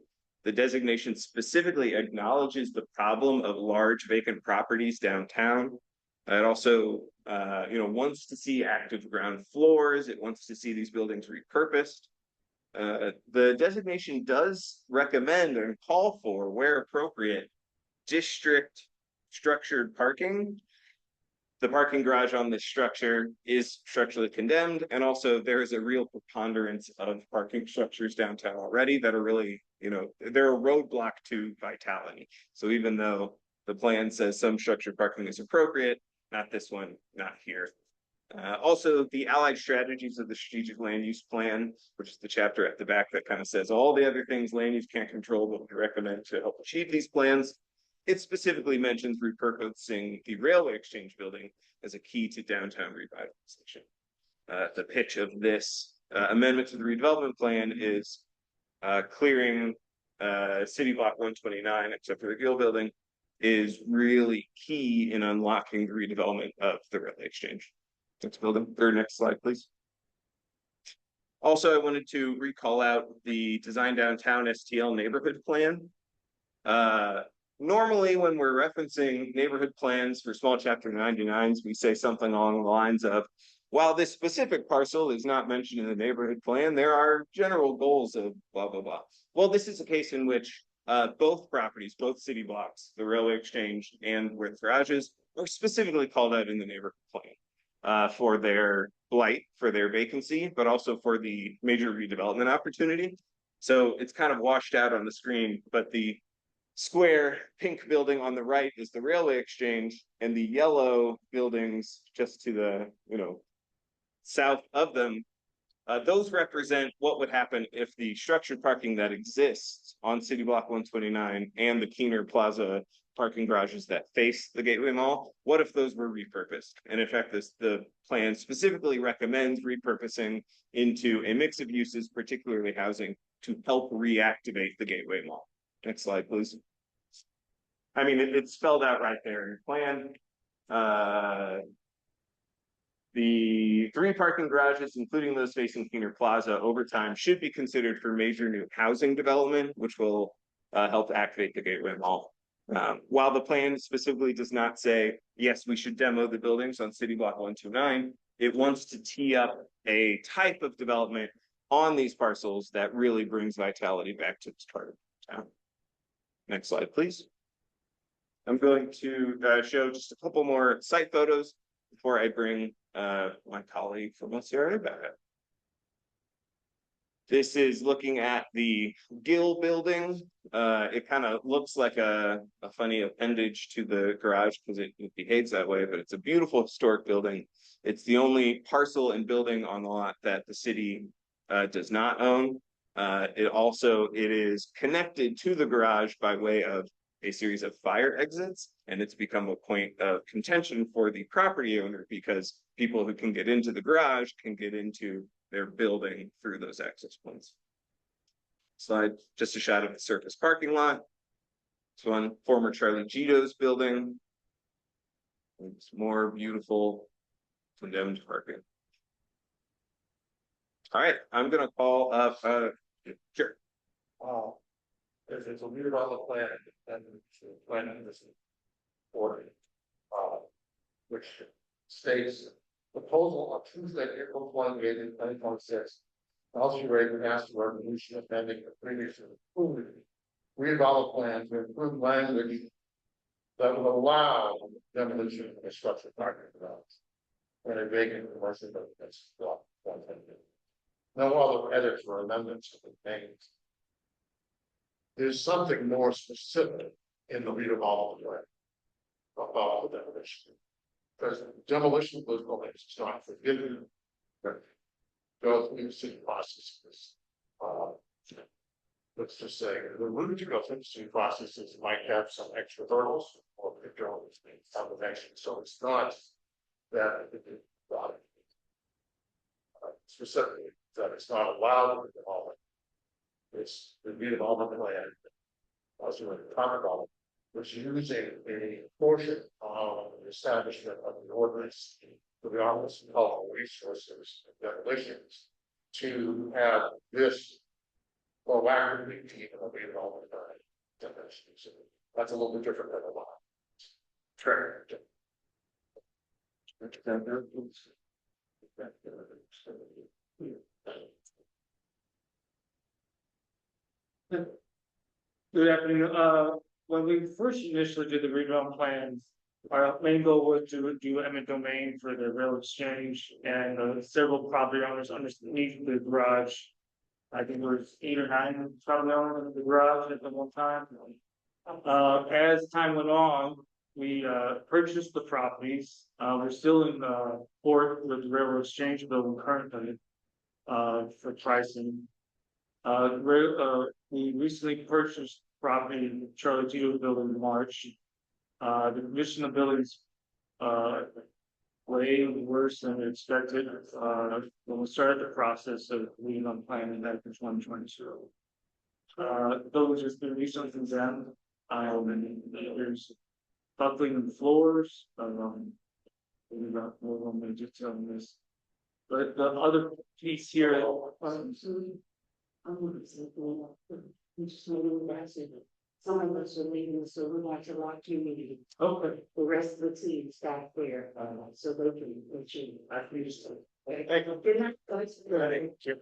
The designation specifically acknowledges the problem of large vacant properties downtown. It also wants to see active ground floors. It wants to see these buildings repurposed. The designation does recommend and call for, where appropriate, district structured parking. The parking garage on this structure is structurally condemned, and also there is a real preponderance of parking structures downtown already that are really, they're a roadblock to vitality. So even though the plan says some structured parking is appropriate, not this one, not here. Also, the allied strategies of the strategic land use plan, which is the chapter at the back that kind of says all the other things land use can't control, but we recommend to help achieve these plans. It specifically mentions repurposing the railway exchange building as a key to downtown revitalization. The pitch of this amendment to the redevelopment plan is clearing City Block 129, except for the Gill building, is really key in unlocking the redevelopment of the railway exchange. Next building, or next slide, please. Also, I wanted to recall out the Design Downtown STL neighborhood plan. Normally, when we're referencing neighborhood plans for small chapter 99s, we say something along the lines of, while this specific parcel is not mentioned in the neighborhood plan, there are general goals of blah, blah, blah. Well, this is a case in which both properties, both city blocks, the railway exchange and where the garage is, are specifically called out in the neighborhood plan for their blight, for their vacancy, but also for the major redevelopment opportunity. So it's kind of washed out on the screen, but the square pink building on the right is the railway exchange, and the yellow buildings just to the south of them, those represent what would happen if the structured parking that exists on City Block 129 and the Keener Plaza parking garages that face the Gateway Mall, what if those were repurposed? And in fact, the plan specifically recommends repurposing into a mix of uses, particularly housing, to help reactivate the Gateway Mall. Next slide, please. I mean, it's spelled out right there in your plan. The 3 parking garages, including those facing Keener Plaza, over time should be considered for major new housing development, which will help activate the Gateway Mall. While the plan specifically does not say, yes, we should demo the buildings on City Block 129, it wants to tee up a type of development on these parcels that really brings vitality back to this part of town. Next slide, please. I'm going to show just a couple more site photos before I bring my colleague from OCRA back up. This is looking at the Gill building. It kind of looks like a funny appendage to the garage because it behaves that way, but it's a beautiful historic building. It's the only parcel and building on the lot that the city does not own. It is connected to the garage by way of a series of fire exits, and it's become a point of contention for the property owner because people who can get into the garage can get into their building through those access points. Slide, just a shot of the surface parking lot. This one, former Charlie Gito's building. It's more beautiful condemned parking. All right, I'm gonna call up sure. Wow. If it's a weird on the planet, then the planet is important. Which states proposal on Tuesday, April 28, 2026. Also Reagan asked for resolution amending the previously approved redevelopment plan to include language that would allow demolition of structured parking developments when a vacant commercial building is blocked. No other edits or amendments have been made. There's something more specific in the redevelopment plan about the demolition. Because demolition of those buildings is not forbidden. Go through the city processes. Let's just say the route to go through the city processes might have some extra hurdles or some eventually. So it's not that specifically that it's not allowed to develop. It's the redevelopment plan. Also, in the common law, which is using a portion of the establishment of the ordinance for the Office of Cultural Resources and Demolitions to have this proactively keep a redevelopment demolitions. That's a little bit different than a law. Good afternoon. When we first initially did the redevelopment plans, our main goal was to do eminent domain for the rail exchange and several property owners underneath the garage. I think there was 8 or 9 property owners in the garage at the one time. As time went on, we purchased the properties. We're still in court with the railroad exchange building currently for pricing. We recently purchased property in Charlie Tito building in March. The condition of buildings way worse than expected. When we started the process of leading on planning back in 2022. The building has been recently condemned. And there's buckling in the floors. We've got more on the detail on this. But the other piece here. Some of us are leaving, so we want to walk to meeting. Okay. The rest of the team staff there, so they can achieve. I appreciate it. Thank you. Good night, guys. Thank you.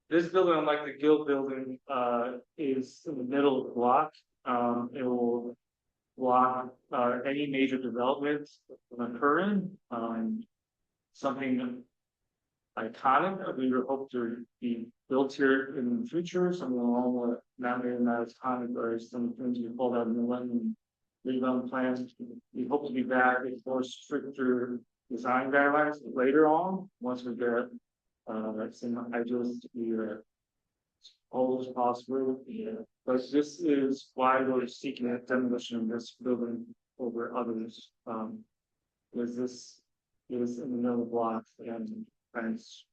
This building, unlike the Guild building, is in the middle of the block. It will block any major developments from occurring. Something iconic that we would hope to be built here in the future, something along with not maybe not as iconic or some things we pulled out in the London redevelopment plans. We hope to be back with more stricter design guidelines later on, once we get some ideas to be all as possible. But this is why we're seeking a demolition of this building over others. Because this is in the middle of the block and it's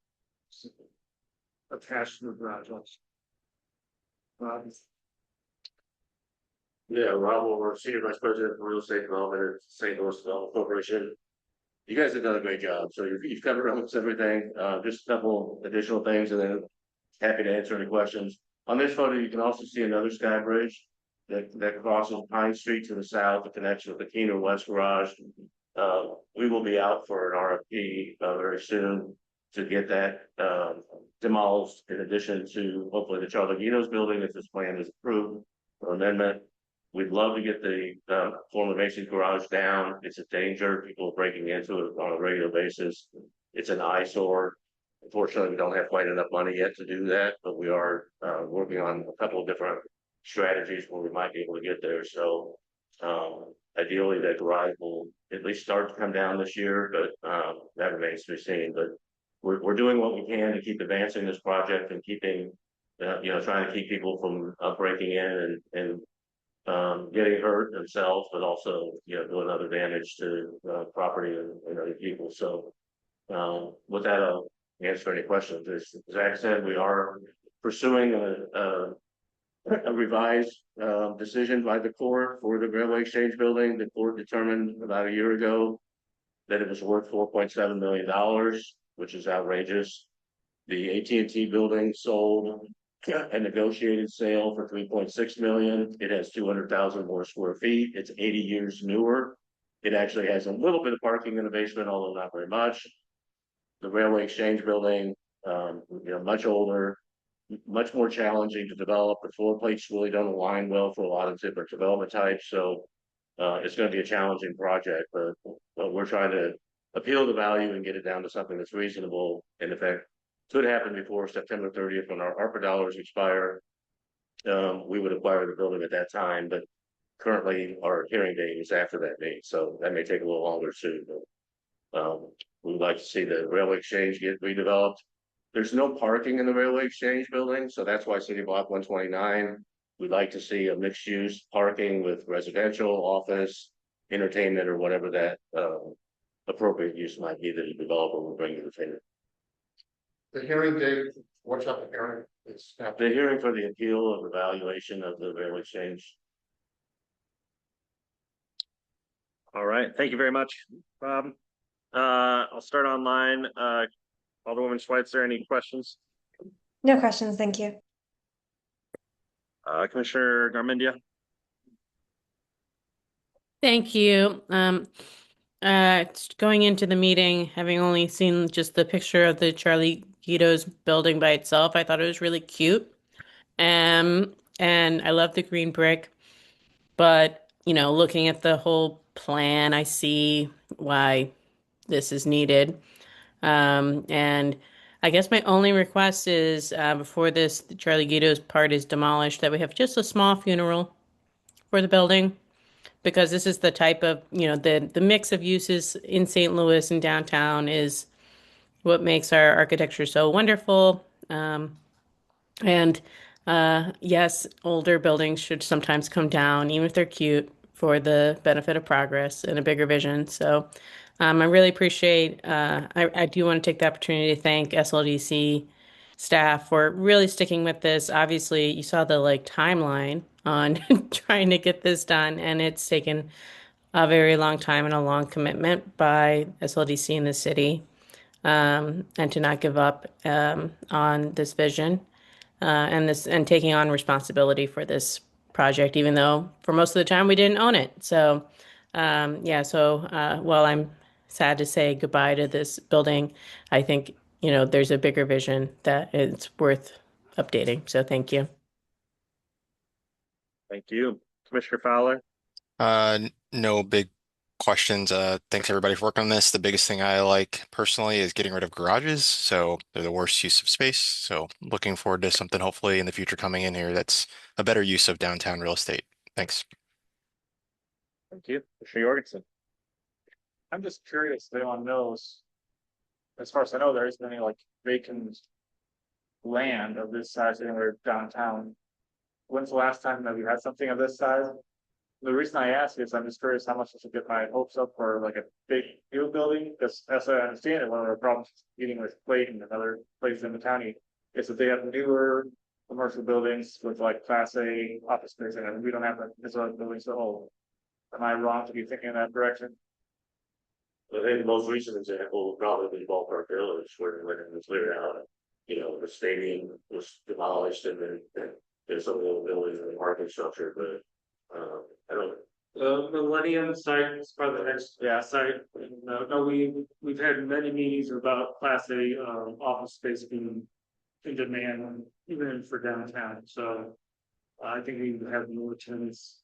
attached to the garage also. Yeah, Rob Wilbur, Senior Vice President for Real Estate Development at St. Louis Development Corporation. You guys have done a great job. So you've covered almost everything. Just a couple additional things, and then happy to answer any questions. On this photo, you can also see another sky bridge that crosses Pine Street to the south, the connection with the Keener West Garage. We will be out for an RFP very soon to get that demolished, in addition to hopefully the Charlie Guinos building, if this plan is approved for amendment. We'd love to get the former Mason garage down. It's a danger. People are breaking into it on a regular basis. It's an eyesore. Unfortunately, we don't have quite enough money yet to do that, but we are working on a couple of different strategies where we might be able to get there. So ideally, that garage will at least start to come down this year, but that remains to be seen. But we're doing what we can to keep advancing this project and keeping, trying to keep people from breaking in and getting hurt themselves, but also, doing other damage to property and other people. So with that, I'll answer any questions. As Zach said, we are pursuing a revised decision by the court for the Railway Exchange building. The court determined about a year ago that it was worth $4.7 million, which is outrageous. The AT&T building sold a negotiated sale for $3.6 million. It has 200,000 more square feet. It's 80 years newer. It actually has a little bit of parking in the basement, although not very much. The Railway Exchange building, much older, much more challenging to develop. The floor plates really don't align well for a lot of different development types. So it's going to be a challenging project, but we're trying to appeal the value and get it down to something that's reasonable. And if that could happen before September 30th, when our ARPA dollars expire, we would acquire the building at that time. But currently, our hearing date is after that date, so that may take a little longer too. But we would like to see the Railway Exchange get redeveloped. There's no parking in the Railway Exchange building, so that's why City Block 129. We'd like to see a mixed-use parking with residential, office, entertainment, or whatever that appropriate use might be that a developer will bring to the table. The hearing date, what's up the hearing? The hearing for the appeal of the valuation of the Railway Exchange. All right, thank you very much, Bob. I'll start online. Alderwoman Schweitzer, any questions? No questions, thank you. Commissioner Garmendia. Thank you. Going into the meeting, having only seen just the picture of the Charlie Guido's building by itself. I thought it was really cute. And I love the green brick. But, looking at the whole plan, I see why this is needed. And I guess my only request is before this Charlie Guido's part is demolished, that we have just a small funeral for the building, because this is the type of, the mix of uses in St. Louis and downtown is what makes our architecture so wonderful. And yes, older buildings should sometimes come down, even if they're cute, for the benefit of progress and a bigger vision. So I really appreciate, I do want to take the opportunity to thank SLDC staff for really sticking with this. Obviously, you saw the timeline on trying to get this done, and it's taken a very long time and a long commitment by SLDC in the city, and to not give up on this vision and taking on responsibility for this project, even though for most of the time we didn't own it. So while I'm sad to say goodbye to this building, I think there's a bigger vision that it's worth updating. So thank you. Thank you. Commissioner Fowler? No big questions. Thanks everybody for working on this. The biggest thing I like personally is getting rid of garages. So they're the worst use of space. So looking forward to something hopefully in the future coming in here that's a better use of downtown real estate. Thanks. Thank you. Commissioner Jorgensen? I'm just curious, if anyone knows, as far as I know, there isn't any vacant land of this size anywhere downtown. When's the last time that we had something of this size? The reason I ask is I'm just curious how much this would get my hopes up for a big new building, because as I understand it, one of the problems dealing with Clayton and other places in the county is that they have newer commercial buildings with Class A office space, and we don't have historic buildings to hold. Am I wrong to be thinking in that direction? I think the most recent example would probably be Ballpark Village, where when it was cleared out, the stadium was demolished and then there's some little buildings in the parking structure, but I don't. The Millennium site is probably the next site. No, we've had many meetings about Class A office space being in demand, even for downtown. So I think we have more tenants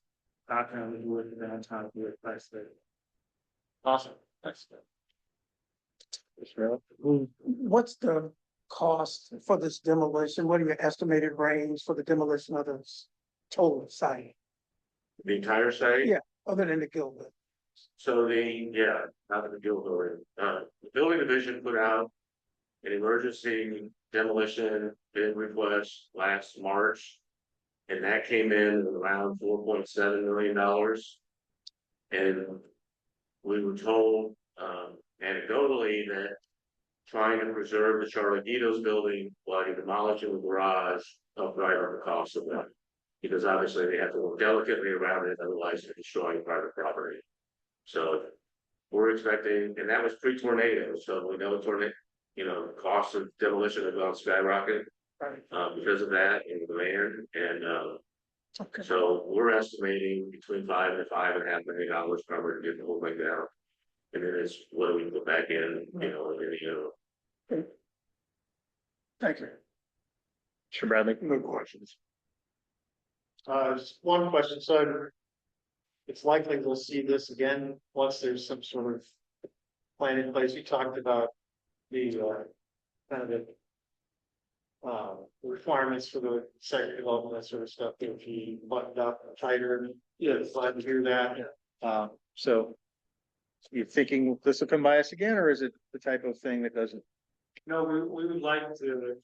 knocking on the door for downtown with Class A. Awesome. Thanks. What's the cost for this demolition? What are your estimated range for the demolition of this total site? The entire site? Yeah, other than the Gilbert. So out of the Gilbert, the building division put out an emergency demolition bid request last March. And that came in around $4.7 million. And we were told anecdotally that trying to preserve the Charlie Guido's building while you're demolishing the garage helped drive up the cost of that. Because obviously they have to work delicately around it, otherwise they're destroying private property. So we're expecting, and that was pre-tornado, so we know tornado, costs of demolition have gone skyrocket because of that and the demand. And so we're estimating between $5 and $5.5 million covered to get the whole thing down. And then it's what do we put back in, Thank you. Sure, Bradley. No questions. Just one question. So it's likely we'll see this again once there's some sort of plan in place. You talked about the kind of the requirements for the second development, that sort of stuff, if you buttoned up tighter. Yeah, glad to hear that. So you're thinking this will come by us again, or is it the type of thing that doesn't? No, we would like to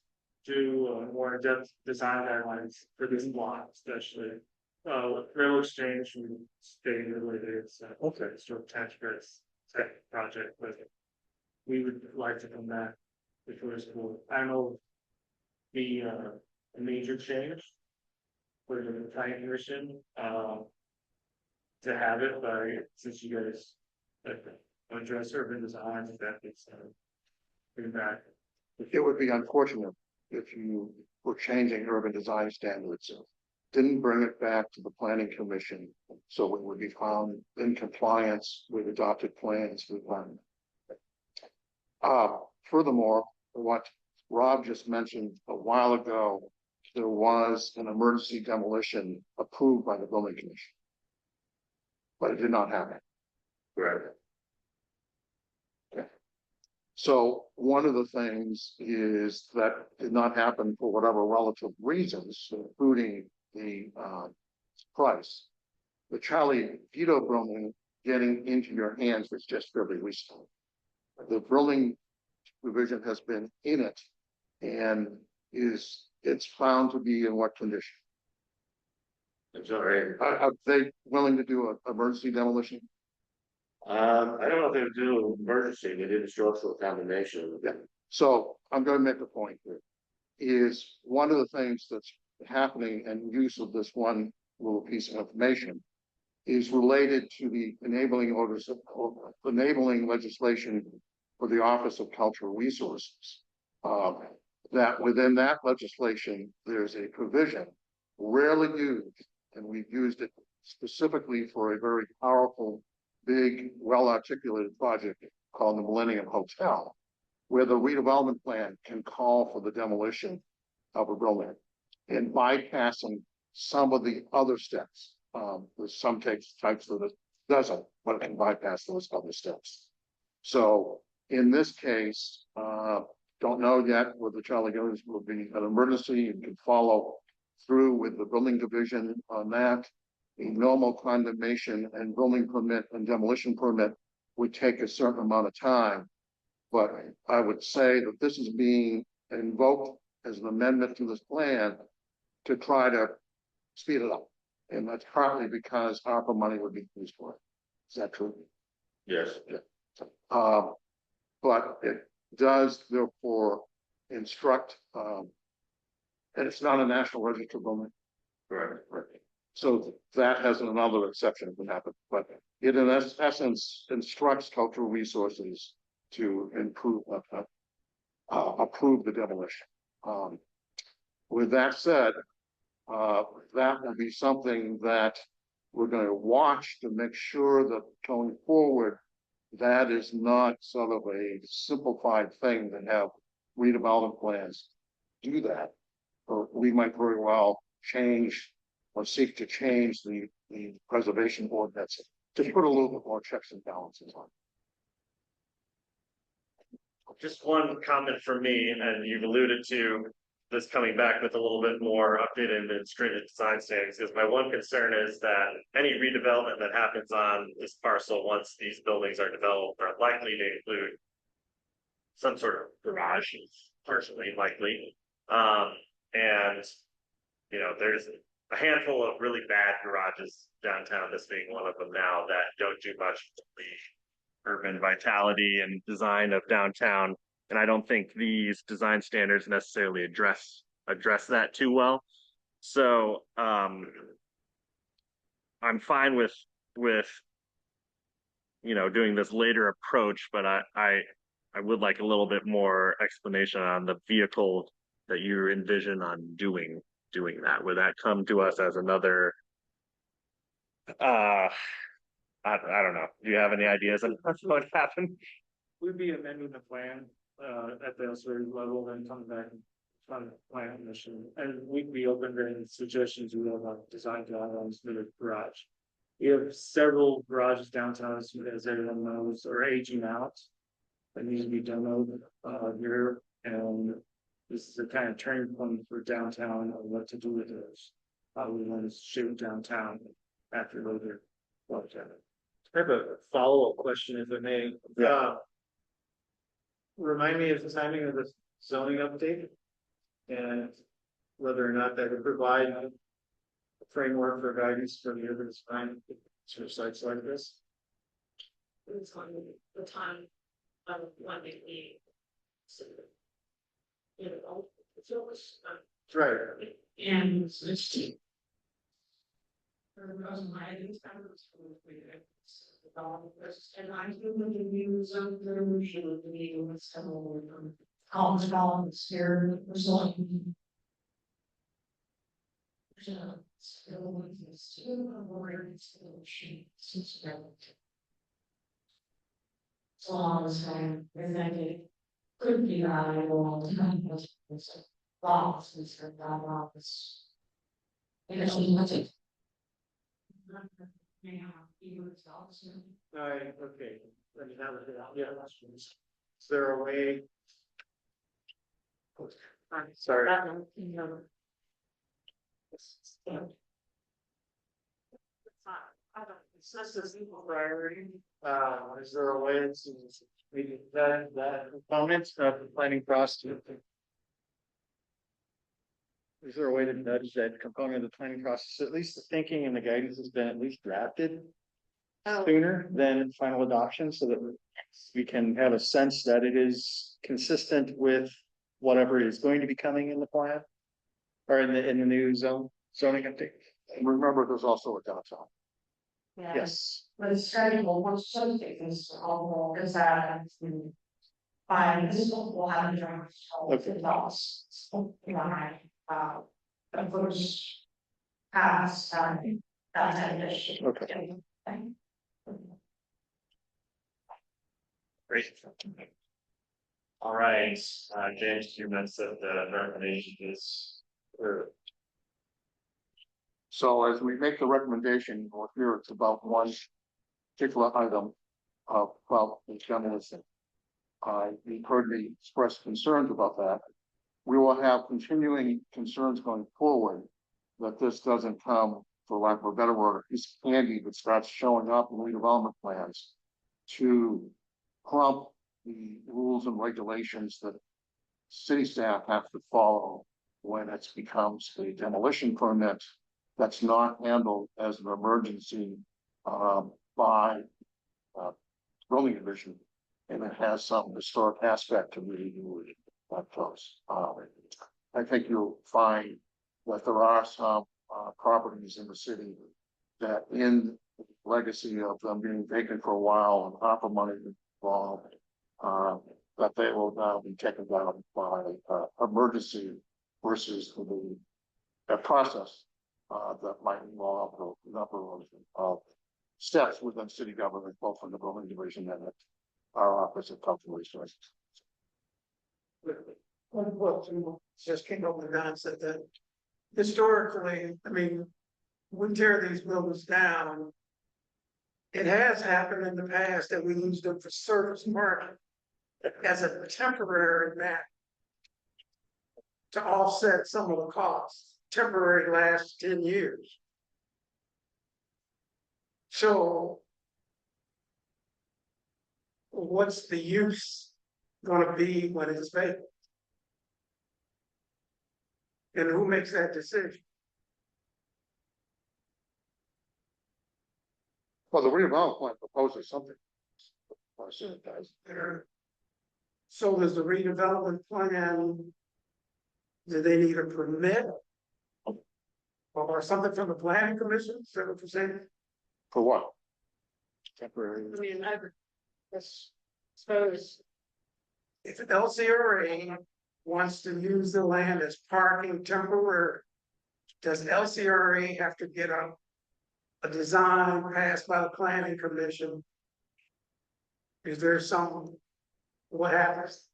do more in-depth design guidelines for this block, especially. Rail exchange and staying related, it's sort of tax credits type project, but we would like to come back before school. I don't know be a major change for the planning commission to have it, but since you guys address urban design, that makes bring back. It would be unfortunate if you were changing urban design standards, didn't bring it back to the planning commission, so it would be found in compliance with adopted plans for the plan. Furthermore, what Rob just mentioned a while ago, there was an emergency demolition approved by the building commission. But it did not happen. Right. Okay. So one of the things is that did not happen for whatever relative reasons, including the price. The Charlie Vito building getting into your hands was just fairly recent. The building division has been in it and it's found to be in what condition? I'm sorry. Are they willing to do an emergency demolition? I don't know if they would do emergency, they did a structural condemnation. Yeah. So I'm going to make a point here. Is one of the things that's happening and use of this one little piece of information is related to the enabling orders of enabling legislation for the Office of Cultural Resources. That within that legislation, there's a provision rarely used, and we've used it specifically for a very powerful, big, well-articulated project called the Millennium Hotel, where the redevelopment plan can call for the demolition of a building and bypassing some of the other steps. There's some types that it doesn't, but it can bypass those other steps. So in this case, don't know yet whether Charlie Goes will be an emergency. You can follow through with the building division on that. A normal condemnation and building permit and demolition permit would take a certain amount of time. But I would say that this is being invoked as an amendment to this plan to try to speed it up. And that's partly because ARPA money would be used for it. Is that true? Yes. Yeah. But it does therefore instruct, and it's not a National Register building. Right. So that has another exception that can happen, but it in essence instructs cultural resources to approve the demolition. With that said, that will be something that we're going to watch to make sure that going forward, that is not sort of a simplified thing to have redevelopment plans do that. Or we might very well change or seek to change the preservation ordinance to put a little bit more checks and balances on. Just one comment from me, and you've alluded to this coming back with a little bit more updated and stringent design standards, because my one concern is that any redevelopment that happens on this parcel once these buildings are developed are likely to include some sort of garage, partially likely. And you know, there's a handful of really bad garages downtown, this being one of them now, that don't do much for the urban vitality and design of downtown. And I don't think these design standards necessarily address that too well. So I'm fine with you know, doing this later approach, but I would like a little bit more explanation on the vehicle that you envision on doing that. Would that come to us as another I don't know. Do you have any ideas on what would happen? We'd be amending the plan at the SRA level, then coming back and trying to plan commission, and we'd be open to any suggestions we have on design guidelines for the garage. We have several garages downtown, as everyone knows, are aging out. That need to be demoed here, and this is a kind of turning point for downtown of what to do with those. How we want to shape downtown after later. I have a follow-up question, if I may. Yeah. Remind me of the timing of the zoning update and whether or not that would provide a framework for guidance for the urban design for sites like this. It's on the time of when they need. You know, it's always. Right. And it's. And I do the views of the region of the meeting with someone calms down the spirit of resolving. So long as I presented could be valuable to kind of thoughts and stuff about this. Okay. Let me have it. Yeah. Is there a way? Sorry. It's just a simple priority. Is there a way to maybe that component of the planning process? Is there a way to nudge that component of the planning process? At least the thinking and the guidance has been at least drafted sooner than final adoption, so that we can have a sense that it is consistent with whatever is going to be coming in the plan or in the new zoning update. Remember, there's also a downtown. Yeah. Yes. But it's scheduled once something is all is that by this will have a joint Okay. loss. Of course, past that issue. Okay. Great. All right, James, you mentioned the recommendation is. So as we make the recommendation, or here it's about one particular item of, well, the demolition. You've heard me express concerns about that. We will have continuing concerns going forward that this doesn't come, for lack of a better word, a piece of candy that starts showing up in redevelopment plans to prompt the rules and regulations that city staff have to follow when it becomes a demolition permit that's not handled as an emergency by building division, and it has some historic aspect to really do it that close. I think you'll find that there are some properties in the city that, in legacy of them being vacant for a while and ARPA money involved, that they will now be taken down by emergency versus the process that might involve a number of steps within city government, both from the building division and our office of cultural resources. What just came up with the concept that historically, I mean, we tear these buildings down. It has happened in the past that we use them for surface market as a temporary map to offset some of the costs. Temporary lasts 10 years. So what's the use going to be when it's vacant? And who makes that decision? Well, the redevelopment plan proposes something. So does the redevelopment plan, do they need a permit? Or something from the planning commission, 7%? For what? Temporary. I mean, I suppose. If LCRA wants to use the land as parking temporary, does LCRA have to get a design passed by the planning commission? Is there some, what happens?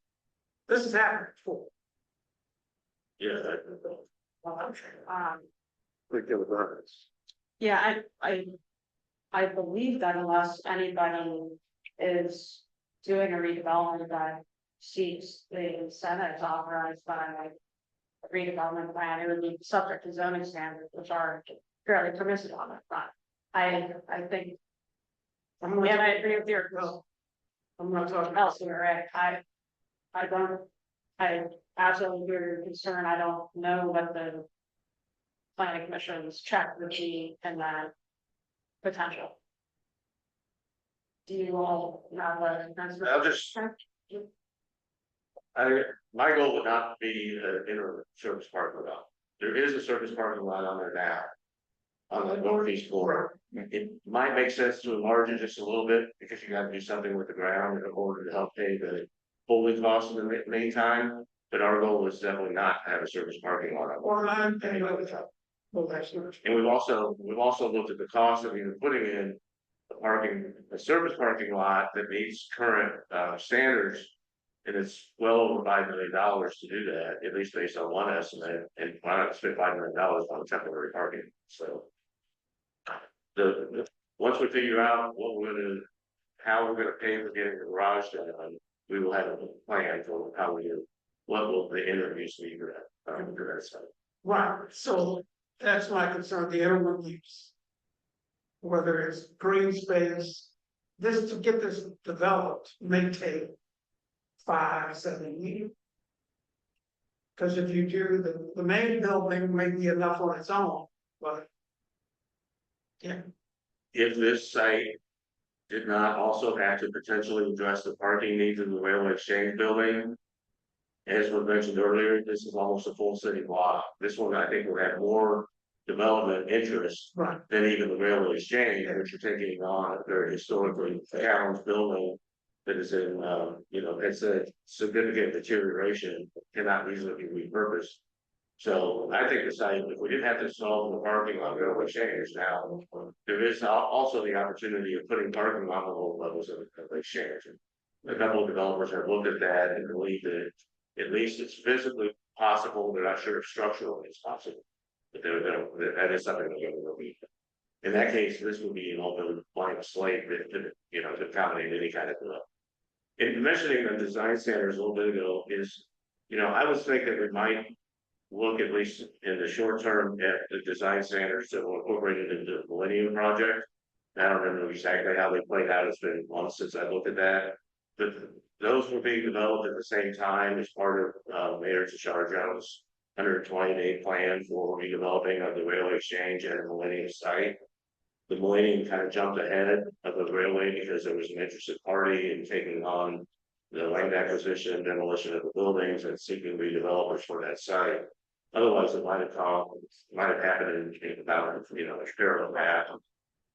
This has happened before. Yeah. Yeah, I believe that unless anybody is doing a redevelopment that seeks the incentives authorized by a redevelopment plan, it would be subject to zoning standards, which are fairly permissive on that front. I think, and I agree with your, I'm not talking elsewhere, right? I absolutely hear your concern. I don't know what the planning commission's check would be in that potential. Do you all have a? I'll just. My goal would not be an inner service parking lot. There is a service parking lot on there now. On the northeast corner. It might make sense to enlarge it just a little bit because you gotta do something with the ground in order to help pay the holding costs in the meantime. But our goal is definitely not to have a service parking lot. And we've also looked at the cost of even putting in a service parking lot that meets current standards And it's well over $5 million to do that, at least based on one estimate, and why not spend $5 million on temporary parking, so. Once we figure out what we're gonna, how we're gonna pay for getting the garage done, we will have a plan for how we do. What will the interviews be for that site? Right, so that's my concern, the interim use. Whether it's green space, this to get this developed may take 5-7 years. Because if you do the main building may be enough on its own, but. Yeah, If this site did not also have to potentially address the parking needs of the railway exchange building. As was mentioned earlier, this is almost a full city block. This one, I think, will have more development interest than even the railway exchange, which are taking on a very historically challenged building that is in, it's a significant deterioration, cannot easily be repurposed. So I think the site, if we didn't have to solve the parking on railway exchange now, there is also the opportunity of putting parking on the low levels of the exchange. A couple of developers have looked at that and believe that at least it's physically possible. They're not sure if structurally it's possible, but that is something they're going to believe. In that case, this would be an open blank slate to accommodate any kind of development. In mentioning the design standards a little bit ago is, I was thinking we might look at least in the short term at the design standards that were incorporated into the Millennium Project. I don't remember exactly how they played out. It's been months since I looked at that. But those were being developed at the same time as part of Mayor Tashara Jones' 120-day plan for redeveloping of the railway exchange at the Millennium site. The Millennium kind of jumped ahead of the railway because there was an interested party in taking on the land acquisition and demolition of the buildings and seeking redevelopers for that site. Otherwise, it might have happened in about a parallel path,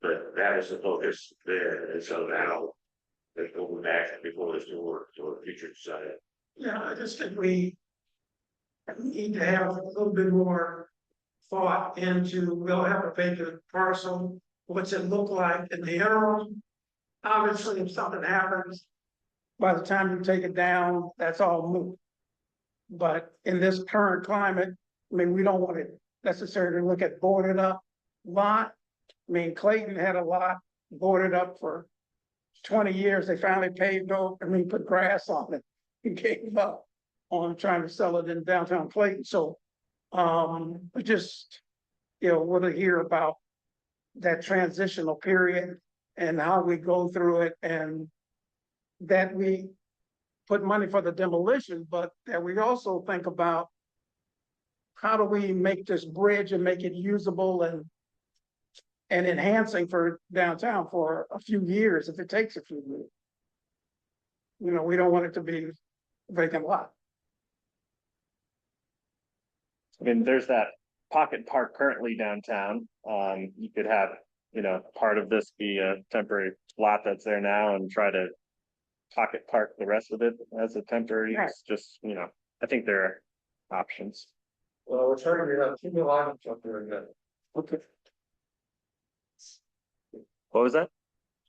but that is the focus there, and so now they're going back before this door to a future site. yeah, I just think we need to have a little bit more thought into, we'll have a vacant parcel, what's it look like in the interim? Obviously, if something happens, by the time you take it down, that's all moot. But in this current climate, I mean, we don't want to necessarily look at boarded up lot. I mean, Clayton had a lot boarded up for 20 years. They finally paved over, put grass on it and gave up on trying to sell it in downtown Clayton. So, just, want to hear about that transitional period and how we go through it, and that we put money for the demolition, but that we also think about how do we make this bridge and make it usable and enhancing for downtown for a few years, if it takes a few years. We don't want it to be a vacant lot. I mean, there's that pocket park currently downtown. You could have, part of this be a temporary lot that's there now and try to pocket park the rest of it as a temporary use. Just, I think there are options. Well, we're trying to have 2 new items up there again. Okay. What was that?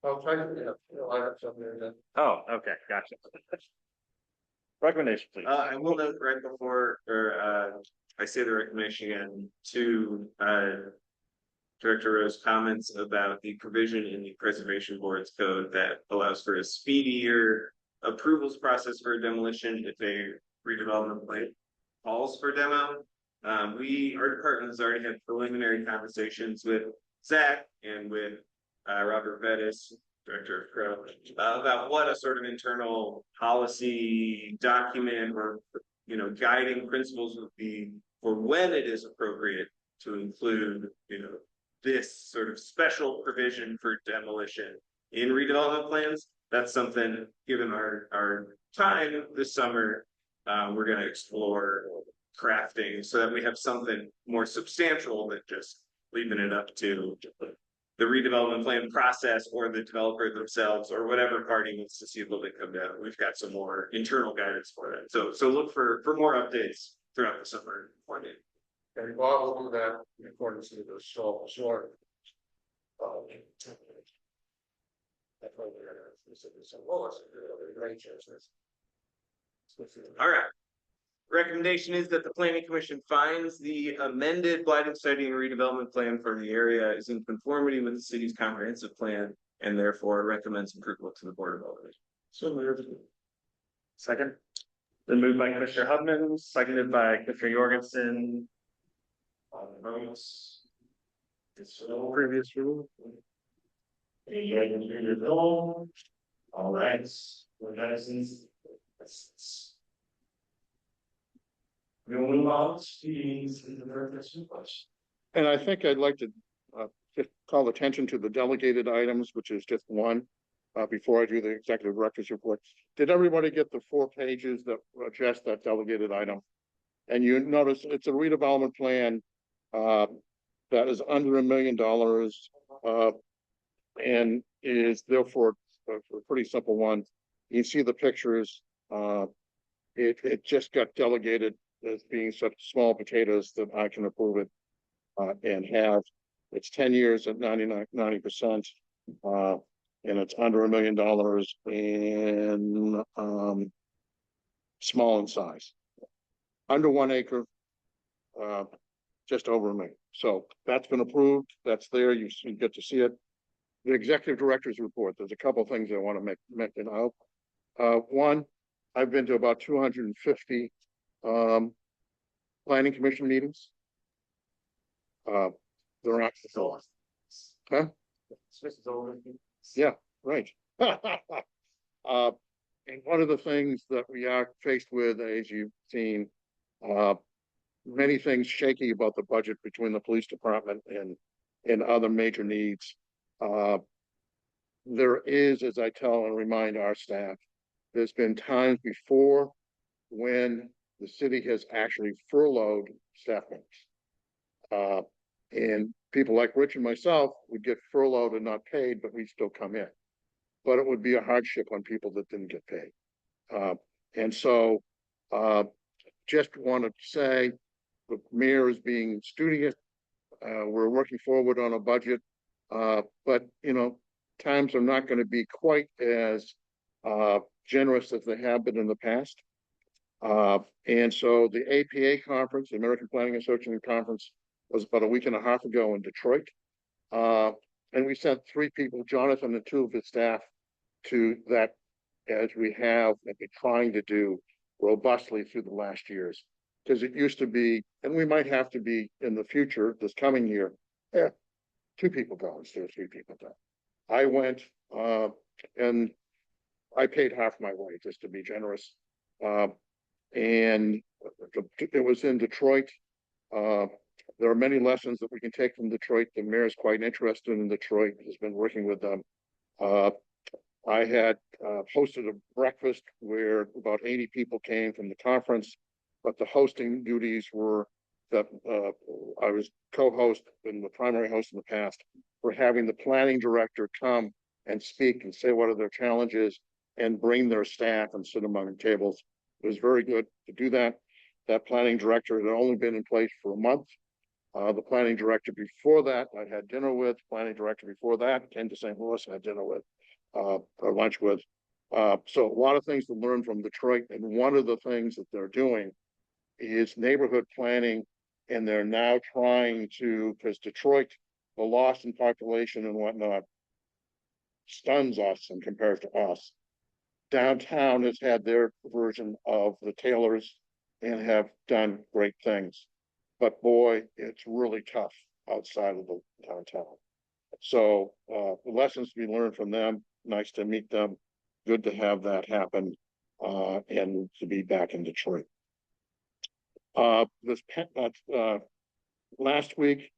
I'm trying to have 2 new items up there again. Oh, okay, gotcha. Recommendation, please. I will note right before, I say the recommendation again to Director Rowe's comments about the provision in the Preservation Board's code that allows for a speedier approvals process for demolition if a redevelopment plan calls for demo. Our department has already had preliminary conversations with Zach and with Robert Vettis, Director of Crow, about what a sort of internal policy document or guiding principles would be for when it is appropriate to include this sort of special provision for demolition in redevelopment plans. That's something, given our time this summer, we're going to explore crafting so that we have something more substantial than just leaving it up to the redevelopment plan process or the developer themselves or whatever party wants to see a building come down. We've got some more internal guidance for that. So look for more updates throughout the summer. And Bob will do that in accordance with the short. That's why we're going to, great chances. All right. Recommendation is that the planning commission finds the amended blighted siting and redevelopment plan for the area is in conformity with the city's comprehensive plan and therefore recommends approval to the Board of Aldermen. So moved. Second. Then moved by Commissioner Hubman, seconded by Commissioner Jorgensen. On the votes. It's Previous rule. All right. We'll move on to the question. And I think I'd like to just call attention to the delegated items, which is just one, before I do the executive director's report. Did everybody get the 4 pages that address that delegated item? And you notice it's a redevelopment plan that is under $1 million and is therefore a pretty simple one. You see the pictures. It just got delegated as being such small potatoes that I can approve it and have. It's 10 years at 90%, and it's under $1 million and small in size. Under 1 acre, just over $1 million. So that's been approved. That's there. You get to see it. The executive director's report. There's a couple of things I want to mention out. One, I've been to about 250 planning commission meetings. They're not. Huh? Yeah, right. And one of the things that we are faced with, as you've seen, many things shaky about the budget between the police department and other major needs. There is, as I tell and remind our staff, there's been times before when the city has actually furloughed staff members. And people like Rich and myself would get furloughed and not paid, but we'd still come in. But it would be a hardship on people that didn't get paid. And so just wanted to say the mayor is being studious. We're working forward on a budget, but you know, times are not going to be quite as generous as they have been in the past. And so the APA conference, the American Planning Association conference, was about a week and a half ago in Detroit. And we sent 3 people, Jonathan and 2 of his staff, to that, as we have and been trying to do robustly through the last years. Because it used to be, and we might have to be in the future, this coming year, 2 people go instead of 3 people go. I went and I paid half my way just to be generous. And it was in Detroit. There are many lessons that we can take from Detroit. The mayor is quite interested in Detroit, has been working with them. I had hosted a breakfast where about 80 people came from the conference, but the hosting duties were that I was co-host and the primary host in the past for having the planning director come and speak and say what are their challenges and bring their staff and sit among tables. It was very good to do that. That planning director had only been in place for a month. The planning director before that, I had dinner with. Planning director before that came to St. Louis, had dinner with, or lunch with. So a lot of things to learn from Detroit. And one of the things that they're doing is neighborhood planning. And they're now trying to, because Detroit, the loss in population and whatnot stuns us in comparison to us. Downtown has had their version of the Taylors and have done great things. But boy, it's really tough outside of the downtown. So the lessons to be learned from them, nice to meet them, good to have that happen, and to be back in Detroit. Last week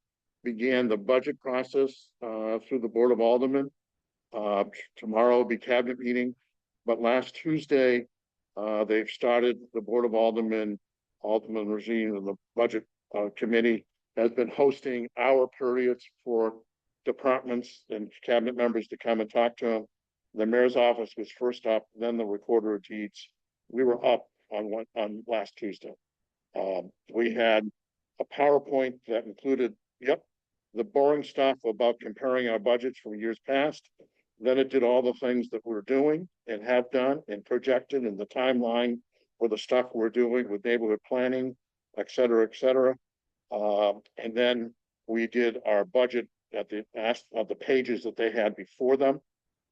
began the budget process through the Board of Aldermen. Tomorrow will be cabinet meeting, but last Tuesday they've started the Board of Aldermen regime and the budget committee has been hosting hour periods for departments and cabinet members to come and talk to them. The mayor's office was first up, then the recorder of deeds. We were up on last Tuesday. We had a PowerPoint that included, the boring stuff about comparing our budgets from years past. Then it did all the things that we're doing and have done and projected and the timeline for the stuff we're doing with neighborhood planning, et cetera, et cetera. And then we did our budget at the of the pages that they had before them,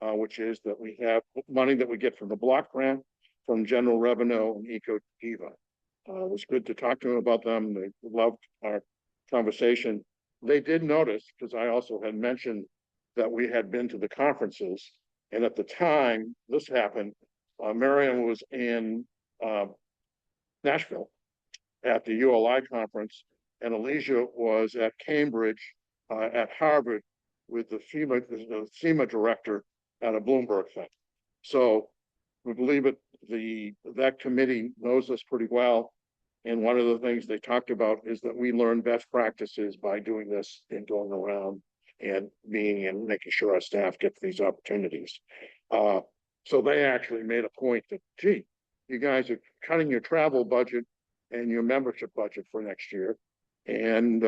which is that we have money that we get from the block grant, from general revenue and Eco-Diva. It was good to talk to them about them. They loved our conversation. They did notice, because I also had mentioned that we had been to the conferences, and at the time this happened, Marion was in Nashville at the ULI conference, and Alicia was at Cambridge, at Harvard, with the FEMA director at a Bloomberg thing. So we believe it, that committee knows us pretty well. And one of the things they talked about is that we learn best practices by doing this and going around and being and making sure our staff gets these opportunities. So they actually made a point that, gee, you guys are cutting your travel budget and your membership budget for next year. And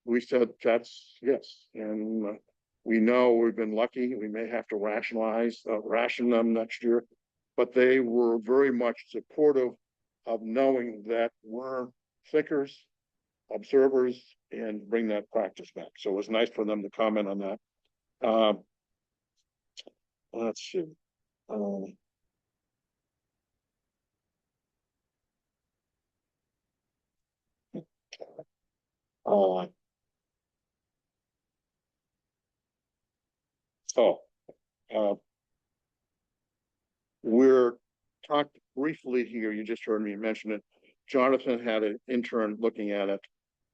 we said, that's yes. And we know we've been lucky. We may have to ration them next year, but they were very much supportive of knowing that we're thinkers, observers, and bring that practice back. So it was nice for them to comment on that. Let's see. We're talked briefly here, you just heard me mention it. Jonathan had an intern looking at it.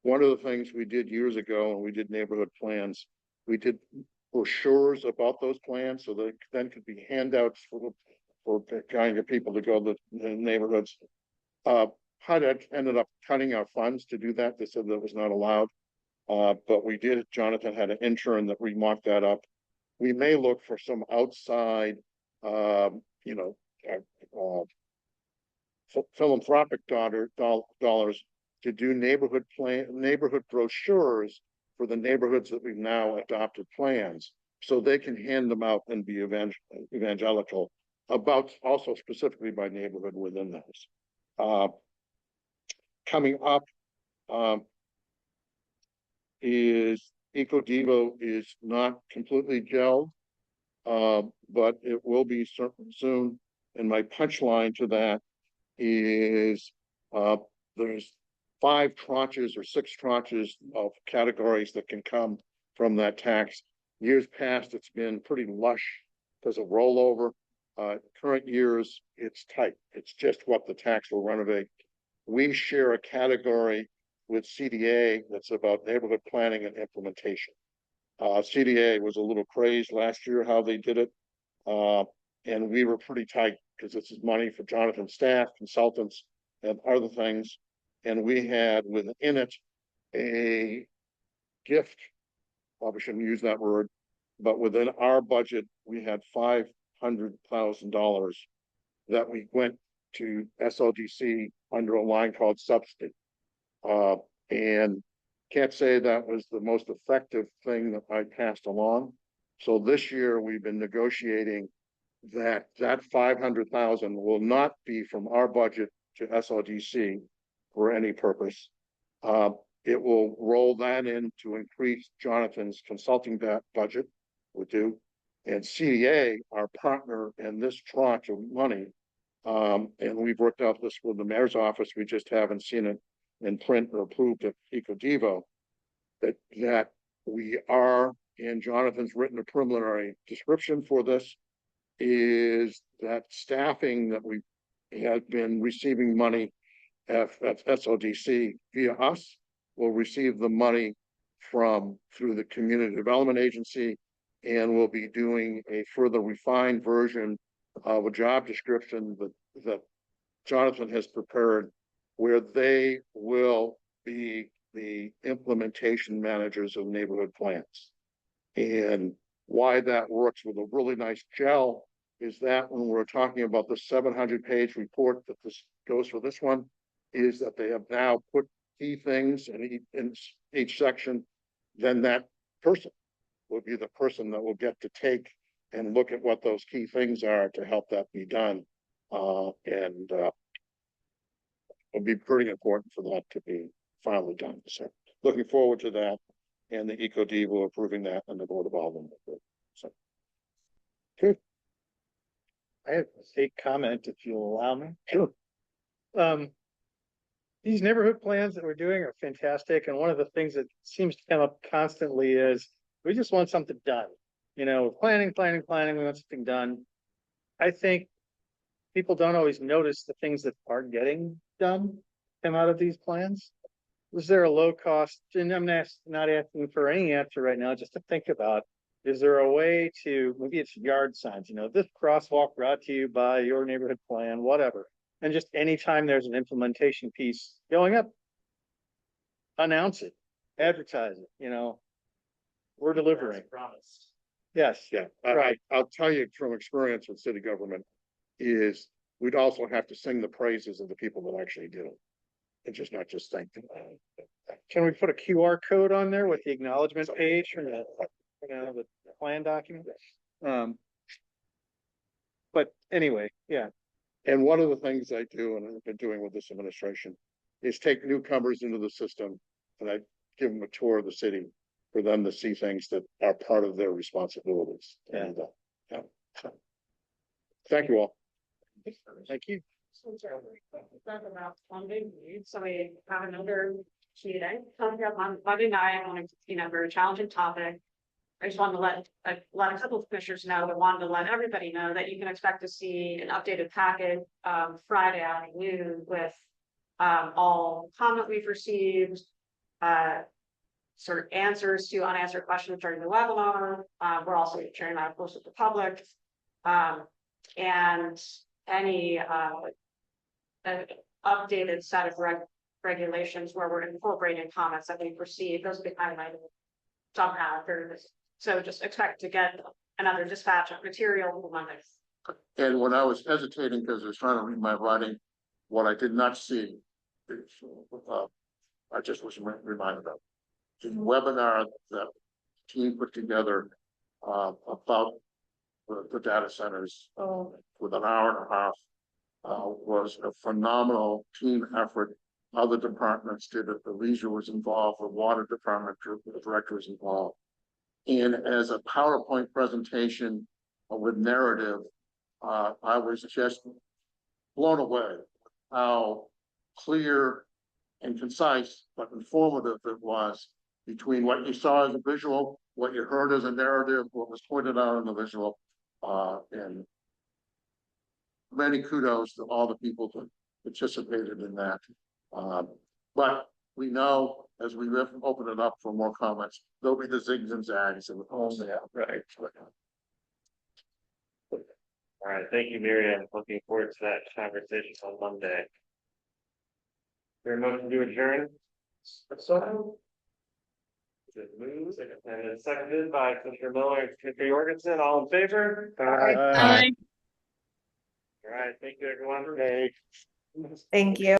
One of the things we did years ago, and we did neighborhood plans, we did brochures about those plans, so they then could be handouts for kind of people to go to the neighborhoods. HUD ended up cutting our funds to do that. They said that was not allowed. But we did, Jonathan had an intern that remarked that up. We may look for some outside, philanthropic dollars to do neighborhood brochures for the neighborhoods that we've now adopted plans, so they can hand them out and be evangelical about, also specifically by neighborhood within those. Coming up is Eco-Diva is not completely gelled, but it will be soon. And my punchline to that is there's 5 tranches or 6 tranches of categories that can come from that tax. Years past, it's been pretty lush because of rollover. Current years, it's tight. It's just what the tax will renovate. We share a category with CDA that's about neighborhood planning and implementation. CDA was a little crazed last year how they did it. And we were pretty tight because this is money for Jonathan's staff, consultants, and other things. And we had within it a gift, probably shouldn't use that word, but within our budget, we had $500,000 that we went to SLDC under a line called subsidy. And can't say that was the most effective thing that I passed along. So this year we've been negotiating that 500,000 will not be from our budget to SLDC for any purpose. It will roll that in to increase Jonathan's consulting budget, would do. And CDA, our partner in this tranche of money, and we've worked out this with the mayor's office, we just haven't seen it in print or approved at Eco-Diva, that we are, and Jonathan's written a preliminary description for this, is that staffing that we have been receiving money at SLDC via us will receive the money through the Community Development Agency, and we'll be doing a further refined version of a job description that Jonathan has prepared, where they will be the implementation managers of neighborhood plans. And why that works with a really nice gel is that when we're talking about the 700-page report that this goes for this one, is that they have now put key things in each section, then that person will be the person that will get to take and look at what those key things are to help that be done. it'd be pretty important for that to be finally done. So looking forward to that, and the EcoD will approving that and the Board of Aldermen. So. Good. I have a comment if you'll allow me. Sure. These neighborhood plans that we're doing are fantastic, and one of the things that seems to come up constantly is we just want something done. You know, planning, we want something done. I think people don't always notice the things that are getting done come out of these plans. Was there a low cost, and I'm not asking for any answer right now, just to think about, is there a way to, maybe it's yard signs, you know, this crosswalk brought to you by your neighborhood plan, whatever. And just anytime there's an implementation piece going up, announce it, advertise it, you know, we're delivering. Promise. Yes. Yeah, Right. I'll tell you from experience with city government is we'd also have to sing the praises of the people that actually do it. And just not just thank them. Can we put a QR code on there with the acknowledgement page from the, you know, the plan document? But anyway, yeah. And one of the things I do, and I've been doing with this administration, is take newcomers into the system and I give them a tour of the city for them to see things that are part of their responsibilities. Yeah. And, yeah. So, thank you all. Thank you. Talk about funding, so we have another meeting coming up on Monday night on a, very challenging topic. I just wanted to let a couple of commissioners know, but wanted to let everybody know that you can expect to see an updated packet Friday afternoon with all comment we've received, sort of answers to unanswered questions during the webinar. We're also sharing that, of course, with the public, and any updated set of regulations where we're incorporating comments that we've received. Those will be highlighted somehow through this. So just expect to get another dispatch of material for Monday. And when I was hesitating because I was trying to read my writing, what I did not see, I just was reminded of the webinar that the team put together about the data centers with an hour and a half was a phenomenal team effort. Other departments did it. The leisure was involved. The water department director was involved. And as a PowerPoint presentation with narrative, I was just blown away how clear and concise but informative it was between what you saw as a visual, what you heard as a narrative, what was pointed out in the visual, and many kudos to all the people that participated in that. But we know as we open it up for more comments, there'll be the zigs and zags and Right. All right, thank you, Miriam. Looking forward to that conversation on Monday. Very much to adjourn. So. Good move, and it's seconded by Commissioner Miller and Commissioner Jorgensen. All in favor? Aye. All right, thank you, everyone. Thank you.